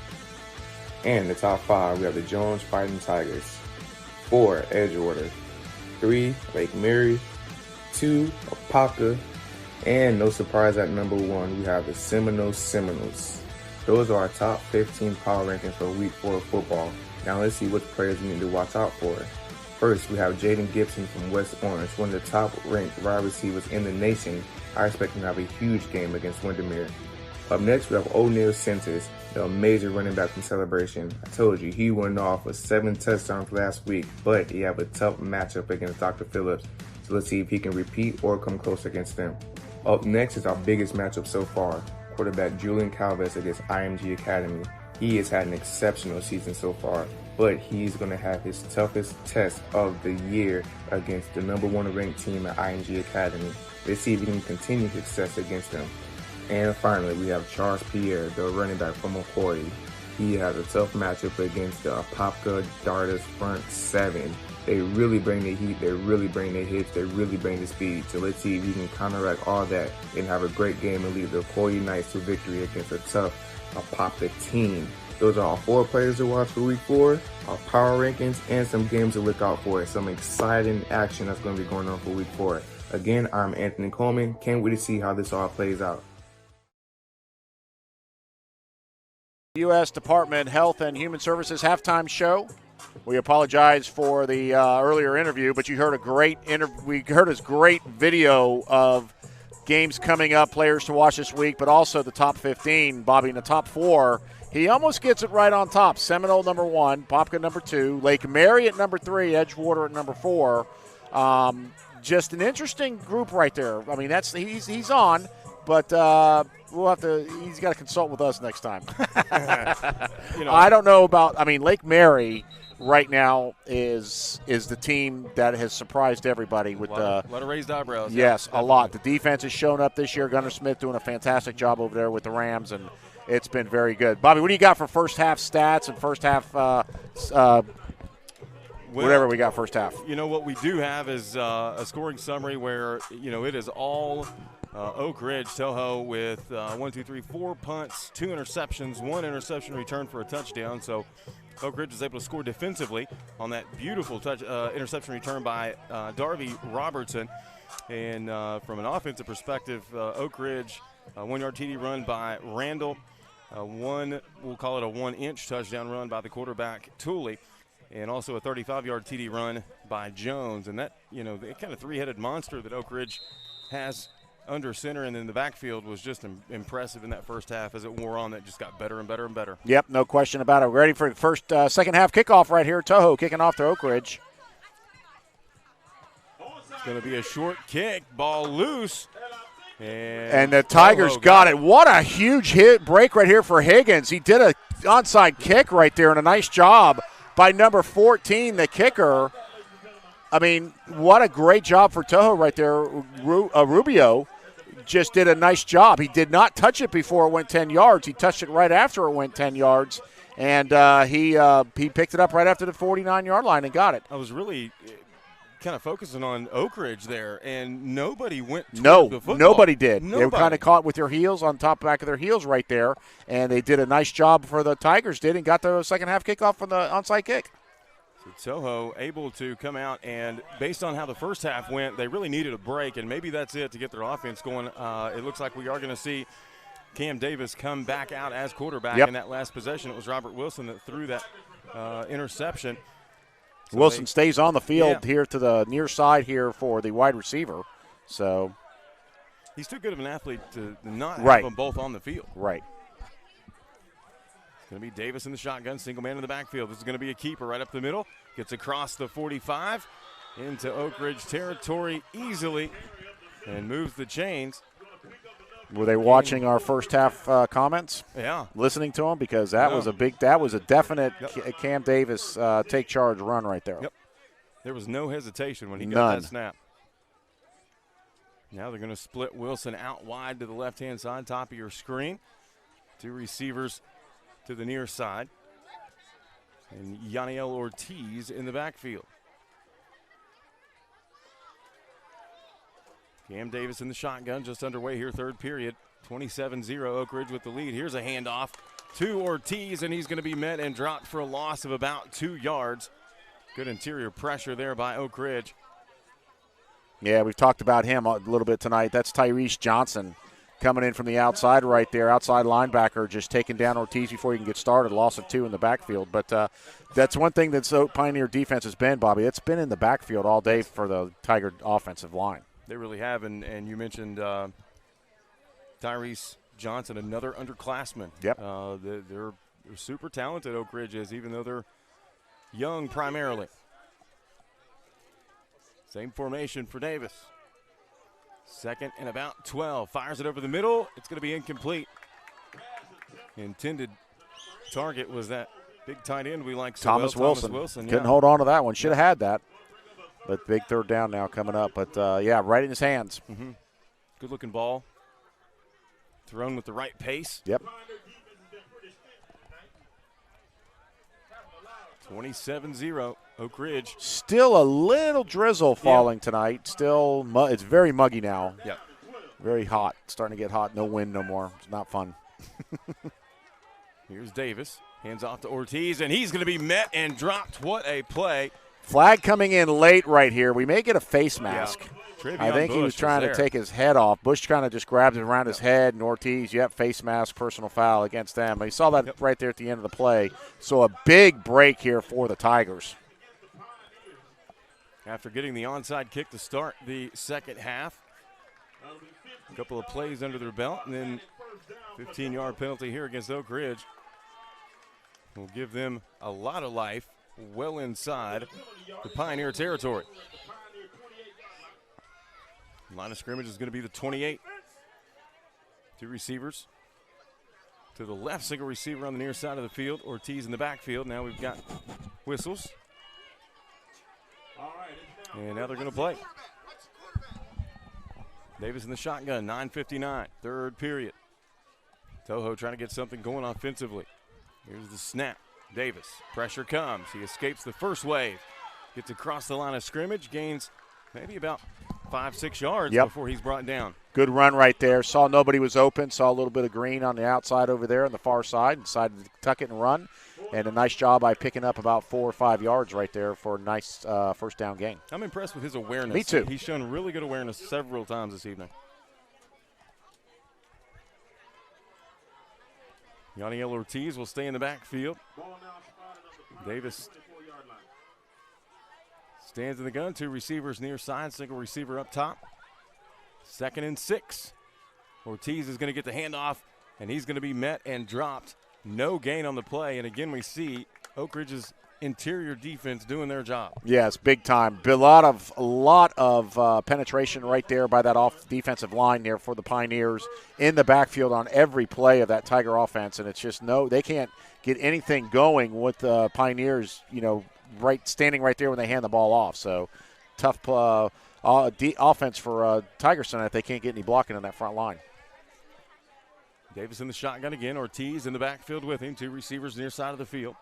Speaker 11: and the top 5, we have the Jones Fighting Tigers, 4, Edgewater, 3, Lake Mary, 2, Apopka, and no surprise at number 1, we have the Seminoles. Those are our top 15 power rankings for Week 4 of football. Now let's see which players we need to watch out for. First, we have Jaden Gibson from West Orange, one of the top-ranked wide receivers in the nation. I expect him to have a huge game against Windermere. Up next, we have O'Neal Centers, the amazing running back from Celebration. I told you, he went off with 7 touchdowns last week, but he have a tough matchup against Dr. Phillips. So let's see if he can repeat or come close against them. Up next is our biggest matchup so far, quarterback Julian Calves against IMG Academy. He has had an exceptional season so far, but he's going to have his toughest test of the year against the number 1 ranked team at IMG Academy. Let's see if he can continue success against them. And finally, we have Charles Pierre, the running back from Ocoee. He has a tough matchup against the Apopka Darters front 7. They really bring the heat, they really bring the hits, they really bring the speed. So let's see if he can counteract all that and have a great game and lead the Ocoee Knights to victory against a tough Apopka team. Those are all 4 players to watch for Week 4, our power rankings, and some games to look out for. Some exciting action that's going to be going on for Week 4. Again, I'm Anthony Coleman. Can't wait to see how this all plays out.
Speaker 1: U.S. Department of Health and Human Services halftime show. We apologize for the earlier interview, but you heard we heard his great video of games coming up, players to watch this week, but also the top 15. Bobby, in the top 4, he almost gets it right on top. Seminole number 1, Popka number 2, Lake Mary at number 3, Edgewater at number 4. Just an interesting group right there. I mean, he's on, but we'll have to. He's got to consult with us next time. I don't know about. I mean, Lake Mary right now is the team that has surprised everybody with
Speaker 2: a lot of raised eyebrows.
Speaker 1: Yes,
Speaker 2: yeah,
Speaker 1: a lot. The defense has shown up this year. Gunnar Smith doing a fantastic job over there with the Rams, and it's been very good. Bobby, what do you got for first half stats and first half whatever we got first half?
Speaker 2: You know, what we do have is a scoring summary where, it is all Oak Ridge, Toho with 4 punts, 2 interceptions, 1 interception return for a touchdown. So Oak Ridge was able to score defensively on that beautiful interception return by Darvey Robertson. And from an offensive perspective, Oak Ridge, 1-yard TD run by Randall, we'll call it a 1-inch touchdown run by the quarterback, Tooley, and also a 35-yard TD run by Jones. And that, the kind of three-headed monster that Oak Ridge has under center and in the backfield was just impressive in that first half. As it wore on, that just got better and better and better.
Speaker 1: Yep, no question about it. We're ready for the second half kickoff right here. Toho kicking off to Oak Ridge.
Speaker 2: It's going to be a short kick, ball loose.
Speaker 1: And the Tigers got it. What a huge break right here for Higgins. He did a onside kick right there, and a nice job by number 14, the kicker. I mean, what a great job for Toho right there. Rubio just did a nice job. He did not touch it before it went 10 yards. He touched it right after it went 10 yards, and he picked it up right after the 49-yard line and got it.
Speaker 2: I was really kind of focusing on Oak Ridge there, and nobody went toward the football.
Speaker 1: Nobody did.
Speaker 2: Nobody.
Speaker 1: They were kind of caught with their heels on top back of their heels right there, and they did a nice job for the Tigers and got the second half kickoff from the onside kick.
Speaker 2: So Toho able to come out, and based on how the first half went, they really needed a break, and maybe that's it to get their offense going. It looks like we are going to see Cam Davis come back out as quarterback in that last possession. It was Robert Wilson that threw that interception. So
Speaker 1: Wilson stays on the field here to the near side here for the wide receiver. So
Speaker 2: he's too good of an athlete to not have them both on the field.
Speaker 1: Right.
Speaker 2: It's going to be Davis in the shotgun, single man in the backfield. This is going to be a keeper right up the middle. Gets across the 45 into Oak Ridge territory easily and moves the chains.
Speaker 1: Were they watching our first half comments?
Speaker 2: Yeah.
Speaker 1: Listening to them? Because that was a definite Cam Davis take charge run right there.
Speaker 2: Yep. There was no hesitation when he got that snap. Now they're going to split Wilson out wide to the left-hand side, top of your screen. 2 receivers to the near side. And Yaniel Ortiz in the backfield. Cam Davis in the shotgun, just underway here, third period. 27-0, Oak Ridge with the lead. Here's a handoff to Ortiz, and he's going to be met and dropped for a loss of about 2 yards. Good interior pressure there by Oak Ridge.
Speaker 1: Yeah, we've talked about him a little bit tonight. That's Tyrese Johnson coming in from the outside right there, outside linebacker, just taking down Ortiz before he can get started. Loss of 2 in the backfield. But that's one thing that Pioneer defense has been, Bobby. It's been in the backfield all day for the Tiger offensive line.
Speaker 2: They really have, and you mentioned Tyrese Johnson, another underclassman.
Speaker 1: Yep.
Speaker 2: They're super talented, Oak Ridge is, even though they're young primarily. Same formation for Davis. Second and about 12. Fires it over the middle. It's going to be incomplete. Intended target was that big tight end we like so
Speaker 1: Thomas
Speaker 2: well.
Speaker 1: Wilson.
Speaker 2: Thomas Wilson.
Speaker 1: Couldn't hold on to that one. Should have had that. But big third down now coming up. But, right in his hands.
Speaker 2: Mm-hmm. Good-looking ball. Thrown with the right pace.
Speaker 1: Yep.
Speaker 2: 27-0, Oak Ridge.
Speaker 1: Still a little drizzle falling tonight. Still, it's very muggy now.
Speaker 2: Yep.
Speaker 1: Very hot. It's starting to get hot. No wind no more. It's not fun.
Speaker 2: Here's Davis. Hands off to Ortiz, and he's going to be met and dropped. What a play.
Speaker 1: Flag coming in late right here. We may get a face mask.
Speaker 2: Yeah.
Speaker 1: I think he was trying to take his head off. Bush kind of just grabbed it around his head, and Ortiz, face mask, personal foul against them. You saw that right there at the end of the play. So a big break here for the Tigers.
Speaker 2: After getting the onside kick to start the second half, a couple of plays under their belt, and then 15-yard penalty here against Oak Ridge will give them a lot of life well inside the Pioneer territory. Line of scrimmage is going to be the 28. 2 receivers. To the left, single receiver on the near side of the field. Ortiz in the backfield. Now we've got whistles. And now they're going to play. Davis in the shotgun, 9:59, third period. Toho trying to get something going offensively. Here's the snap. Davis, pressure comes. He escapes the first wave. Gets across the line of scrimmage, gains maybe about 5-6 yards before he's brought down.
Speaker 1: Good run right there. Saw nobody was open. Saw a little bit of green on the outside over there on the far side. Decided to tuck it and run. And a nice job by picking up about 4 or 5 yards right there for a nice first down gain.
Speaker 2: I'm impressed with his awareness.
Speaker 1: Me too.
Speaker 2: He's shown really good awareness several times this evening. Yaniel Ortiz will stay in the backfield. Davis stands in the gun. 2 receivers near side, single receiver up top. 2nd and 6. Ortiz is going to get the handoff, and he's going to be met and dropped. No gain on the play, and again we see Oak Ridge's interior defense doing their job.
Speaker 1: Yes, big time. A lot of penetration right there by that off defensive line there for the Pioneers in the backfield on every play of that Tiger offense, and it's just they can't get anything going with the Pioneers, standing right there when they hand the ball off. So tough offense for Tigers tonight if they can't get any blocking on that front line.
Speaker 2: Davis in the shotgun again. Ortiz in the backfield with him. 2 receivers near side of the field.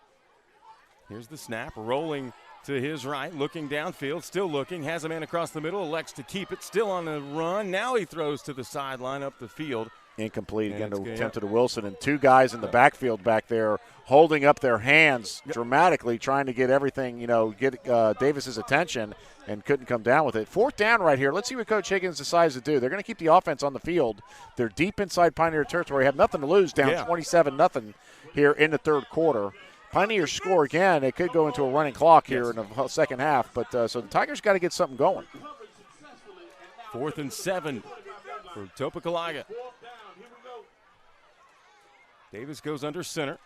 Speaker 2: Here's the snap. Rolling to his right. Looking downfield. Still looking. Has a man across the middle. Elects to keep it. Still on the run. Now he throws to the sideline up the field.
Speaker 1: Incomplete again to attempted to Wilson. And 2 guys in the backfield back there holding up their hands dramatically, trying to get everything, get Davis's attention, and couldn't come down with it. 4th down right here. Let's see what Coach Higgins decides to do. They're going to keep the offense on the field. They're deep inside Pioneer territory. Have nothing to lose, down 27-0 here in the third quarter. Pioneers score again. It could go into a running clock here in the second half. But so the Tigers got to get something going.
Speaker 2: 4th and 7 for Topekalaga. Davis goes under center.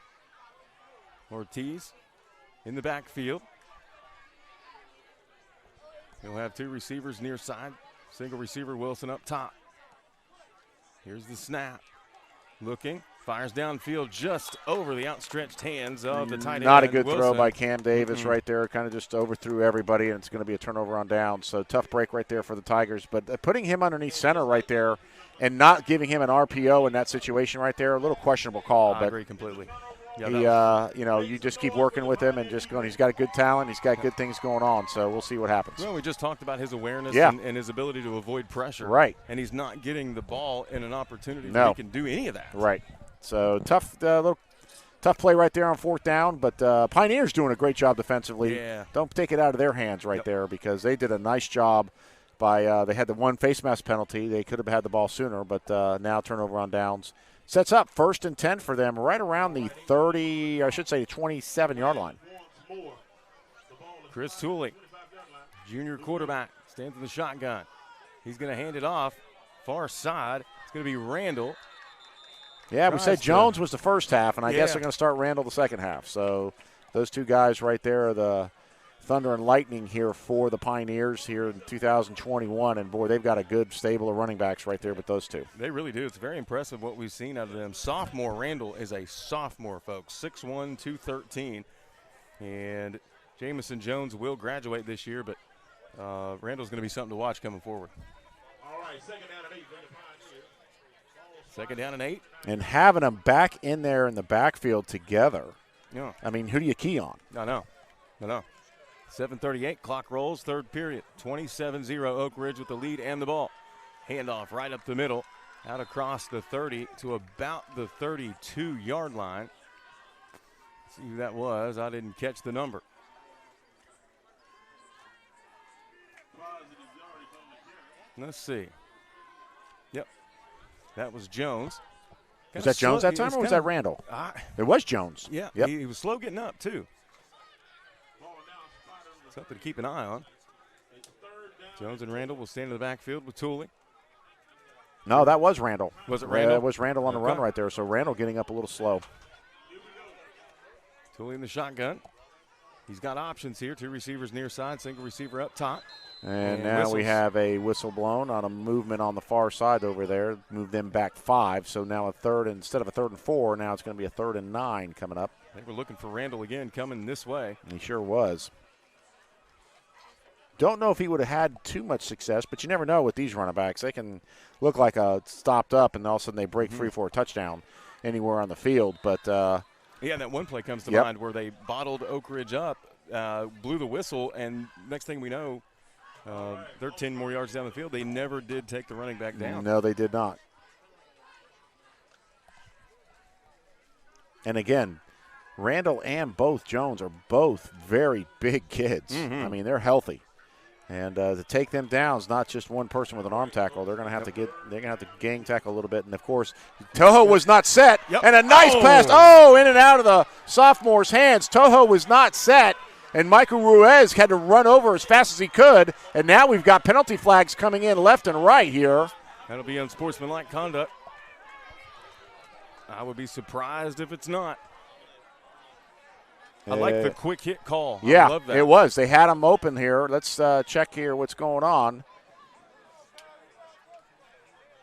Speaker 2: Ortiz in the backfield. He'll have 2 receivers near side. Single receiver Wilson up top. Here's the snap. Looking. Fires downfield just over the outstretched hands of the tight end.
Speaker 1: Not a good
Speaker 2: Wilson.
Speaker 1: throw by Cam Davis right there. Kind of just overthrew everybody, and it's going to be a turnover on down. So tough break right there for the Tigers. But putting him underneath center right there and not giving him an RPO in that situation right there, a little questionable call.
Speaker 2: I agree completely.
Speaker 1: Yeah, you just keep working with him and just going. He's got a good talent. He's got good things going on. So we'll see what happens.
Speaker 2: Well, we just talked about his awareness and his ability to avoid pressure.
Speaker 1: Right.
Speaker 2: And he's not getting the ball in an opportunity where he can do any of that.
Speaker 1: Right. So tough play right there on 4th down. But Pioneers doing a great job defensively.
Speaker 2: Yeah.
Speaker 1: Don't take it out of their hands right there because they did a nice job. They had the 1 face mask penalty. They could have had the ball sooner, but now turnover on downs. Sets up 1st and 10 for them right around the 27-yard line.
Speaker 2: Chris Tooley, junior quarterback, stands in the shotgun. He's going to hand it off far side. It's going to be Randall.
Speaker 1: Yeah, we said Jones was the first half, and I guess they're going to start Randall the second half. So those 2 guys right there are the thunder and lightning here for the Pioneers here in 2021. And, boy, they've got a good stable of running backs right there with those 2.
Speaker 2: They really do. It's very impressive what we've seen out of them. Sophomore Randall is a sophomore, folks, 6'1", 213. And Jameson Jones will graduate this year, but Randall's going to be something to watch coming forward.
Speaker 3: All right, 2nd down and 8.
Speaker 2: 2nd down and 8.
Speaker 1: And having them back in there in the backfield together.
Speaker 2: Yeah.
Speaker 1: I mean, who do you key on?
Speaker 2: I know. 7:38, clock rolls, third period. 27-0 Oak Ridge with the lead and the ball. Handoff right up the middle, out across the 30 to about the 32-yard line. Let's see who that was. I didn't catch the number. Let's see. Yep. That was Jones.
Speaker 1: Was that Jones that time, or was that Randall? It was Jones.
Speaker 2: Yeah,
Speaker 1: yep.
Speaker 2: He was slow getting up, too. Something to keep an eye on. Jones and Randall will stand in the backfield with Tooley.
Speaker 1: No, that was Randall.
Speaker 2: Was it Randall?
Speaker 1: It was Randall on the run right there, so Randall getting up a little slow.
Speaker 2: Tooley in the shotgun. He's got options here. 2 receivers near side, single receiver up top.
Speaker 1: And now we have a whistle blown on a movement on the far side over there. Move them back 5, so now instead of a 3rd and 4, now it's going to be a 3rd and 9 coming up.
Speaker 2: They were looking for Randall again coming this way.
Speaker 1: He sure was. Don't know if he would have had too much success, but you never know with these running backs. They can look like a stopped up, and all of a sudden they break free for a touchdown anywhere on the field. But
Speaker 2: yeah, that one play comes to mind where they bottled Oak Ridge up, blew the whistle, and next thing we know, they're 10 more yards down the field. They never did take the running back down.
Speaker 1: No, they did not. And again, Randall and both Jones are both very big kids. I mean, they're healthy. And to take them down is not just one person with an arm tackle. They're going to have to gang tackle a little bit. And of course, Toho was not set. And a nice pass. Oh, in and out of the sophomore's hands. Toho was not set. And Michael Ruiz had to run over as fast as he could. And now we've got penalty flags coming in left and right here.
Speaker 2: That'll be unsportsmanlike conduct. I would be surprised if it's not. I like the quick hit call.
Speaker 1: Yeah,
Speaker 2: I love that.
Speaker 1: It was. They had him open here. Let's check here what's going on.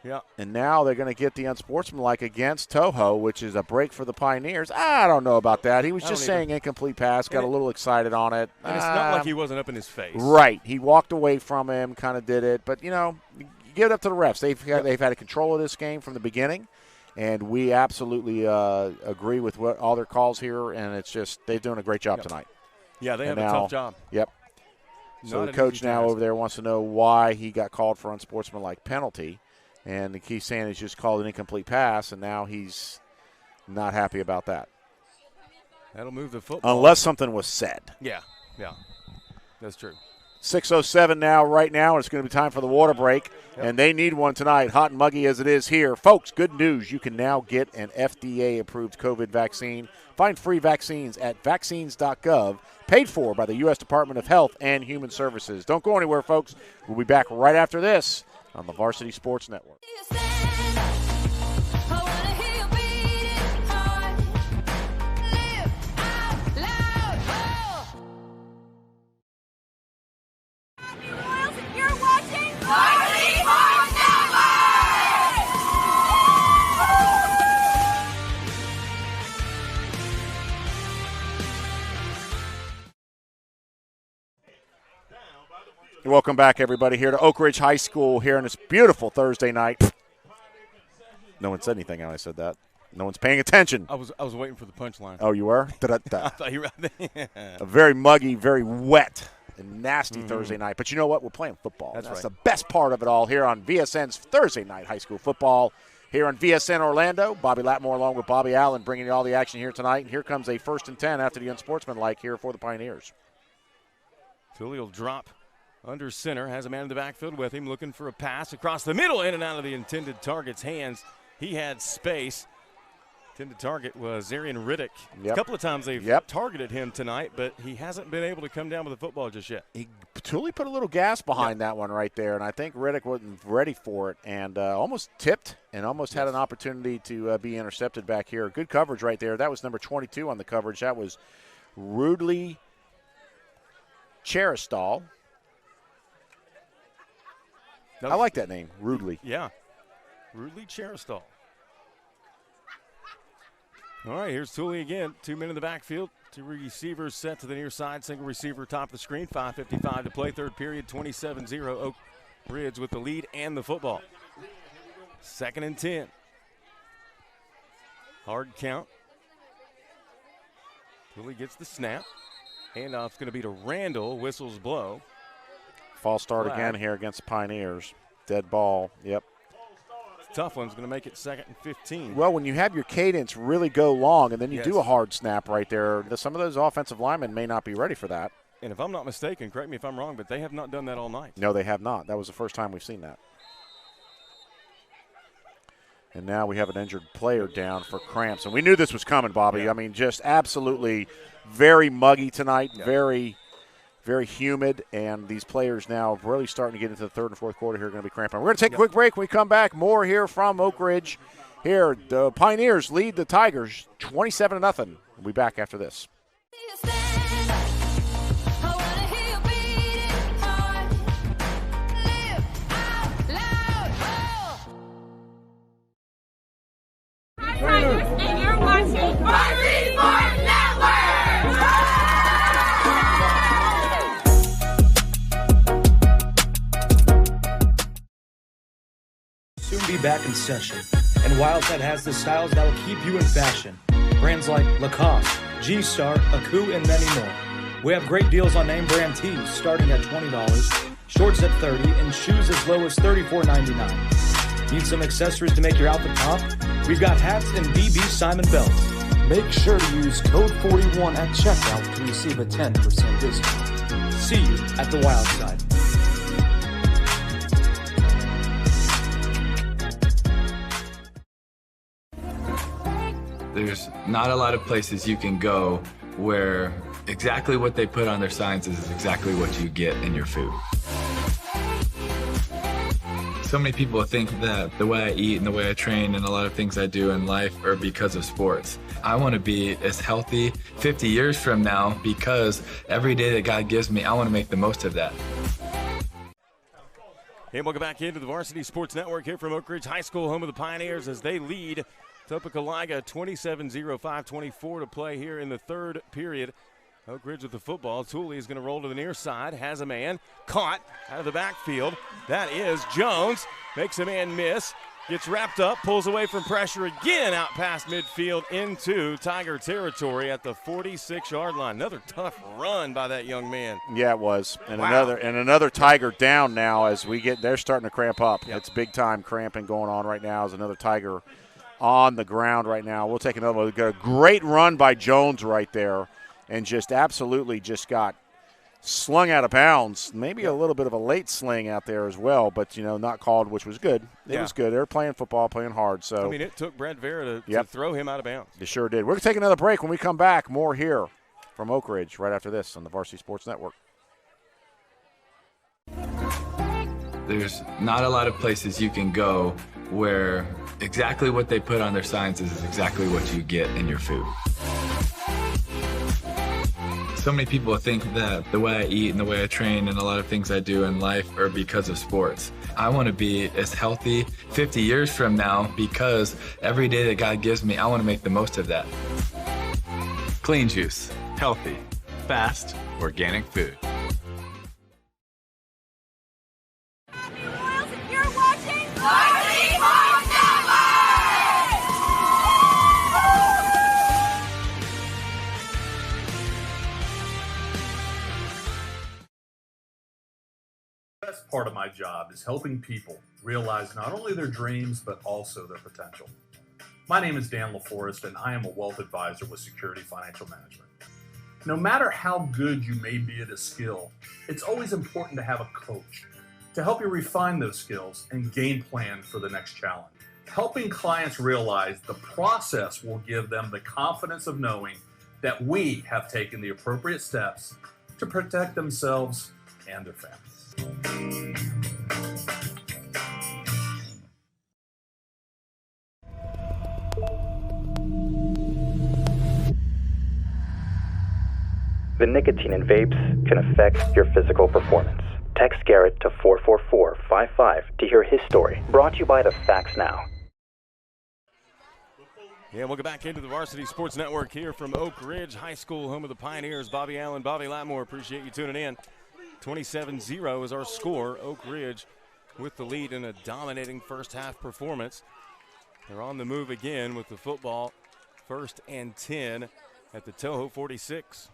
Speaker 2: Yeah.
Speaker 1: And now they're going to get the unsportsmanlike against Toho, which is a break for the Pioneers. I don't know about that. He was just saying incomplete pass, got a little excited on it.
Speaker 2: And it's not like he wasn't up in his face.
Speaker 1: Right. He walked away from him, kind of did it. But, you know, you give it up to the refs. They've had control of this game from the beginning. And we absolutely agree with all their calls here, and it's just they're doing a great job tonight.
Speaker 2: Yeah, they have a tough job.
Speaker 1: Yep. So the coach now over there wants to know why he got called for unsportsmanlike penalty, and he's saying he's just called an incomplete pass, and now he's not happy about that.
Speaker 2: That'll move the football.
Speaker 1: Unless something was said.
Speaker 2: Yeah, that's true.
Speaker 1: 6:07 now, right now, and it's going to be time for the water break, and they need one tonight, hot and muggy as it is here. Folks, good news. You can now get an FDA-approved COVID vaccine. Find free vaccines at vaccines.gov, paid for by the U.S. Department of Health and Human Services. Don't go anywhere, folks. We'll be back right after this on the Varsity Sports Network. Welcome back, everybody, here to Oak Ridge High School here on this beautiful Thursday night. No one said anything when I said that. No one's paying attention.
Speaker 2: I was waiting for the punchline.
Speaker 1: Oh, you were?
Speaker 2: I thought you were right there.
Speaker 1: A very muggy, very wet, and nasty Thursday night. But you know what? We're playing football. That's
Speaker 2: right.
Speaker 1: The best part of it all here on VSN's Thursday night high school football here on VSN Orlando. Bobby Latmore along with Bobby Allen bringing you all the action here tonight. And here comes a 1st and 10 after the unsportsmanlike here for the Pioneers.
Speaker 2: Philly will drop under center, has a man in the backfield with him, looking for a pass across the middle, in and out of the intended target's hands. He had space. Intended target was Arian Riddick. A couple of times they've targeted him tonight, but he hasn't been able to come down with the football just yet.
Speaker 1: He truly put a little gas behind that one right there, and I think Riddick wasn't ready for it and almost tipped and almost had an opportunity to be intercepted back here. Good coverage right there. That was number 22 on the coverage. That was Rudley Cheristal. I like that name, Rudley.
Speaker 2: Yeah, Rudley Cheristal. All right, here's Tooley again. 2 men in the backfield. 2 receivers set to the near side. Single receiver top of the screen. 5:55 to play. Third period, 27-0. Oak Ridge with the lead and the football. 2nd and 10. Hard count. Tooley gets the snap. Handoff's going to be to Randall. Whistles blow.
Speaker 1: False start again here against the Pioneers. Dead ball. Yep.
Speaker 2: Tough one's going to make it 2nd and 15.
Speaker 1: Well, when you have your cadence really go long and then you do a hard snap right there, some of those offensive linemen may not be ready for that.
Speaker 2: And if I'm not mistaken, correct me if I'm wrong, but they have not done that all night.
Speaker 1: No, they have not. That was the first time we've seen that. And now we have an injured player down for cramps. And we knew this was coming, Bobby. I mean, just absolutely very muggy tonight, very humid, and these players now really starting to get into the 3rd and 4th quarter here are going to be cramping. We're going to take a quick break. When we come back, more here from Oak Ridge. Here, the Pioneers lead the Tigers 27-0. We'll be back after this.
Speaker 10: Tigers, and you're watching Varsity Sports Network!
Speaker 7: back in session. And Wildcat has the styles that will keep you in fashion. Brands like Lacoste, G-Star, Aku, and many more. We have great deals on name brand tees starting at $20, shorts at $30, and shoes as low as $34.99. Need some accessories to make your outfit pop? We've got hats and BB Simon belts. Make sure to use code 41 at checkout to receive a 10% discount. See you at the Wild Side.
Speaker 9: There's not a lot of places you can go where exactly what they put on their signs is exactly what you get in your food. So many people think that the way I eat and the way I train and a lot of things I do in life are because of sports. I want to be as healthy 50 years from now because every day that God gives me, I want to make the most of that.
Speaker 2: And welcome back into the Varsity Sports Network here from Oak Ridge High School, home of the Pioneers, as they lead Topeka-Liga 27-0, 5:24 to play here in the third period. Oak Ridge with the football. Tooley is going to roll to the near side, has a man, caught out of the backfield. That is Jones, makes a man miss, gets wrapped up, pulls away from pressure again, out past midfield into Tiger territory at the 46-yard line. Another tough run by that young man.
Speaker 1: Yeah, it was. And
Speaker 2: Wow.
Speaker 1: another Tiger down now as they're starting to cramp up.
Speaker 2: Yep.
Speaker 1: It's big time cramping going on right now as another Tiger on the ground right now. We'll take another one. We've got a great run by Jones right there and just absolutely just got slung out of bounds. Maybe a little bit of a late sling out there as well, but, not called, which was good. It was good. They were playing football, playing hard. So
Speaker 2: I mean, it took Brad Vera to throw him out of bounds.
Speaker 1: It sure did. We're going to take another break. When we come back, more here from Oak Ridge right after this on the Varsity Sports Network.
Speaker 9: There's not a lot of places you can go where exactly what they put on their signs is exactly what you get in your food. So many people think that the way I eat and the way I train and a lot of things I do in life are because of sports. I want to be as healthy 50 years from now because every day that God gives me, I want to make the most of that.
Speaker 12: Clean juice, healthy, fast, organic food.
Speaker 10: You're watching Varsity Sports Network!
Speaker 8: The best part of my job is helping people realize not only their dreams, but also their potential. My name is Dan LaForest, and I am a wealth advisor with Security Financial Management. No matter how good you may be at a skill, it's always important to have a coach to help you refine those skills and game plan for the next challenge. Helping clients realize the process will give them the confidence of knowing that we have taken the appropriate steps to protect themselves and their families.
Speaker 13: The nicotine in vapes can affect your physical performance. Text Garrett to 44455 to hear his story. Brought to you by the Facts Now.
Speaker 2: Yeah, we'll get back into the Varsity Sports Network here from Oak Ridge High School, home of the Pioneers. Bobby Allen, Bobby Latmore, appreciate you tuning in. 27-0 is our score. Oak Ridge with the lead in a dominating first half performance. They're on the move again with the football. 1st and 10 at the Toho 46.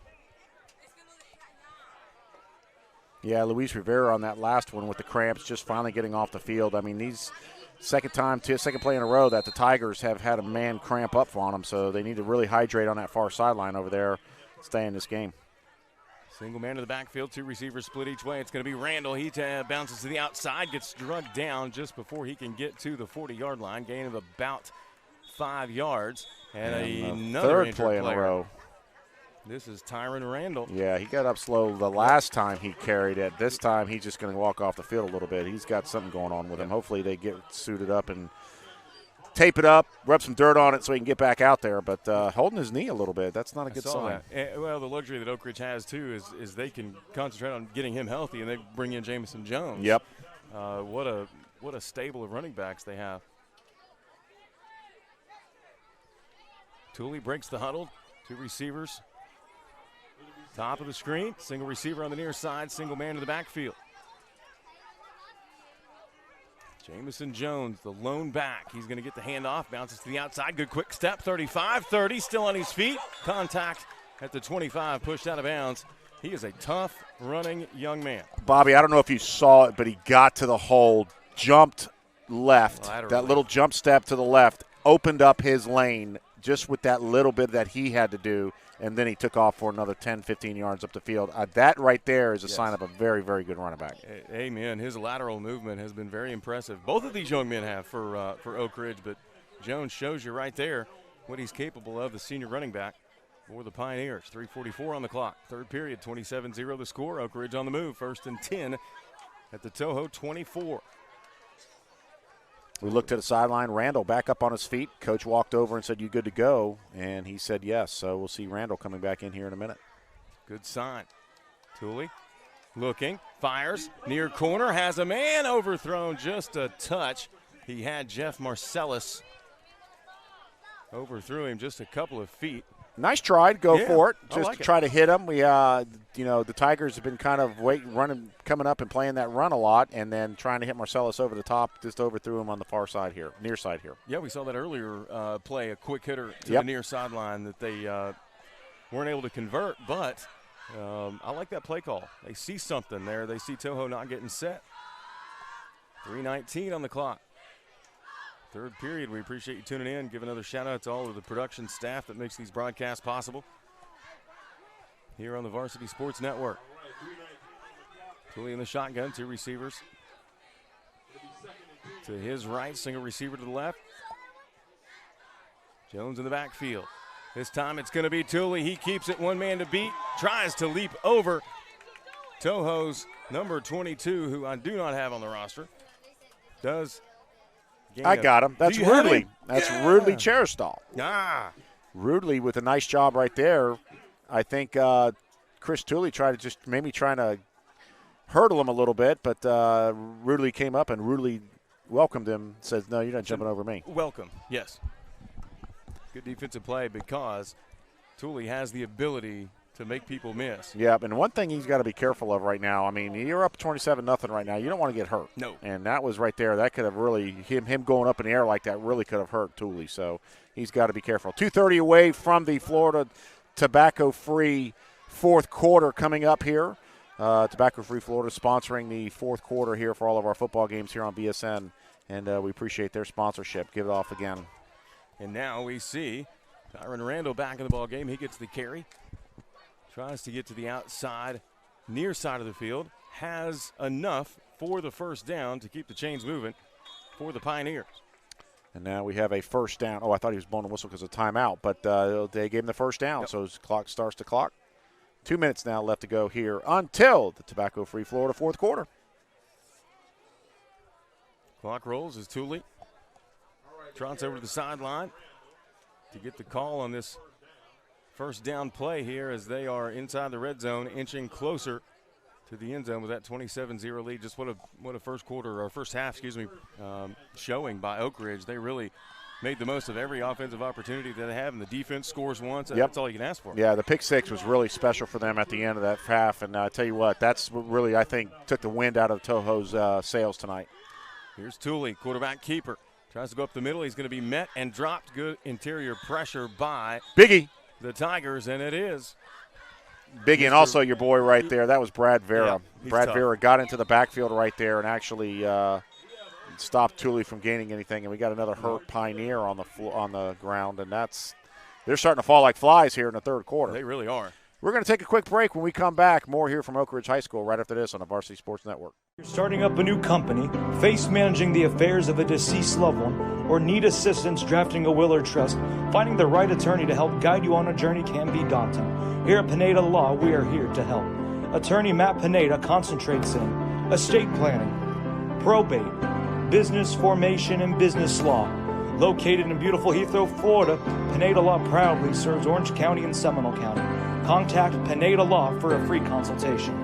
Speaker 1: Yeah, Luis Rivera on that last one with the cramps, just finally getting off the field. I mean, these second play in a row that the Tigers have had a man cramp up on them, so they need to really hydrate on that far sideline over there, stay in this game.
Speaker 2: Single man to the backfield, 2 receivers split each way. It's going to be Randall. He bounces to the outside, gets drugged down just before he can get to the 40-yard line, gain of about 5 yards. And another
Speaker 1: third play in a row.
Speaker 2: This is Tyron Randall.
Speaker 1: Yeah, he got up slow the last time he carried it. This time he's just going to walk off the field a little bit. He's got something going on with him. Hopefully they get suited up and tape it up, rub some dirt on it so he can get back out there. But holding his knee a little bit, that's not a good sign.
Speaker 2: Well, the luxury that Oak Ridge has, too, is they can concentrate on getting him healthy, and they bring in Jameson Jones.
Speaker 1: Yep.
Speaker 2: What a stable of running backs they have. Tooley breaks the huddle. 2 receivers. Top of the screen, single receiver on the near side, single man to the backfield. Jameson Jones, the lone back. He's going to get the handoff, bounces to the outside. Good quick step, 35-30, still on his feet. Contact at the 25, pushed out of bounds. He is a tough running young man.
Speaker 1: Bobby, I don't know if you saw it, but he got to the hole, jumped left.
Speaker 2: Laterally.
Speaker 1: That little jump step to the left opened up his lane just with that little bit that he had to do, and then he took off for another 10, 15 yards up the field. That right there is a sign of a very, very good running back.
Speaker 2: Amen. His lateral movement has been very impressive. Both of these young men have for Oak Ridge, but Jones shows you right there what he's capable of, the senior running back for the Pioneers. 3:44 on the clock. Third period, 27-0 the score. Oak Ridge on the move. 1st and 10 at the Toho 24.
Speaker 1: We looked at the sideline. Randall back up on his feet. Coach walked over and said, "You good to go?" And he said yes. So we'll see Randall coming back in here in a minute.
Speaker 2: Good sign. Tooley looking, fires, near corner, has a man overthrown just a touch. He had Jeff Marcellus. Overthrew him just a couple of feet.
Speaker 1: Nice try to go for it, just
Speaker 2: like
Speaker 1: to try to hit him. We, the Tigers have been kind of coming up and playing that run a lot, and then trying to hit Marcellus over the top, just overthrew him on the far side here, near side here.
Speaker 2: Yeah, we saw that earlier play, a quick hitter to the near sideline that they weren't able to convert, but I like that play call. They see something there. They see Toho not getting set. 3:19 on the clock. Third period. We appreciate you tuning in. Give another shout out to all of the production staff that makes these broadcasts possible here on the Varsity Sports Network. Tooley in the shotgun, 2 receivers to his right, single receiver to the left. Jones in the backfield. This time it's going to be Tooley. He keeps it, one man to beat, tries to leap over Toho's number 22, who I do not have on the roster. Does.
Speaker 1: I got him. That's Rudley. That's Rudley Cheristal.
Speaker 2: Ah.
Speaker 1: Rudley with a nice job right there. I think Chris Tooley trying to hurdle him a little bit, but Rudley came up and Rudley welcomed him, says, "No, you're not jumping over me."
Speaker 2: Welcome, yes. Good defensive play because Tooley has the ability to make people miss.
Speaker 1: Yeah, and one thing he's got to be careful of right now, I mean, you're up 27-0 right now. You don't want to get hurt.
Speaker 2: No.
Speaker 1: And that was right there. That could have really, him going up in the air like that really could have hurt Tooley. So he's got to be careful. 2:30 away from the Florida tobacco-free fourth quarter coming up here. Tobacco-free Florida sponsoring the fourth quarter here for all of our football games here on BSN. And we appreciate their sponsorship. Give it off again.
Speaker 2: And now we see Tyron Randall back in the ball game. He gets the carry. Tries to get to the outside, near side of the field. Has enough for the first down to keep the chains moving for the Pioneers.
Speaker 1: And now we have a first down. Oh, I thought he was blowing a whistle because of timeout, but they gave him the first down. Yep. So his clock starts to clock. 2 minutes now left to go here until the tobacco-free Florida fourth quarter.
Speaker 2: Clock rolls as Tooley trots over to the sideline to get the call on this first down play here as they are inside the red zone, inching closer to the end zone with that 27-0 lead. Just what a first quarter, or first half, showing by Oak Ridge. They really made the most of every offensive opportunity that they have, and the defense scores once.
Speaker 1: Yep.
Speaker 2: That's all you can ask for.
Speaker 1: Yeah, the pick six was really special for them at the end of that half, and I tell you what, that's what really, I think, took the wind out of Toho's sails tonight.
Speaker 2: Here's Tooley, quarterback keeper. Tries to go up the middle. He's going to be met and dropped. Good interior pressure by
Speaker 1: Biggie.
Speaker 2: The Tigers, and it is.
Speaker 1: Biggie, and also your boy right there. That was Brad Vera.
Speaker 2: Yeah,
Speaker 1: Brad
Speaker 2: tough.
Speaker 1: Vera got into the backfield right there and actually stopped Tooley from gaining anything. And we got another hurt Pioneer on the ground, and they're starting to fall like flies here in the third quarter.
Speaker 2: They really are.
Speaker 1: We're going to take a quick break. When we come back, more here from Oak Ridge High School right after this on the Varsity Sports Network.
Speaker 7: You're starting up a new company, face managing the affairs of a deceased loved one, or need assistance drafting a will or trust, finding the right attorney to help guide you on a journey can be daunting. Here at Pineda Law, we are here to help. Attorney Matt Pineda concentrates in estate planning, probate, business formation, and business law. Located in beautiful Heathrow, Florida, Pineda Law proudly serves Orange County and Seminole County. Contact Pineda Law for a free consultation.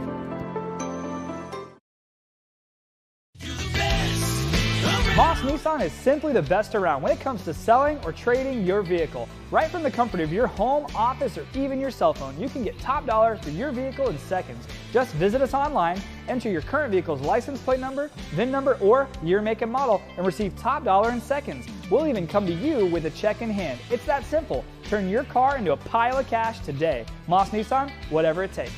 Speaker 4: Moss Nissan is simply the best around when it comes to selling or trading your vehicle. Right from the comfort of your home, office, or even your cell phone, you can get top dollar for your vehicle in seconds. Just visit us online, enter your current vehicle's license plate number, VIN number, or year, make, and model, and receive top dollar in seconds. We'll even come to you with a check in hand. It's that simple. Turn your car into a pile of cash today. Moss Nissan, whatever it takes.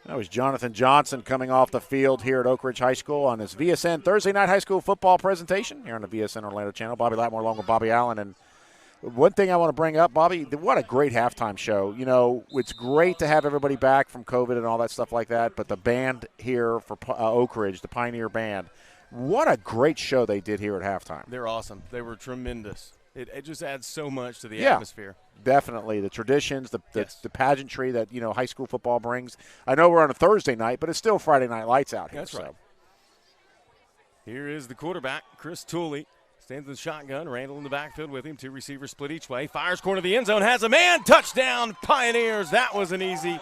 Speaker 1: That was Jonathan Johnson coming off the field here at Oak Ridge High School on his VSN Thursday night high school football presentation here on the VSN Orlando channel. Bobby Latmore along with Bobby Allen. And one thing I want to bring up, Bobby, what a great halftime show. You know, it's great to have everybody back from COVID and all that stuff like that, but the band here for Oak Ridge, the Pioneer Band, what a great show they did here at halftime.
Speaker 2: They're awesome. They were tremendous. It just adds so much to the atmosphere.
Speaker 1: Definitely. The traditions, the pageantry that, you know, high school football brings. I know we're on a Thursday night, but it's still Friday night lights out here.
Speaker 2: That's right. Here is the quarterback, Chris Tooley. Stands in the shotgun. Randall in the backfield with him. Two receivers split each way. Fires corner of the end zone. Has a man. Touchdown, Pioneers. That was an easy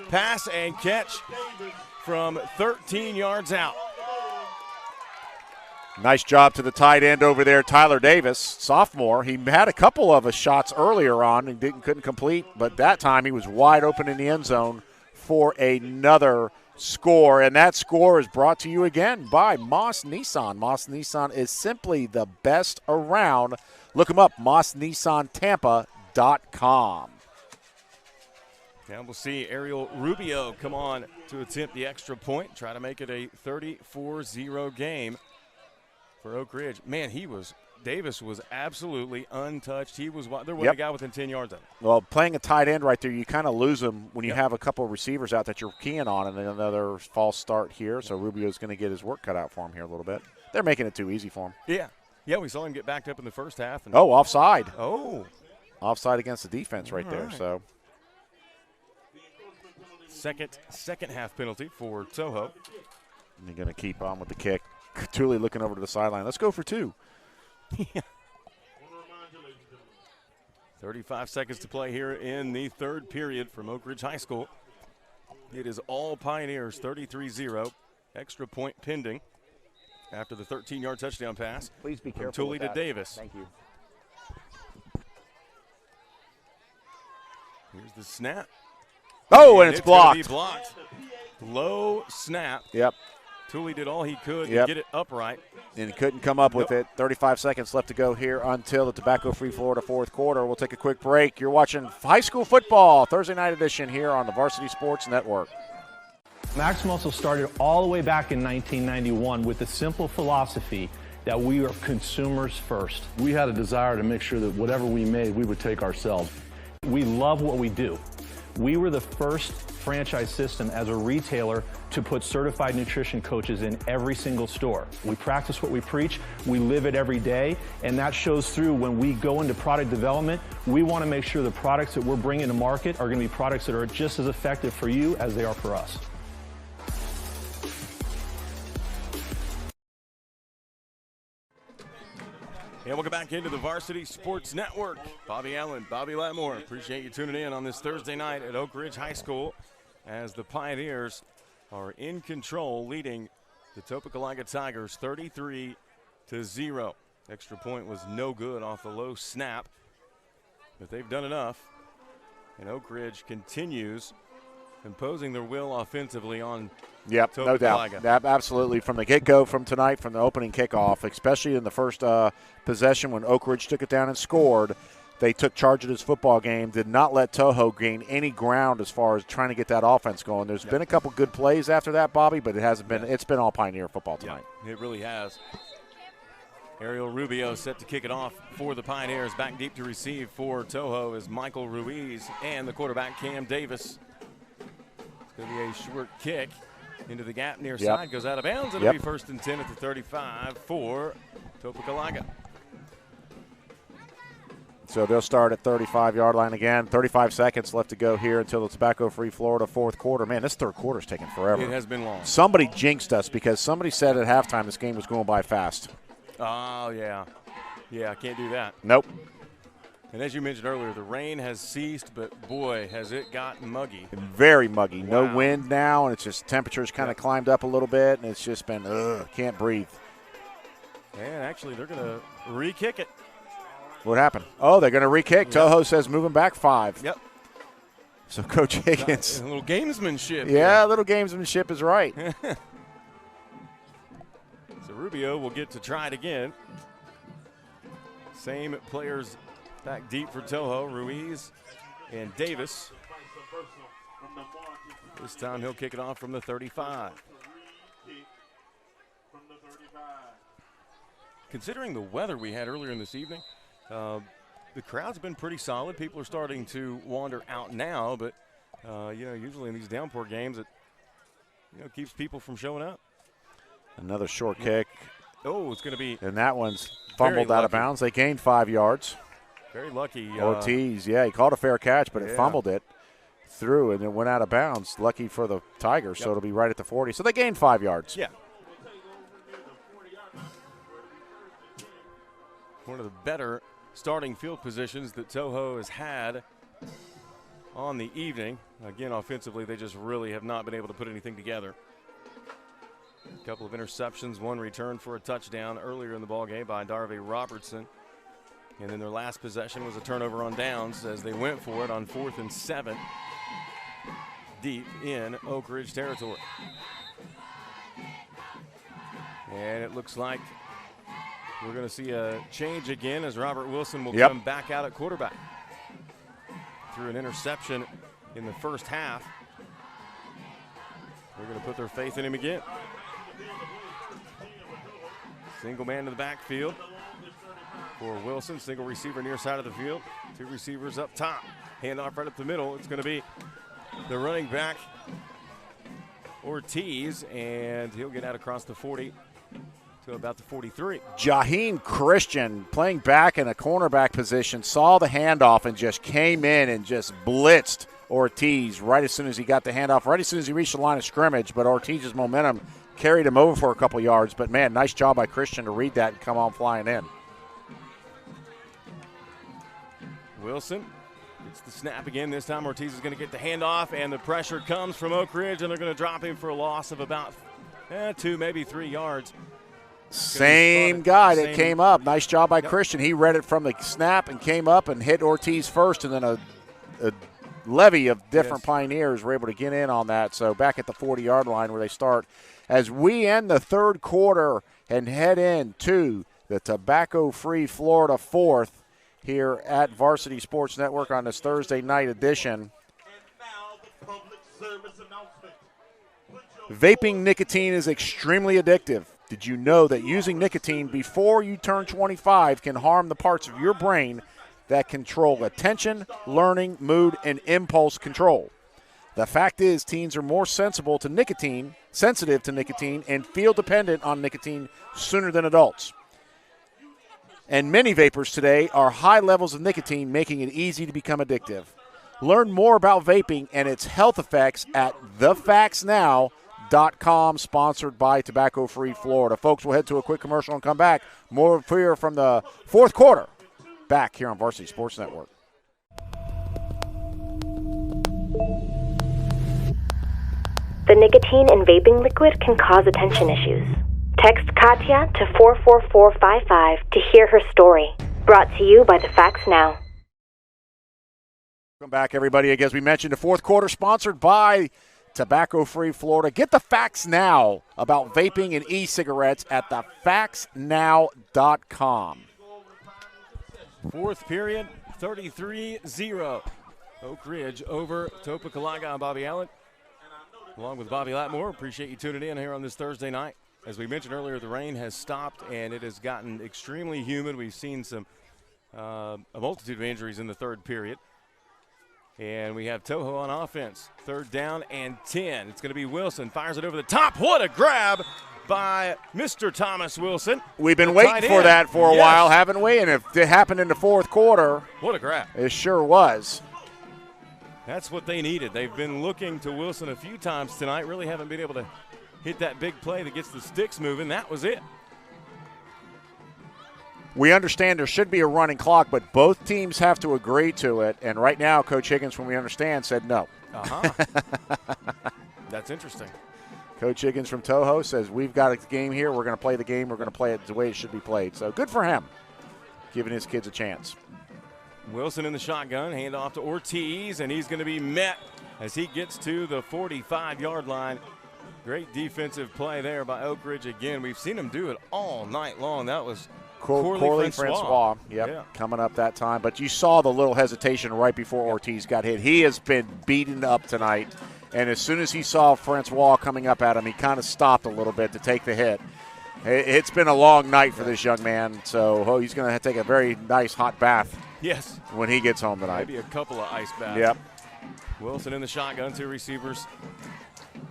Speaker 2: pass and catch from 13 yards out.
Speaker 1: Nice job to the tight end over there, Tyler Davis, sophomore. He had a couple of shots earlier on and couldn't complete, but that time he was wide open in the end zone for another score. And that score is brought to you again by Moss Nissan. Moss Nissan is simply the best around. Look them up, mossnissantampa.com.
Speaker 2: Now we'll see Ariel Rubio come on to attempt the extra point, try to make it a 34-0 game for Oak Ridge. Man, Davis was absolutely untouched. There wasn't a guy within 10 yards of him.
Speaker 1: Well, playing a tight end right there, you kind of lose them when you have a couple of receivers out that you're keying on, and then another false start here. So Rubio's going to get his work cut out for him here a little bit. They're making it too easy for him.
Speaker 2: Yeah, we saw him get backed up in the first half. And
Speaker 1: offside.
Speaker 2: Offside
Speaker 1: against the defense right there. So
Speaker 2: second half penalty for Toho.
Speaker 1: And they're going to keep on with the kick. Tooley looking over to the sideline. Let's go for two.
Speaker 2: 35 seconds to play here in the third period from Oak Ridge High School. It is all Pioneers, 33-0. Extra point pending after the 13-yard touchdown pass.
Speaker 1: Please be careful.
Speaker 2: From Tooley to Davis.
Speaker 1: Thank you.
Speaker 2: Here's the snap.
Speaker 1: Oh, and it's blocked.
Speaker 2: Blocked. Low snap.
Speaker 1: Yep.
Speaker 2: Tooley did all he could to get it upright.
Speaker 1: And he couldn't come up with it. 35 seconds left to go here until the tobacco-free Florida fourth quarter. We'll take a quick break. You're watching high school football, Thursday night edition here on the Varsity Sports Network.
Speaker 14: Max Muscle started all the way back in 1991 with the simple philosophy that we are consumers first.
Speaker 15: We had a desire to make sure that whatever we made, we would take ourselves.
Speaker 14: We love what we do. We were the first franchise system as a retailer to put certified nutrition coaches in every single store. We practice what we preach, we live it every day, and that shows through when we go into product development. We want to make sure the products that we're bringing to market are going to be products that are just as effective for you as they are for us.
Speaker 2: And we'll get back into the Varsity Sports Network. Bobby Allen, Bobby Latmore, appreciate you tuning in on this Thursday night at Oak Ridge High School as the Pioneers are in control, leading the Topeka Tigers 33-0. Extra point was no good off the low snap, but they've done enough. And Oak Ridge continues imposing their will offensively on
Speaker 1: Topeka. No doubt. Absolutely. From the get-go from tonight, from the opening kickoff, especially in the first possession when Oak Ridge took it down and scored, they took charge of this football game, did not let Toho gain any ground as far as trying to get that offense going. There's been a couple good plays after that, Bobby, but it hasn't been. It's been all Pioneer football tonight.
Speaker 2: It really has. Ariel Rubio set to kick it off for the Pioneers. Back deep to receive for Toho is Michael Ruiz and the quarterback Cam Davis. It's going to be a short kick into the gap near side. Goes out of bounds. It'll be 1st and 10 at the 35 for Topekalaga.
Speaker 1: So they'll start at 35-yard line again. 35 seconds left to go here until the tobacco-free Florida fourth quarter. Man, this third quarter's taking forever.
Speaker 2: It has been long.
Speaker 1: Somebody jinxed us because somebody said at halftime this game was going by fast.
Speaker 2: Oh, yeah. Yeah, I can't do that.
Speaker 1: Nope.
Speaker 2: And as you mentioned earlier, the rain has ceased, but boy, has it got muggy.
Speaker 1: Very muggy. No wind now, and it's just temperatures kind of climbed up a little bit, and it's just been, can't breathe.
Speaker 2: And actually, they're going to re-kick it.
Speaker 1: What happened? Oh, they're going to re-kick. Toho says moving back 5.
Speaker 2: Yep.
Speaker 1: So Coach Higgins.
Speaker 2: A little gamesmanship.
Speaker 1: Yeah, a little gamesmanship is right.
Speaker 2: So Rubio will get to try it again. Same players back deep for Toho, Ruiz and Davis. This time he'll kick it off from the 35. Considering the weather we had earlier in this evening, the crowd's been pretty solid. People are starting to wander out now, but usually in these downpour games, it keeps people from showing up.
Speaker 1: Another short kick.
Speaker 2: Oh, it's going to be.
Speaker 1: And that one's fumbled out of bounds. They gained 5 yards.
Speaker 2: Very lucky.
Speaker 1: Ortiz, he caught a fair catch, but it fumbled it through and it went out of bounds. Lucky for the Tigers, so it'll be right at the 40. So they gained 5 yards.
Speaker 2: Yeah. One of the better starting field positions that Toho has had on the evening. Again, offensively, they just really have not been able to put anything together. A couple of interceptions, one return for a touchdown earlier in the ballgame by Darvey Robertson. And then their last possession was a turnover on downs as they went for it on 4th and 7 deep in Oak Ridge territory. And it looks like we're going to see a change again as Robert Wilson will come back out at quarterback. Through an interception in the first half. They're going to put their faith in him again. Single man to the backfield for Wilson. Single receiver near side of the field. 2 receivers up top. Handoff right up the middle. It's going to be the running back, Ortiz, and he'll get out across the 40 to about the 43.
Speaker 1: Jaheen Christian playing back in a cornerback position, saw the handoff and just came in and just blitzed Ortiz right as soon as he got the handoff, right as soon as he reached the line of scrimmage. But Ortiz's momentum carried him over for a couple yards. But, man, nice job by Christian to read that and come on flying in.
Speaker 2: Wilson gets the snap again. This time Ortiz is going to get the handoff, and the pressure comes from Oak Ridge, and they're going to drop him for a loss of about 2, maybe 3 yards.
Speaker 1: Same guy that came up. Nice job by Christian. He read it from the snap and came up and hit Ortiz first, and then a levy of different Pioneers were able to get in on that. So back at the 40-yard line where they start. As we end the third quarter and head into the tobacco-free Florida fourth here at Varsity Sports Network on this Thursday night edition. Vaping nicotine is extremely addictive. Did you know that using nicotine before you turn 25 can harm the parts of your brain that control attention, learning, mood, and impulse control? The fact is, teens are more sensitive to nicotine, and feel dependent on nicotine sooner than adults. And many vapors today are high levels of nicotine, making it easy to become addictive. Learn more about vaping and its health effects at thefactsnow.com, sponsored by Tobacco Free Florida. Folks, we'll head to a quick commercial and come back. More here from the fourth quarter, back here on Varsity Sports Network.
Speaker 16: The nicotine in vaping liquid can cause attention issues. Text Katya to 44455 to hear her story. Brought to you by The Facts Now.
Speaker 1: Welcome back, everybody. As we mentioned, the fourth quarter sponsored by Tobacco Free Florida. Get the facts now about vaping and e-cigarettes at thefactsnow.com.
Speaker 2: Fourth period, 33-0. Oak Ridge over Topekalaga. I'm Bobby Allen, along with Bobby Latmore. Appreciate you tuning in here on this Thursday night as we mentioned earlier, the rain has stopped and it has gotten extremely humid. We've seen a multitude of injuries in the third period. And we have Toho on offense. 3rd down and 10. It's going to be Wilson. Fires it over the top. What a grab by Mr. Thomas Wilson.
Speaker 1: We've been waiting for that for a while, haven't we? And if it happened in the fourth quarter.
Speaker 2: What a grab.
Speaker 1: It sure was.
Speaker 2: That's what they needed. They've been looking to Wilson a few times tonight. Really haven't been able to hit that big play that gets the sticks moving. That was it.
Speaker 1: We understand there should be a running clock, but both teams have to agree to it. And right now, Coach Higgins, from we understand, said no.
Speaker 2: That's interesting.
Speaker 1: Coach Higgins from Toho says, we've got a game here. We're going to play the game. We're going to play it the way it should be played. So good for him, giving his kids a chance.
Speaker 2: Wilson in the shotgun, hand off to Ortiz, and he's going to be met as he gets to the 45-yard line. Great defensive play there by Oak Ridge again. We've seen him do it all night long. That was Corley
Speaker 1: Francois, coming up that time. But you saw the little hesitation right before Ortiz got hit. He has been beaten up tonight, and as soon as he saw Francois coming up at him, he kind of stopped a little bit to take the hit. It's been a long night for this young man, so he's going to take a very nice hot bath when he gets home tonight.
Speaker 2: Maybe a couple of ice baths.
Speaker 1: Yep.
Speaker 2: Wilson in the shotgun, 2 receivers.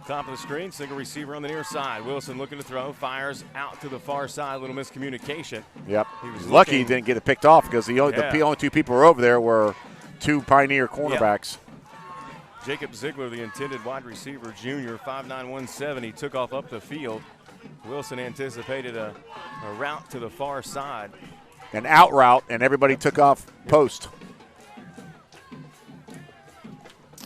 Speaker 2: Top of the screen, single receiver on the near side. Wilson looking to throw, fires out to the far side, little miscommunication.
Speaker 1: Yep.
Speaker 2: He was
Speaker 1: lucky he didn't get it picked off because the only 2 people who were over there were 2 Pioneer cornerbacks.
Speaker 2: Jacob Ziegler, the intended wide receiver, junior, 5'9", 170, took off up the field. Wilson anticipated a route to the far side.
Speaker 1: An out route, and everybody took off post.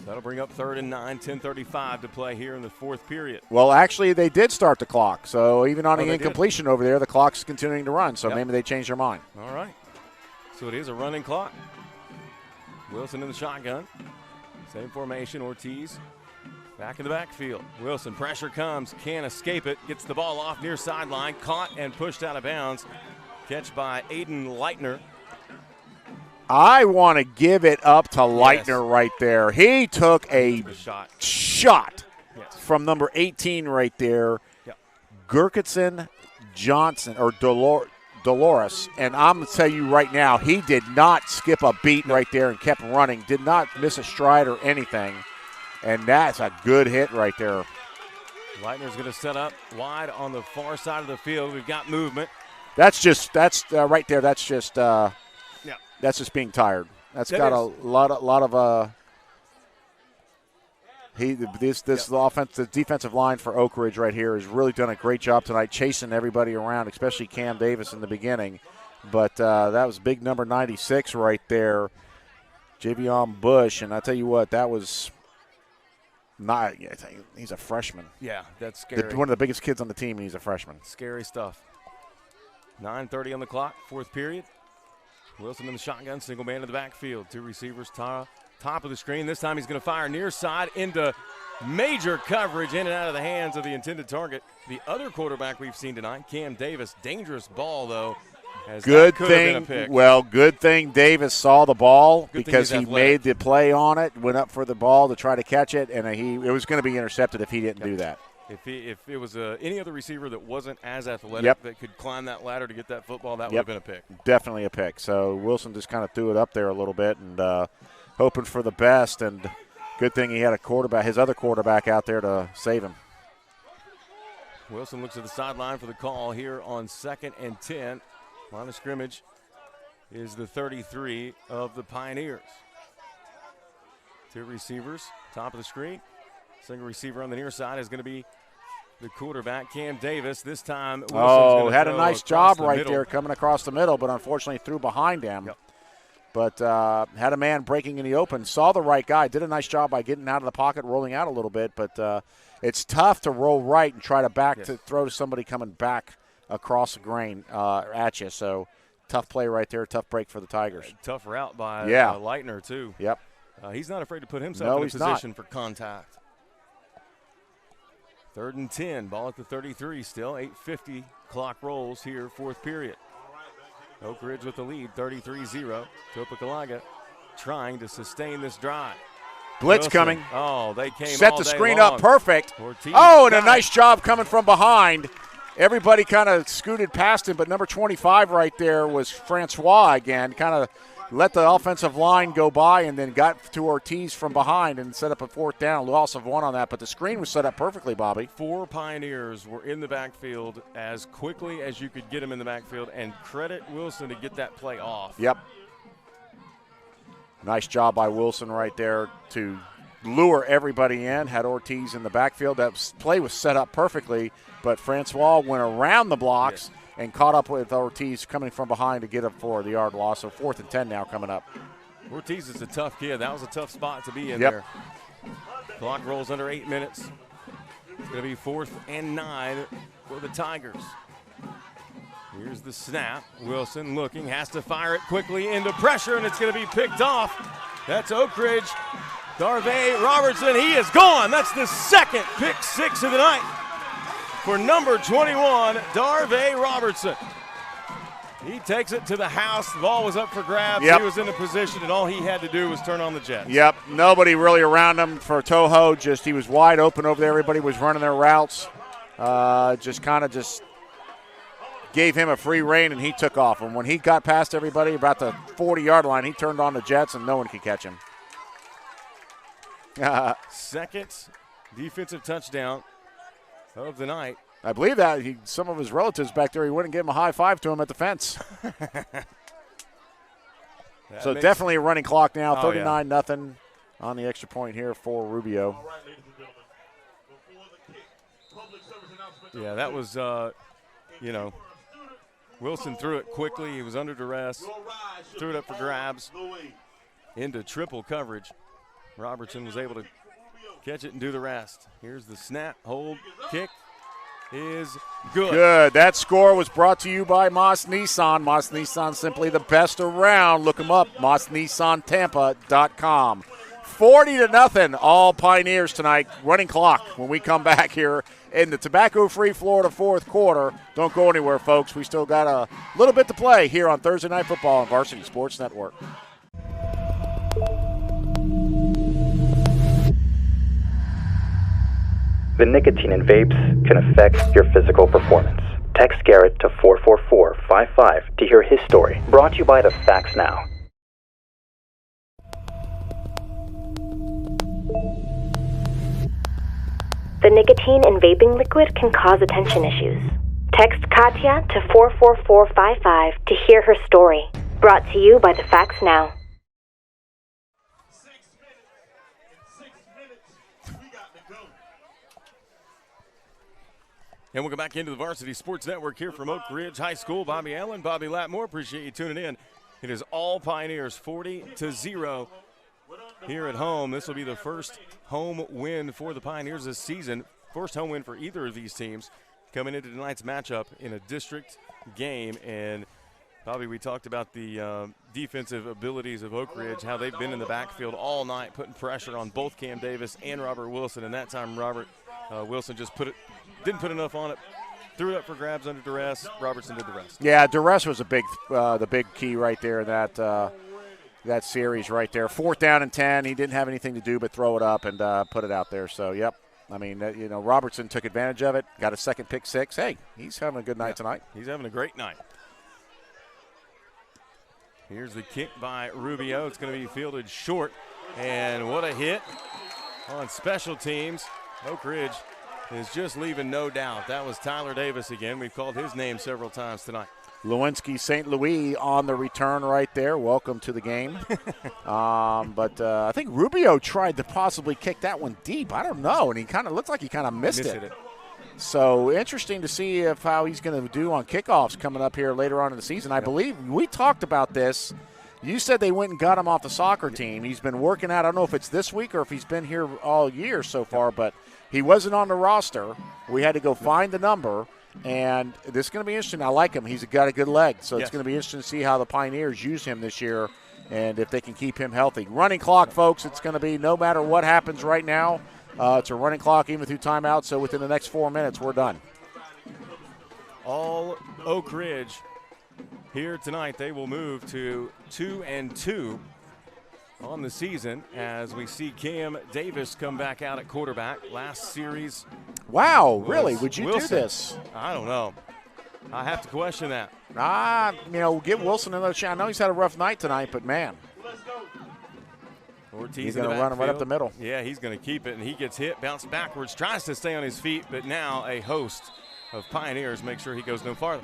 Speaker 2: That'll bring up 3rd and 9, 10:35 to play here in the 4th period.
Speaker 1: Well, actually, they did start the clock. So even on the incompletion over there, the clock's continuing to run. So maybe they changed their mind.
Speaker 2: All right. So it is a running clock. Wilson in the shotgun. Same formation, Ortiz back in the backfield. Wilson, pressure comes, can't escape it. Gets the ball off near sideline, caught and pushed out of bounds. Catch by Aiden Leitner.
Speaker 1: I want to give it up to Leitner right there. He took a shot from number 18 right there.
Speaker 2: Yep.
Speaker 1: Gerketson Johnson, or Dolores. And I'm going to tell you right now, he did not skip a beat right there and kept running. Did not miss a stride or anything. And that's a good hit right there.
Speaker 2: Leitner's going to set up wide on the far side of the field. We've got movement.
Speaker 1: That's right there. That's just that's just being tired. That's got a lot of the defensive line for Oak Ridge right here has really done a great job tonight chasing everybody around, especially Cam Davis in the beginning. But that was big number 96 right there, Javion Bush, and I tell you what, that was not. He's a freshman.
Speaker 2: Yeah, that's scary.
Speaker 1: One of the biggest kids on the team, and he's a freshman.
Speaker 2: Scary stuff. 9:30 on the clock, 4th period. Wilson in the shotgun, single man in the backfield. 2 receivers, top of the screen. This time he's going to fire near side into major coverage in and out of the hands of the intended target. The other quarterback we've seen tonight, Cam Davis. Dangerous ball, though.
Speaker 1: Good thing Davis saw the ball because he made the play on it, went up for the ball to try to catch it, and it was going to be intercepted if he didn't do that.
Speaker 2: If it was any other receiver that wasn't as athletic that could climb that ladder to get that football, that would have been a pick.
Speaker 1: Definitely a pick. So Wilson just kind of threw it up there a little bit and hoping for the best. And good thing he had his other quarterback out there to save him.
Speaker 2: Wilson looks at the sideline for the call here on 2nd and 10. Line of scrimmage is the 33 of the Pioneers. 2 receivers, top of the screen. Single receiver on the near side is going to be the quarterback, Cam Davis. This time,
Speaker 1: had a nice job right there coming across the middle, but unfortunately threw behind him.
Speaker 2: Yep.
Speaker 1: But had a man breaking in the open, saw the right guy, did a nice job by getting out of the pocket, rolling out a little bit. But it's tough to roll right and try to to throw to somebody coming back across the grain at you. So tough play right there, tough break for the Tigers.
Speaker 2: Tough route by Leitner, too.
Speaker 1: Yep.
Speaker 2: He's not afraid to put himself in a position for contact. 3rd and 10, ball at the 33 still. 8:50 clock rolls here, 4th period. Oak Ridge with the lead, 33-0. Topekalaga trying to sustain this drive.
Speaker 1: Blitz coming.
Speaker 2: Oh, they came
Speaker 1: Set
Speaker 2: all
Speaker 1: the
Speaker 2: day
Speaker 1: screen
Speaker 2: long.
Speaker 1: up perfect.
Speaker 2: Ortiz
Speaker 1: and a nice job coming from behind. everybody kind of scooted past him, but number 25 right there was Francois again, kind of let the offensive line go by and then got to Ortiz from behind and set up a fourth down. Loss of one on that, but the screen was set up perfectly, Bobby.
Speaker 2: 4 Pioneers were in the backfield as quickly as you could get them in the backfield, and credit Wilson to get that play off.
Speaker 1: Yep. Nice job by Wilson right there to lure everybody in, had Ortiz in the backfield. That play was set up perfectly, but Francois went around the blocks and caught up with Ortiz coming from behind to get him for the yard loss. So 4th and 10 now coming up.
Speaker 2: Ortiz is a tough kid. That was a tough spot to be in there. Clock rolls under 8 minutes. It's going to be 4th and 9 for the Tigers. Here's the snap. Wilson looking, has to fire it quickly into pressure, and it's going to be picked off. That's Oak Ridge. Darvey Robertson, he is gone. That's the second pick 6 of the night for number 21, Darvey Robertson. He takes it to the house. The ball was up for grabs. He was in a position, and all he had to do was turn on the Jets.
Speaker 1: Yep, nobody really around him for Toho. Just he was wide open over there. Everybody was running their routes. Just gave him a free rein, and he took off. And when he got past everybody about the 40-yard line, he turned on the Jets, and no one could catch him.
Speaker 2: Second defensive touchdown of the night.
Speaker 1: I believe that some of his relatives back there, he wouldn't give him a high five to him at the fence. So definitely a running clock now, 39-0 on the extra point here for Rubio.
Speaker 2: Yeah, that was, Wilson threw it quickly. He was under duress, threw it up for grabs into triple coverage. Robertson was able to catch it and do the rest. Here's the snap, hold, kick is good.
Speaker 1: Good. That score was brought to you by Moss Nissan. Moss Nissan, simply the best around. Look them up, mossnissantampa.com. 40-0, all Pioneers tonight. Running clock when we come back here in the tobacco-free Florida fourth quarter. Don't go anywhere, folks. We still got a little bit to play here on Thursday Night Football on Varsity Sports Network.
Speaker 13: The nicotine in vapes can affect your physical performance. Text Garrett to 44455 to hear his story. Brought to you by the Facts Now.
Speaker 16: The nicotine in vaping liquid can cause attention issues. Text Katya to 44455 to hear her story. Brought to you by the Facts Now.
Speaker 2: And we'll go back into the Varsity Sports Network here from Oak Ridge High School. Bobby Allen, Bobby Latmore, appreciate you tuning in. It is all Pioneers 40-0 here at home. This will be the first home win for the Pioneers this season. First home win for either of these teams coming into tonight's matchup in a district game. And Bobby, we talked about the defensive abilities of Oak Ridge, how they've been in the backfield all night, putting pressure on both Cam Davis and Robert Wilson. And that time, Robert Wilson just didn't put enough on it, threw it up for grabs under duress. Robertson did the rest.
Speaker 1: Yeah, duress was the big key right there in that series right there. 4th down and 10. He didn't have anything to do but throw it up and put it out there. So, yep. I mean, Robertson took advantage of it, got a second pick 6. Hey, he's having a good night tonight.
Speaker 2: He's having a great night. Here's the kick by Rubio. It's going to be fielded short. And what a hit on special teams. Oak Ridge is just leaving no doubt. That was Tyler Davis again. We've called his name several times tonight.
Speaker 1: Lewinsky St. Louis on the return right there. Welcome to the game. But I think Rubio tried to possibly kick that one deep. I don't know, and he kind of looked like he kind of missed it. So interesting to see how he's going to do on kickoffs coming up here later on in the season. I believe we talked about this. You said they went and got him off the soccer team. He's been working out. I don't know if it's this week or if he's been here all year so far, but he wasn't on the roster. We had to go find the number, and this is going to be interesting. I like him. He's got a good leg, so it's going to be interesting to see how the Pioneers use him this year and if they can keep him healthy. Running clock, folks, it's going to be no matter what happens right now. It's a running clock even through timeout, so within the next 4 minutes, we're done.
Speaker 2: All Oak Ridge here tonight. They will move to 2-2 on the season as we see Cam Davis come back out at quarterback. Last series.
Speaker 1: Wow, really? Would you
Speaker 2: Wilson.
Speaker 1: do this?
Speaker 2: I don't know. I have to question that.
Speaker 1: Give Wilson another chance. I know he's had a rough night tonight, but man.
Speaker 2: Ortiz
Speaker 1: He's
Speaker 2: going to
Speaker 1: run him right up the middle.
Speaker 2: Yeah, he's going to keep it, and he gets hit, bounces backwards, tries to stay on his feet, but now a host of Pioneers make sure he goes no farther.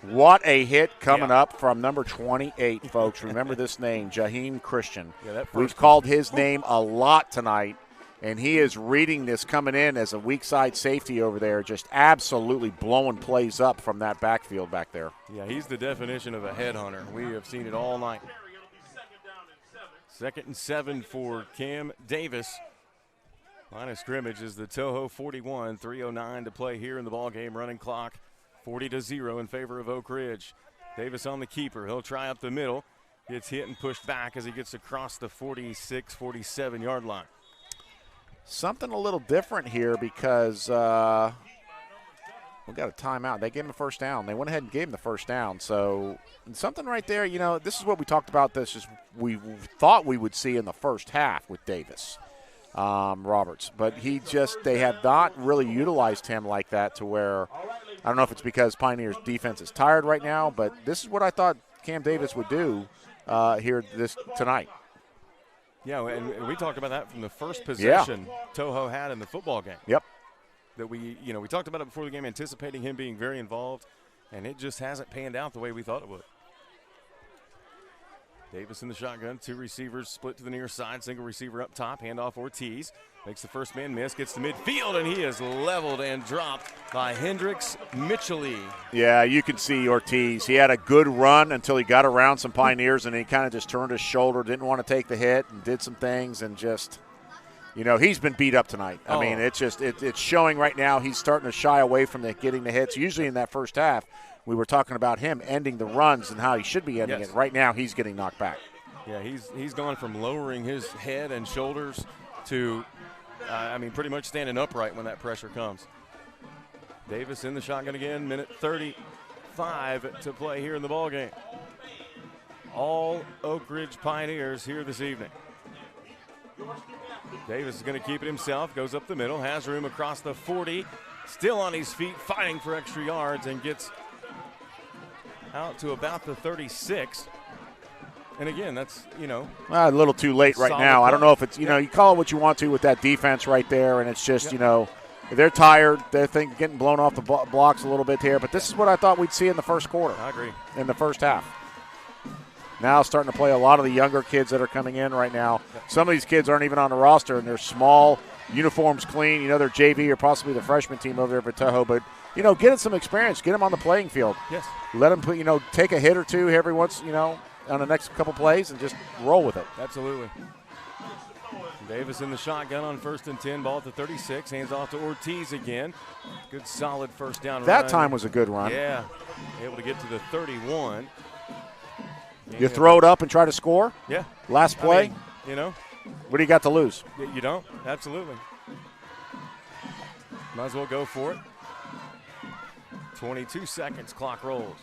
Speaker 1: What a hit coming up from number 28, folks. Remember this name, Jaheim Christian.
Speaker 2: Yeah,
Speaker 1: We've called his name a lot tonight, and he is reading this coming in as a weak side safety over there, just absolutely blowing plays up from that backfield back there.
Speaker 2: Yeah, he's the definition of a headhunter. We have seen it all night. 2nd and 7 for Cam Davis. Line of scrimmage is the Toho 41, 3:09 to play here in the ballgame. Running clock 40-0 in favor of Oak Ridge. Davis on the keeper. He'll try up the middle. Gets hit and pushed back as he gets across the 46, 47-yard line.
Speaker 1: Something a little different here because we got a timeout. They gave him a first down. They went ahead and gave him the first down. So something right there, this is what we talked about. This is we thought we would see in the first half with Davis Roberts. But they have not really utilized him like that to where, I don't know if it's because Pioneers defense is tired right now, but this is what I thought Cam Davis would do here tonight.
Speaker 2: Yeah, and we talked about that from the first possession Toho had in the football game.
Speaker 1: Yep.
Speaker 2: That we talked about it before the game, anticipating him being very involved, and it just hasn't panned out the way we thought it would. Davis in the shotgun, 2 receivers split to the near side, single receiver up top, handoff Ortiz, makes the first man miss, gets to midfield, and he is leveled and dropped by Hendricks Mitchell.
Speaker 1: Yeah, you can see Ortiz. He had a good run until he got around some Pioneers, and he kind of just turned his shoulder, didn't want to take the hit, and did some things, and just – he's been beat up tonight. I mean, it's showing right now. He's starting to shy away from getting the hits. Usually in that first half, we were talking about him ending the runs and how he should be ending it. Right now, he's getting knocked back.
Speaker 2: Yeah, he's gone from lowering his head and shoulders to, pretty much standing upright when that pressure comes. Davis in the shotgun again, minute 35 to play here in the ballgame. All Oak Ridge Pioneers here this evening. Davis is going to keep it himself, goes up the middle, has room across the 40, still on his feet, fighting for extra yards, and gets out to about the 36. And again, that's,
Speaker 1: a little too late right now. I don't know if it's, you call it what you want to with that defense right there, and it's just, they're tired. They're getting blown off the blocks a little bit here, but this is what I thought we'd see in the first quarter.
Speaker 2: I agree.
Speaker 1: In the first half. Now starting to play a lot of the younger kids that are coming in right now. Some of these kids aren't even on the roster, and they're small, uniforms clean. They're JV or possibly the freshman team over there for Toho. But, get them some experience. Get them on the playing field.
Speaker 2: Yes.
Speaker 1: Let them, take a hit or two every once, on the next couple plays and just roll with it.
Speaker 2: Absolutely. Davis in the shotgun on 1st and 10, ball at the 36, hands off to Ortiz again. Good solid first down run.
Speaker 1: That time was a good run.
Speaker 2: Yeah, able to get to the 31.
Speaker 1: You throw it up and try to score?
Speaker 2: Yeah.
Speaker 1: Last play? What do you got to lose?
Speaker 2: You don't. Absolutely. Might as well go for it. 22 seconds, clock rolls.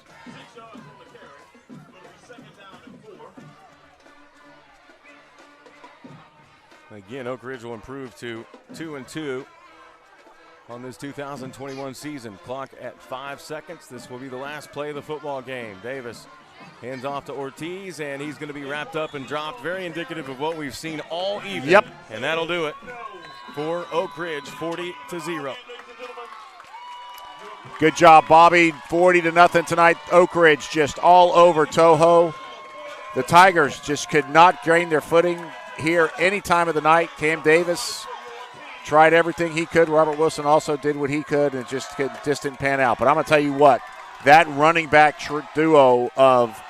Speaker 2: Again, Oak Ridge will improve to 2-2 on this 2021 season. Clock at 5 seconds. This will be the last play of the football game. Davis hands off to Ortiz, and he's going to be wrapped up and dropped. Very indicative of what we've seen all evening.
Speaker 1: Yep.
Speaker 2: And that'll do it for Oak Ridge, 40-0.
Speaker 1: Good job, Bobby. 40-0 tonight. Oak Ridge just all over Toho. The Tigers just could not gain their footing here any time of the night. Cam Davis tried everything he could. Robert Wilson also did what he could, and it just didn't pan out. But I'm going to tell you what, that running back duo of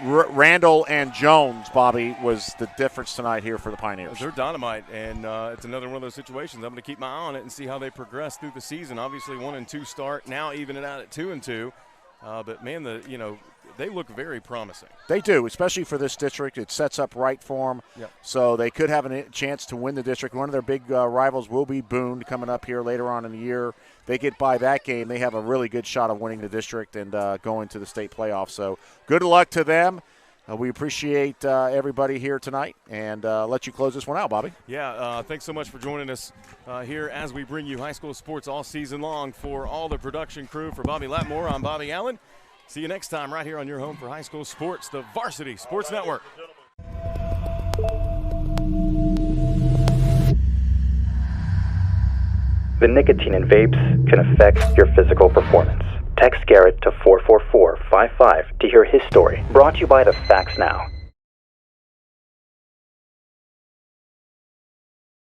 Speaker 1: Randall and Jones, Bobby, was the difference tonight here for the Pioneers.
Speaker 2: They're dynamite, and it's another one of those situations. I'm going to keep my eye on it and see how they progress through the season. Obviously, 1-2 start, now even it out at 2-2. But, man, they look very promising.
Speaker 1: They do, especially for this district. It sets up right for them.
Speaker 2: Yep. So
Speaker 1: they could have a chance to win the district. One of their big rivals will be Boone coming up here later on in the year. They get by that game, they have a really good shot of winning the district and going to the state playoffs. So good luck to them. We appreciate everybody here tonight, and let you close this one out, Bobby.
Speaker 2: Yeah, thanks so much for joining us here as we bring you high school sports all season long. For all the production crew, for Bobby Latmore, I'm Bobby Allen. See you next time right here on your home for high school sports, the Varsity Sports Network.
Speaker 13: The nicotine in vapes can affect your physical performance. Text Garrett to 44455 to hear his story. Brought to you by the Facts Now.